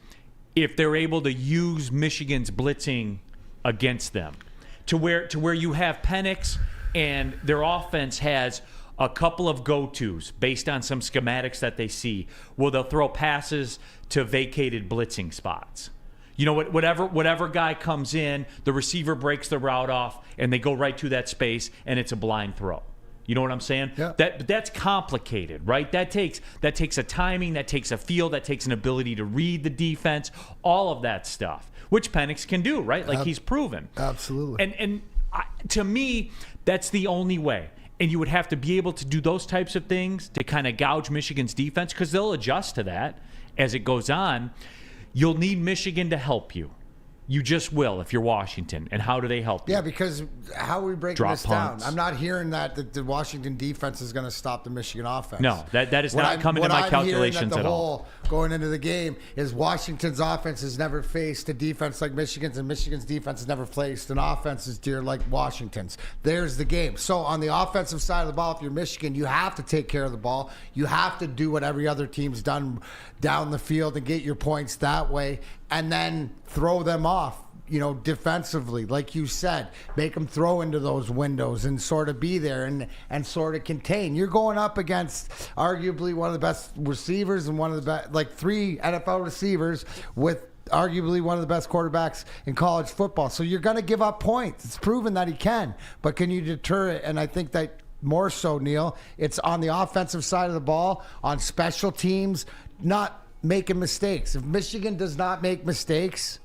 Speaker 2: if they're able to use Michigan's blitzing against them to where you have Penix and their offense has a couple of go-tos based on some schematics that they see. Well, they'll throw passes to vacated blitzing spots. You know, whatever guy comes in, the receiver breaks the route off, and they go right to that space, and it's a blind throw. You know what I'm saying?
Speaker 3: Yeah.
Speaker 2: That's complicated, right? That takes a timing, that takes a feel, that takes an ability to read the defense, all of that stuff, which Penix can do, right? Like he's proven.
Speaker 3: Absolutely.
Speaker 2: And to me, that's the only way. And you would have to be able to do those types of things to kind of gouge Michigan's defense, because they'll adjust to that as it goes on. You'll need Michigan to help you. You just will if you're Washington. And how do they help you?
Speaker 3: Yeah, because how are we breaking
Speaker 2: Drop
Speaker 3: this
Speaker 2: punts.
Speaker 3: down? I'm not hearing that the Washington defense is going to stop the Michigan offense.
Speaker 2: No, that is not coming to my calculations at all.
Speaker 3: Going into the game is Washington's offense has never faced a defense like Michigan's, and Michigan's defense has never faced an offense as dear like Washington's. There's the game. So on the offensive side of the ball, if you're Michigan, you have to take care of the ball. You have to do what every other team's done down the field and get your points that way, and then throw them off, you know, defensively, like you said, make them throw into those windows and sort of be there and sort of contain. You're going up against arguably one of the best receivers and one of the best, like 3 NFL receivers with arguably one of the best quarterbacks in college football. So you're going to give up points. It's proven that he can, but can you deter it? And I think that more so, Neal, it's on the offensive side of the ball, on special teams, not making mistakes. If Michigan does not make mistakes,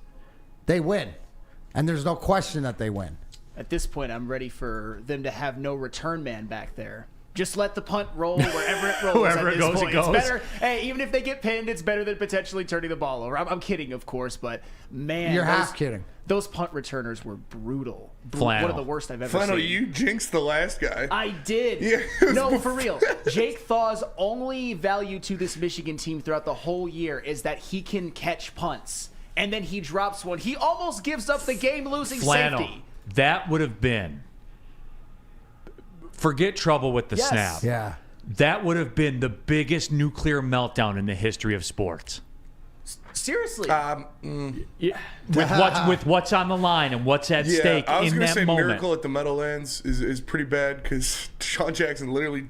Speaker 3: they win. And there's no question that they win.
Speaker 5: At this point, I'm ready for them to have no return man back there. Just let the punt roll wherever it rolls.
Speaker 2: Wherever it goes, it goes.
Speaker 5: It's better. Hey, even if they get pinned, it's better than potentially turning the ball over. I'm kidding, of course, but man,
Speaker 3: You're half kidding.
Speaker 5: Those punt returners were brutal.
Speaker 2: Flannel.
Speaker 5: One of the worst I've ever
Speaker 4: Flannel,
Speaker 5: seen.
Speaker 4: you jinxed the last guy.
Speaker 5: I did.
Speaker 4: Yeah,
Speaker 5: No, for real. Jake Thaw's only value to this Michigan team throughout the whole year is that he can catch punts. And then he drops one. He almost gives up the game-losing safety.
Speaker 2: That would have been, forget trouble with the snap.
Speaker 3: Yeah.
Speaker 2: That would have been the biggest nuclear meltdown in the history of sports.
Speaker 5: Seriously.
Speaker 2: With what's on the line and what's at stake
Speaker 4: I was
Speaker 2: in
Speaker 4: gonna
Speaker 2: that
Speaker 4: say
Speaker 2: moment.
Speaker 4: Miracle at the Meadowlands is pretty bad because Sean Jackson literally,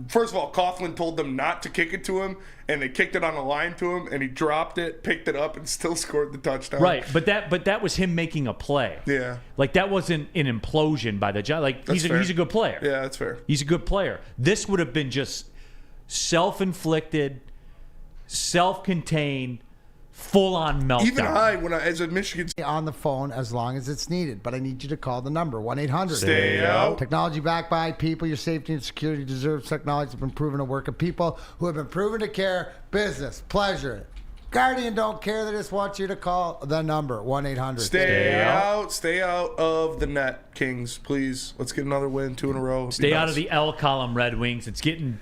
Speaker 4: first of all, Coughlin told them not to kick it to him, and they kicked it on the line to him, and he dropped it, picked it up, and still scored the touchdown.
Speaker 2: Right, but that was him making a play.
Speaker 4: Yeah.
Speaker 2: Like, that wasn't an implosion by the Giants. Like, he's a good player.
Speaker 4: Yeah, that's fair.
Speaker 2: He's a good player. This would have been just self-inflicted, self-contained, full-on meltdown.
Speaker 4: Even as a Michigan,
Speaker 3: On the phone as long as it's needed, but I need you to call the number 1-800.
Speaker 4: Stay out.
Speaker 3: Technology backed by people. Your safety and security deserves technology that's been proven to work. And people who have been proven to care. Business, pleasure. Guardian don't care. They just want you to call the number 1-800.
Speaker 4: Stay out of the net, Kings, please. Let's get another win, 2 in a row.
Speaker 2: Stay out of the L column, Red Wings. It's getting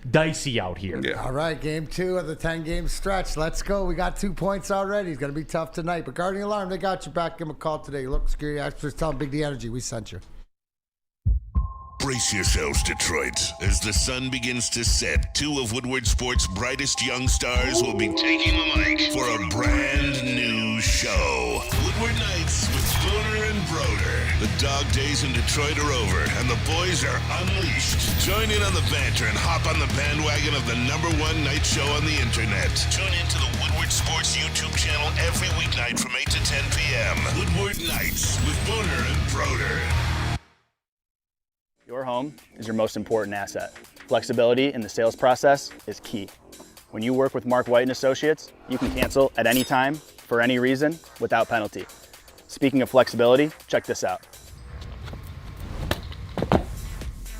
Speaker 2: dicey out here.
Speaker 4: Yeah.
Speaker 3: All right, game 2 of the 10-game stretch. Let's go. We got 2 points already. It's going to be tough tonight. But Guardian Alarm, they got you back. Give them a call today. Look, security experts, tell them Big D Energy. We sent you.
Speaker 1: Brace yourselves, Detroit. As the sun begins to set, 2 of Woodward Sports' brightest young stars will be taking the mic for a brand new show. Woodward Nights with Spooner and Broder. The dog days in Detroit are over, and the boys are unleashed. Join in on the banter and hop on the bandwagon of the #1 night show on the internet. Tune into the Woodward Sports YouTube channel every weeknight from 8 to 10 p.m. Woodward Nights with Spooner and Broder.
Speaker 14: Your home is your most important asset. Flexibility in the sales process is key. When you work with Mark White & Associates, you can cancel at any time, for any reason, without penalty. Speaking of flexibility, check this out.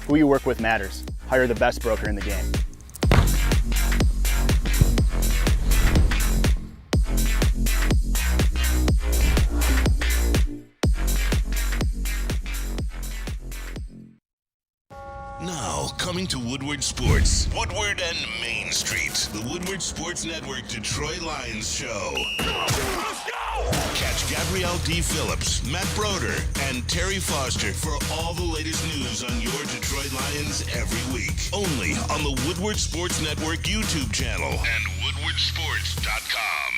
Speaker 14: Who you work with matters. Hire the best broker in the game.
Speaker 1: Now, coming to Woodward Sports, Woodward and Main Street, the Woodward Sports Network Detroit Lions Show. Let's go! Catch Gabrielle D. Phillips, Matt Broder, and Terry Foster for all the latest news on your Detroit Lions every week. Only on the Woodward Sports Network YouTube channel and woodwardsports.com.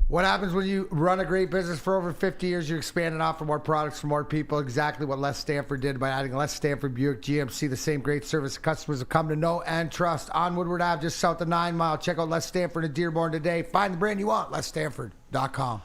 Speaker 3: What happens when you run a great business for over 50 years? You expand it out for more products for more people. Exactly what Les Stanford did by adding Les Stanford Buick GMC, the same great service customers have come to know and trust on Woodward Ave, just south of 9 Mile. Check out Les Stanford in Dearborn today. Find the brand you want, lesstanford.com.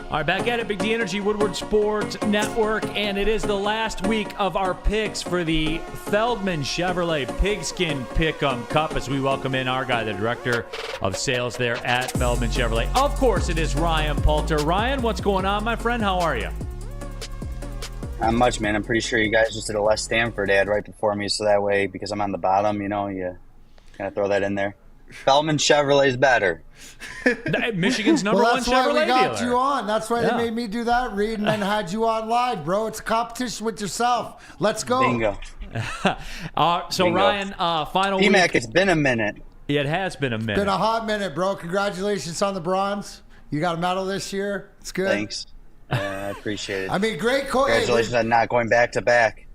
Speaker 2: All right, back at it, Big D Energy, Woodward Sports Network, and it is the last week of our picks for the Feldman Chevrolet Pigskin Pick'em Cup as we welcome in our guy, the director of sales there at Feldman Chevrolet. Of course, it is Ryan Poulter. Ryan, what's going on, my friend? How are you?
Speaker 15: Not much, man. I'm pretty sure you guys just did a Les Stanford ad right before me, so that way, because I'm on the bottom, you kind of throw that in there. Feldman Chevrolet's better.
Speaker 2: Michigan's number one Chevrolet dealer.
Speaker 3: That's why we got you on. That's why they made me do that read and then had you on live, bro. It's a competition with yourself. Let's go.
Speaker 15: Bingo.
Speaker 2: So, Bingo. Ryan, final week.
Speaker 15: T-Mac, it's been a minute.
Speaker 2: It has been a minute.
Speaker 3: Been a hot minute, bro. Congratulations on the bronze. You got a medal this year. It's good.
Speaker 15: Thanks. I appreciate it.
Speaker 3: I mean, great.
Speaker 15: Congratulations on not going back to back.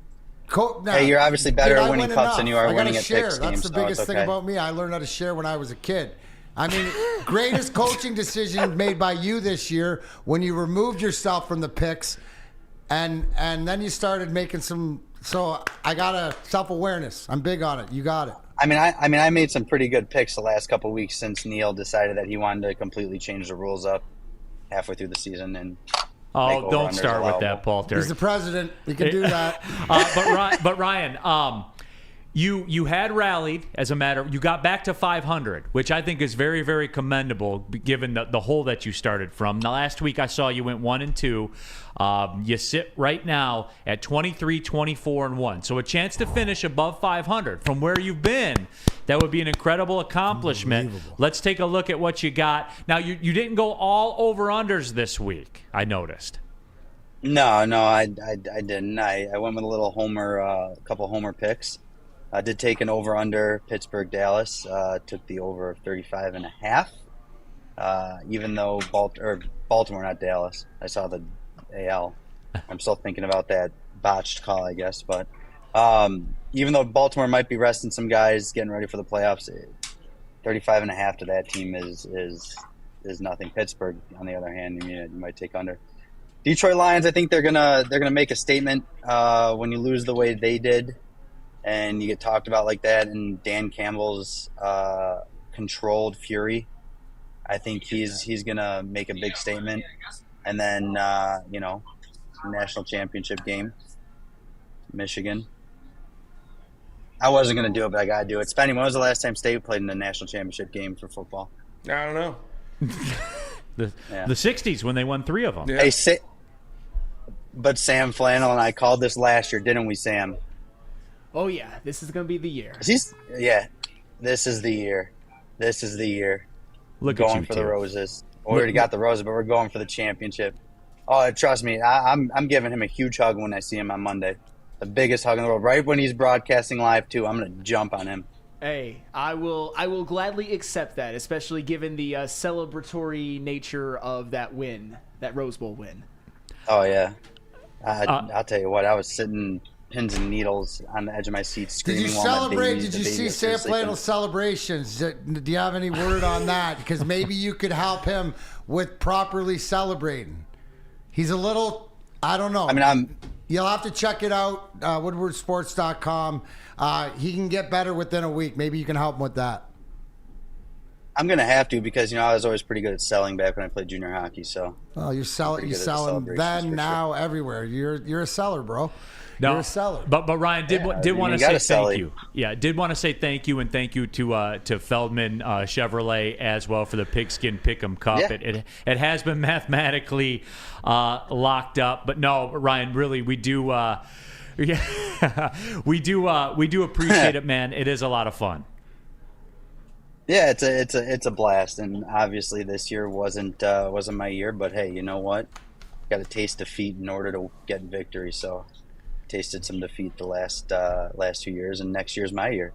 Speaker 15: Hey, you're obviously better at winning cups than you are winning at picks games.
Speaker 3: That's the biggest thing about me. I learned how to share when I was a kid. I mean, greatest coaching decision made by you this year when you removed yourself from the picks, and then you started making some. So I got a self-awareness. I'm big on it. You got it.
Speaker 15: I mean, I made some pretty good picks the last couple of weeks since Neal decided that he wanted to completely change the rules up halfway through the season and.
Speaker 2: Oh, don't start with that, Poulter.
Speaker 3: He's the president. He can do that.
Speaker 2: But Ryan, you had rallied as a matter. You got back to 500, which I think is very, very commendable given the hole that you started from. Now, last week I saw you went 1-2. You sit right now at 23, 24-1. So a chance to finish above 500 from where you've been. That would be an incredible accomplishment. Let's take a look at what you got. Now, you didn't go all over-unders this week, I noticed.
Speaker 15: No, I didn't. I went with a little homer, couple homer picks. I did take an over-under Pittsburgh-Dallas. Took the over 35.5. Even though Baltimore, not Dallas. I saw the AL. I'm still thinking about that botched call, I guess. But even though Baltimore might be resting some guys, getting ready for the playoffs, 35.5 to that team is nothing. Pittsburgh, on the other hand, you might take under. Detroit Lions, I think they're gonna make a statement when you lose the way they did, and you get talked about like that. And Dan Campbell's controlled fury, I think he's gonna make a big statement. And then national championship game, Michigan. I wasn't gonna do it, but I gotta do it. Spenny, when was the last time State played in the national championship game for football?
Speaker 4: I don't know.
Speaker 2: The 60s when they won 3 of them.
Speaker 4: Yeah.
Speaker 15: Hey, but Sam Flannel and I called this last year, didn't we, Sam?
Speaker 5: Oh yeah, this is gonna be the year.
Speaker 15: This is the year. This is the year.
Speaker 2: Look
Speaker 15: going
Speaker 2: at you
Speaker 15: for
Speaker 2: two.
Speaker 15: The roses. We already got the roses, but we're going for the championship. Oh, trust me, I'm giving him a huge hug when I see him on Monday. The biggest hug in the world. Right when he's broadcasting live too, I'm gonna jump on him.
Speaker 5: Hey, I will gladly accept that, especially given the celebratory nature of that win, that Rose Bowl win.
Speaker 15: Oh yeah, I'll tell you what. I was sitting pins and needles on the edge of my seat screaming.
Speaker 3: Did you
Speaker 15: while
Speaker 3: celebrate?
Speaker 15: My
Speaker 3: Did you see Sam Flannel's celebrations? Do you have any word on that? Because maybe you could help him with properly celebrating. He's a little, I don't know.
Speaker 15: I mean,
Speaker 3: you'll have to check it out, woodwardsports.com. He can get better within a week. Maybe you can help him with that.
Speaker 15: I'm going to have to because, I was always pretty good at selling back when I played junior hockey. So,
Speaker 3: well, you're selling then, now, everywhere. You're a seller, bro.
Speaker 2: No,
Speaker 3: you're a seller.
Speaker 2: But Ryan did want to say thank you. Yeah, did want to say thank you and thank you to Feldman Chevrolet as well for the Pigskin Pick'em Cup.
Speaker 15: Yeah.
Speaker 2: It has been mathematically locked up, but no, Ryan, really, we do we do appreciate it, man. It is a lot of fun.
Speaker 15: Yeah, it's a blast, and obviously this year wasn't my year. But hey, you know what? Got to taste defeat in order to get victory. So, tasted some defeat the last 2 years, and next year's my year.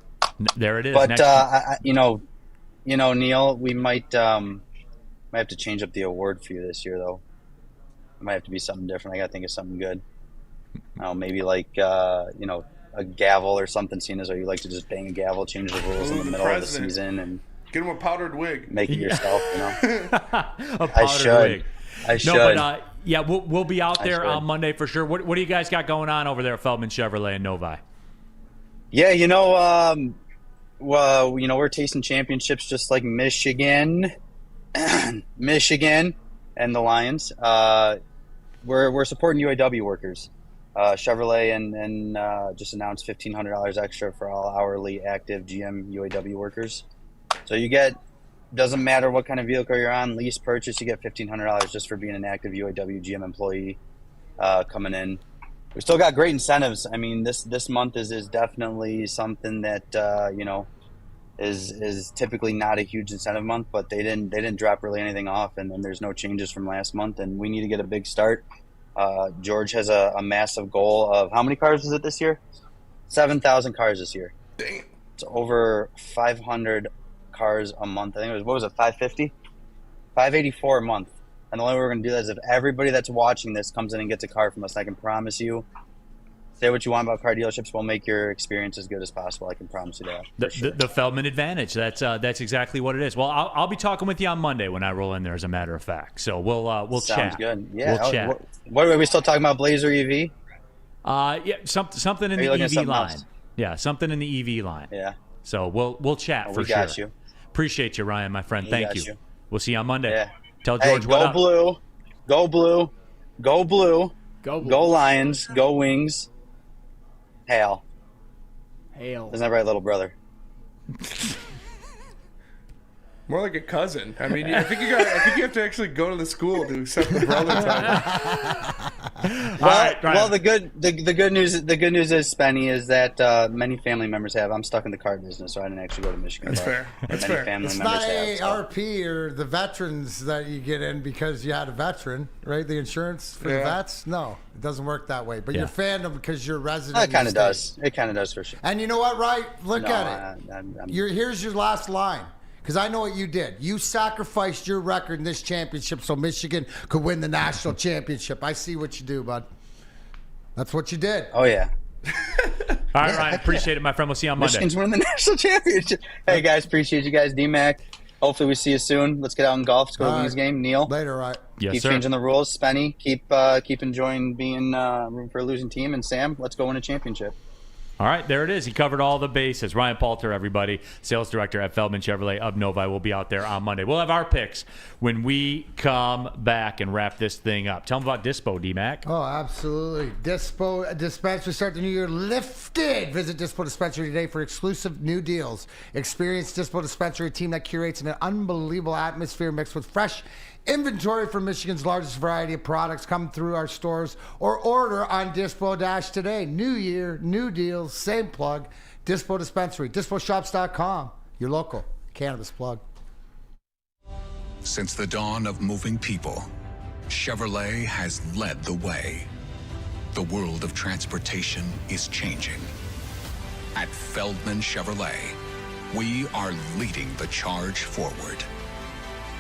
Speaker 2: There it is.
Speaker 15: But Neal, we might have to change up the award for you this year, though. It might have to be something different. I got to think of something good. Maybe like a gavel or something. Seeing as though you like to just bang a gavel, change the rules in the middle of the season, and
Speaker 4: Get him a powdered wig.
Speaker 15: Make it yourself, you know.
Speaker 2: A powdered wig.
Speaker 15: I should.
Speaker 2: No, but yeah, we'll be out there on Monday for sure. What do you guys got going on over there at Feldman Chevrolet in Novi?
Speaker 15: Yeah, well, we're tasting championships just like Michigan, Michigan, and the Lions. We're supporting UAW workers. Chevrolet and just announced $1,500 extra for all hourly active GM UAW workers. So you get, doesn't matter what kind of vehicle you're on, lease, purchase, you get $1,500 just for being an active UAW GM employee coming in. We still got great incentives. I mean, this month is definitely something that is typically not a huge incentive month, but they didn't drop really anything off, and then there's no changes from last month, and we need to get a big start. George has a massive goal of how many cars is it this year? 7,000 cars this year.
Speaker 4: Damn.
Speaker 15: It's over 500 cars a month. I think it was, what was it, 550? 584 a month. And the only way we're going to do that is if everybody that's watching this comes in and gets a car from us. I can promise you, say what you want about car dealerships, we'll make your experience as good as possible. I can promise you that.
Speaker 2: The Feldman advantage. That's exactly what it is. Well, I'll be talking with you on Monday when I roll in there, as a matter of fact. So we'll
Speaker 15: Sounds
Speaker 2: chat.
Speaker 15: Sounds good. Yeah.
Speaker 2: We'll chat.
Speaker 15: What are we still talking about? Blazer EV?
Speaker 2: Yeah, something in the EV line.
Speaker 15: Else?
Speaker 2: Yeah, something in the EV line.
Speaker 15: Yeah.
Speaker 2: So we'll chat for
Speaker 15: we
Speaker 2: sure.
Speaker 15: got you.
Speaker 2: Appreciate you, Ryan, my friend. Thank you. We'll see you on Monday.
Speaker 15: Yeah.
Speaker 2: Tell George what up.
Speaker 15: Blue. Go blue. Go blue.
Speaker 5: Go blue.
Speaker 15: Go Lions. Go Wings. Hail.
Speaker 5: Hail.
Speaker 15: Isn't that right, little brother?
Speaker 4: More like a cousin. I mean, I think you have to actually go to the school to accept the brother title.
Speaker 15: Well, the good news is, Spenny, is that many family members have. I'm stuck in the car business, so I didn't actually go to Michigan.
Speaker 4: That's fair. That's fair.
Speaker 3: It's not AARP or the veterans that you get in because you had a veteran, right? The insurance for the vets? No, it doesn't work that way. But you're fandom because you're a resident.
Speaker 15: It kind of does. It kind of does for sure.
Speaker 3: And you know what, right? Look at it. Here's your last line. Because I know what you did. You sacrificed your record in this championship so Michigan could win the national championship. I see what you do, bud. That's what you did.
Speaker 15: Oh, yeah.
Speaker 2: All right, Ryan. Appreciate it, my friend. We'll see you on Monday.
Speaker 15: Michigan's winning the national championship. Hey, guys. Appreciate you guys. D-Mac. Hopefully we see you soon. Let's get out and golf. Let's go to the Wings game. Neal.
Speaker 3: Later, right.
Speaker 2: Yes,
Speaker 15: keep
Speaker 2: sir.
Speaker 15: changing the rules. Spenny. Keep enjoying being room for a losing team. And Sam, let's go win a championship.
Speaker 2: All right, there it is. He covered all the bases. Ryan Palter, everybody, sales director at Feldman Chevrolet of Novi, will be out there on Monday. We'll have our picks when we come back and wrap this thing up. Tell them about Dispo, D-Mac.
Speaker 3: Oh, absolutely. Dispo Dispensary, start the new year lifted. Visit Dispo Dispensary today for exclusive new deals. Experience Dispo Dispensary, a team that curates an unbelievable atmosphere mixed with fresh inventory from Michigan's largest variety of products. Come through our stores or order on Dispo Dash today. New year, new deals, same plug. Dispo Dispensary, disposhops.com. Your local cannabis plug.
Speaker 16: Since the dawn of moving people, Chevrolet has led the way. The world of transportation is changing. At Feldman Chevrolet, we are leading the charge forward.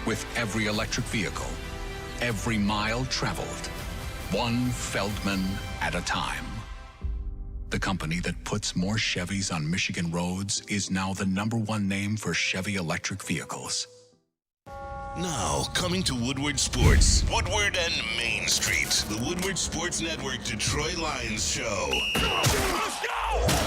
Speaker 16: With every electric vehicle, every mile traveled, one Feldman at a time. The company that puts more Chevys on Michigan roads is now the #1 name for Chevy electric vehicles.
Speaker 1: Now, coming to Woodward Sports, Woodward and Main Street, the Woodward Sports Network Detroit Lions Show. Let's go!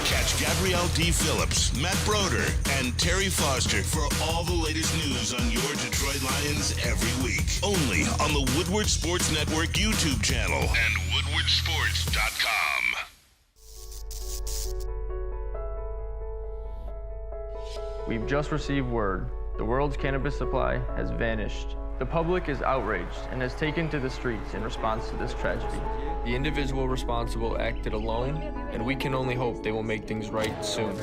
Speaker 1: Catch Gabrielle D. Phillips, Matt Broder, and Terry Foster for all the latest news on your Detroit Lions every week. Only on the Woodward Sports Network YouTube channel and woodwardsports.com.
Speaker 13: We've just received word. The world's cannabis supply has vanished. The public is outraged and has taken to the streets in response to this tragedy. The individual responsible acted alone, and we can only hope they will make things right soon.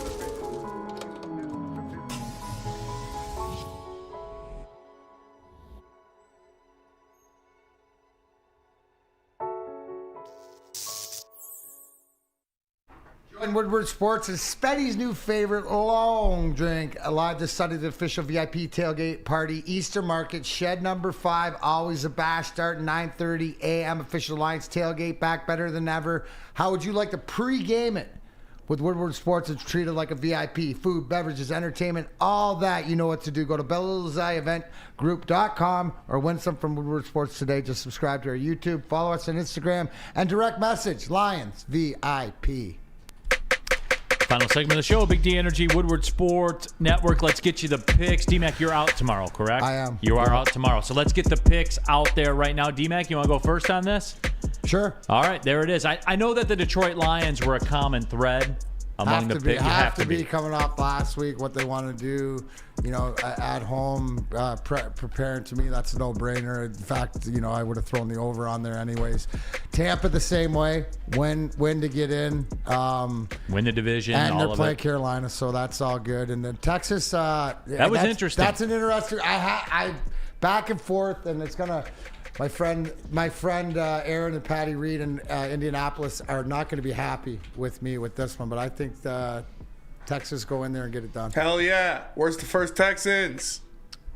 Speaker 3: Join Woodward Sports is Spetty's new favorite long drink. Live this Sunday, the official VIP tailgate party, Easter Market, Shed number 5. Always a bash start, 9:30 a.m. Official Lions tailgate back better than ever. How would you like to pregame it With Woodward Sports, it's treated like a VIP. Food, beverages, entertainment, all that. You know what to do. Go to BellZiEventGroup.com or win some from Woodward Sports today. Just subscribe to our YouTube, follow us on Instagram, and direct message Lions VIP.
Speaker 2: Final segment of the show, Big D Energy, Woodward Sports Network. Let's get you the picks. D-Mac, you're out tomorrow, correct?
Speaker 3: I am.
Speaker 2: You are out tomorrow. So let's get the picks out there right now. D-Mac, you want to go first on this?
Speaker 3: Sure.
Speaker 2: All right, there it is. I know that the Detroit Lions were a common thread among the picks.
Speaker 3: Have to be coming off last week, what they want to do, at home, preparing. To me, that's a no-brainer. In fact, I would have thrown the over on there anyways. Tampa the same way. Win to get in.
Speaker 2: Win the division.
Speaker 3: And they're
Speaker 2: all
Speaker 3: playing
Speaker 2: of it.
Speaker 3: Carolina, so that's all good. And then Texas.
Speaker 2: That was interesting.
Speaker 3: That's an interesting. I back and forth, and it's gonna. My friend Aaron and Patty Reed in Indianapolis are not going to be happy with me with this one, but I think Texas go in there and get it done.
Speaker 4: Hell yeah. Where's the first Texans?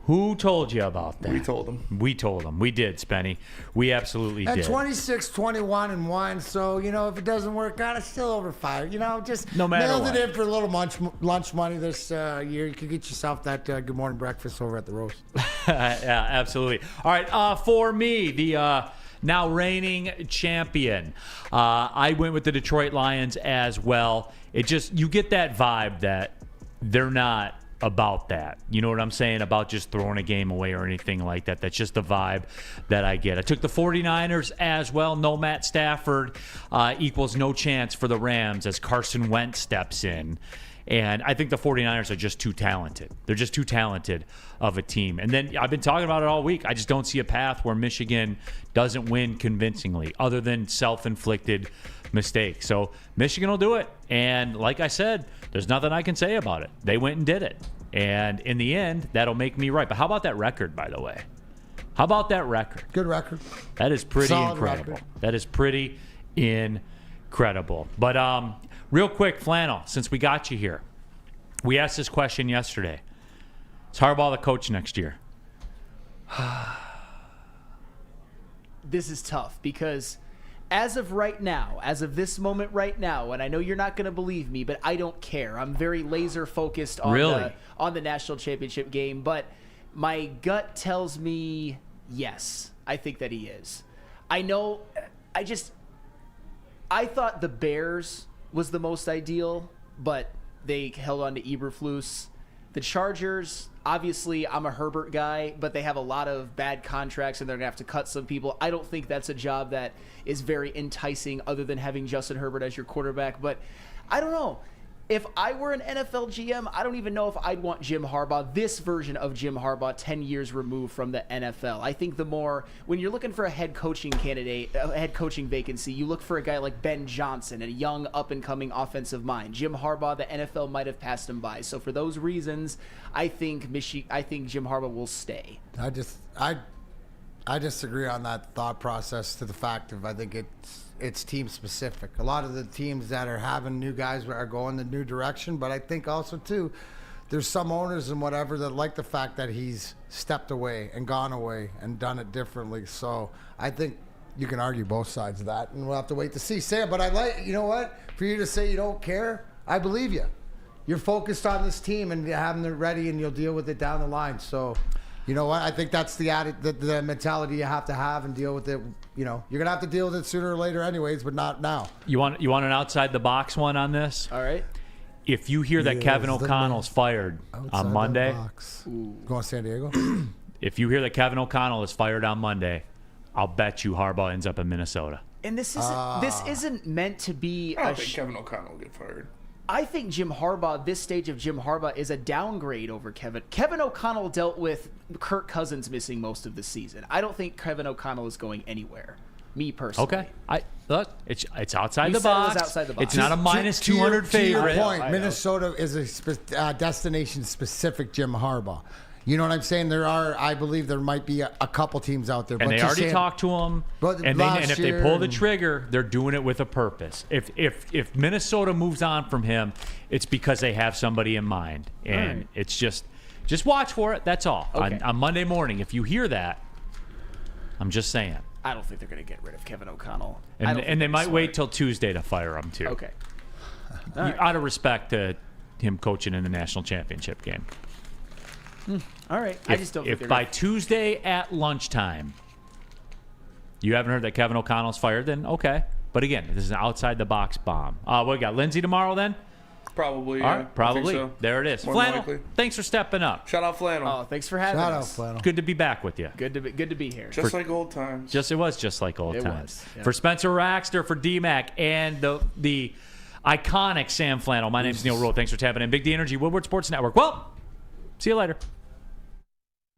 Speaker 2: Who told you about that?
Speaker 4: We told them.
Speaker 2: We told them. We did, Spenny. We absolutely
Speaker 3: And
Speaker 2: did.
Speaker 3: 26-21-1. So if it doesn't work out, it's still over 5. Just
Speaker 2: no matter
Speaker 3: nailed
Speaker 2: what.
Speaker 3: it in for a little lunch money this year. You could get yourself that good morning breakfast over at the Roast.
Speaker 2: Yeah, absolutely. All right, for me, the now reigning champion, I went with the Detroit Lions as well. You get that vibe that they're not about that. You know what I'm saying? About just throwing a game away or anything like that. That's just the vibe that I get. I took the 49ers as well. No Matt Stafford equals no chance for the Rams as Carson Wentz steps in. And I think the 49ers are just too talented. They're just too talented of a team. And then I've been talking about it all week. I just don't see a path where Michigan doesn't win convincingly other than self-inflicted mistakes. So Michigan will do it. And like I said, there's nothing I can say about it. They went and did it. And in the end, that'll make me right. But how about that record, by the way? How about that record?
Speaker 3: Good record.
Speaker 2: That is pretty
Speaker 3: Solid
Speaker 2: incredible.
Speaker 3: record.
Speaker 2: That is pretty incredible. But real quick, Flannel, since we got you here, we asked this question yesterday. Is Harbaugh the coach next year?
Speaker 5: This is tough because as of right now, as of this moment right now, and I know you're not going to believe me, but I don't care. I'm very laser focused on the national championship game, but my gut tells me yes, I think that he is. I know, I thought the Bears was the most ideal, but they held on to Eberflus. The Chargers, obviously, I'm a Herbert guy, but they have a lot of bad contracts, and they're going to have to cut some people. I don't think that's a job that is very enticing other than having Justin Herbert as your quarterback. But I don't know. If I were an NFL GM, I don't even know if I'd want Jim Harbaugh, this version of Jim Harbaugh, 10 years removed from the NFL. I think when you're looking for a head coaching candidate, a head coaching vacancy, you look for a guy like Ben Johnson, a young up-and-coming offensive mind. Jim Harbaugh, the NFL might have passed him by. So for those reasons, I think Jim Harbaugh will stay.
Speaker 3: I disagree on that thought process to the fact of I think it's team specific. A lot of the teams that are having new guys are going the new direction, but I think also too there's some owners and whatever that like the fact that he's stepped away and gone away and done it differently. So I think you can argue both sides of that, and we'll have to wait to see. Sam, but you know what? For you to say you don't care, I believe you. You're focused on this team and having it ready, and you'll deal with it down the line. So you know what? I think that's the mentality you have to have and deal with it. You're going to have to deal with it sooner or later anyways, but not now.
Speaker 2: You want an outside-the-box one on this?
Speaker 5: All right.
Speaker 2: If you hear that Kevin O'Connell's fired on Monday.
Speaker 3: Going to San Diego?
Speaker 2: If you hear that Kevin O'Connell is fired on Monday, I'll bet you Harbaugh ends up in Minnesota.
Speaker 5: And this isn't meant to be
Speaker 4: I don't think Kevin O'Connell will get fired.
Speaker 5: I think Jim Harbaugh, this stage of Jim Harbaugh, is a downgrade over Kevin. Kevin O'Connell dealt with Kirk Cousins missing most of the season. I don't think Kevin O'Connell is going anywhere. Me personally.
Speaker 2: Okay. Look, it's outside the
Speaker 5: said it was
Speaker 2: box.
Speaker 5: outside the box.
Speaker 2: It's not a minus 200 favorite.
Speaker 3: To your point, Minnesota is a destination-specific Jim Harbaugh. You know what I'm saying? I believe there might be a couple teams out there.
Speaker 2: And they already talked to him. And if they pull the trigger, they're doing it with a purpose. If Minnesota moves on from him, it's because they have somebody in mind. And it's just watch for it. That's all.
Speaker 5: Okay.
Speaker 2: On Monday morning, if you hear that, I'm just saying.
Speaker 5: I don't think they're going to get rid of Kevin O'Connell.
Speaker 2: And they might wait till Tuesday to fire him, too.
Speaker 5: Okay.
Speaker 2: Out of respect to him coaching in the national championship game.
Speaker 5: All right. I just don't think
Speaker 2: If by Tuesday at lunchtime you haven't heard that Kevin O'Connell's fired, then okay. But again, this is an outside-the-box bomb. What we got? Lindsay tomorrow then?
Speaker 4: Probably,
Speaker 2: All
Speaker 4: yeah.
Speaker 2: right, probably.
Speaker 4: I think so.
Speaker 2: There it is.
Speaker 4: More
Speaker 2: Flannel,
Speaker 4: likely.
Speaker 2: thanks for stepping up.
Speaker 4: Shout out Flannel.
Speaker 5: Oh, thanks for having us.
Speaker 3: Flannel.
Speaker 2: Good to be back with you.
Speaker 5: Good to be here.
Speaker 4: Just like old times.
Speaker 2: It was just like old
Speaker 5: It
Speaker 2: times.
Speaker 5: was, yeah.
Speaker 2: For Spencer Raxter, for DMAC, and the iconic Sam Flannel, my name's Neal Ruhl. Thanks for tapping in. Big D Energy, Woodward Sports Network. Well, see you later.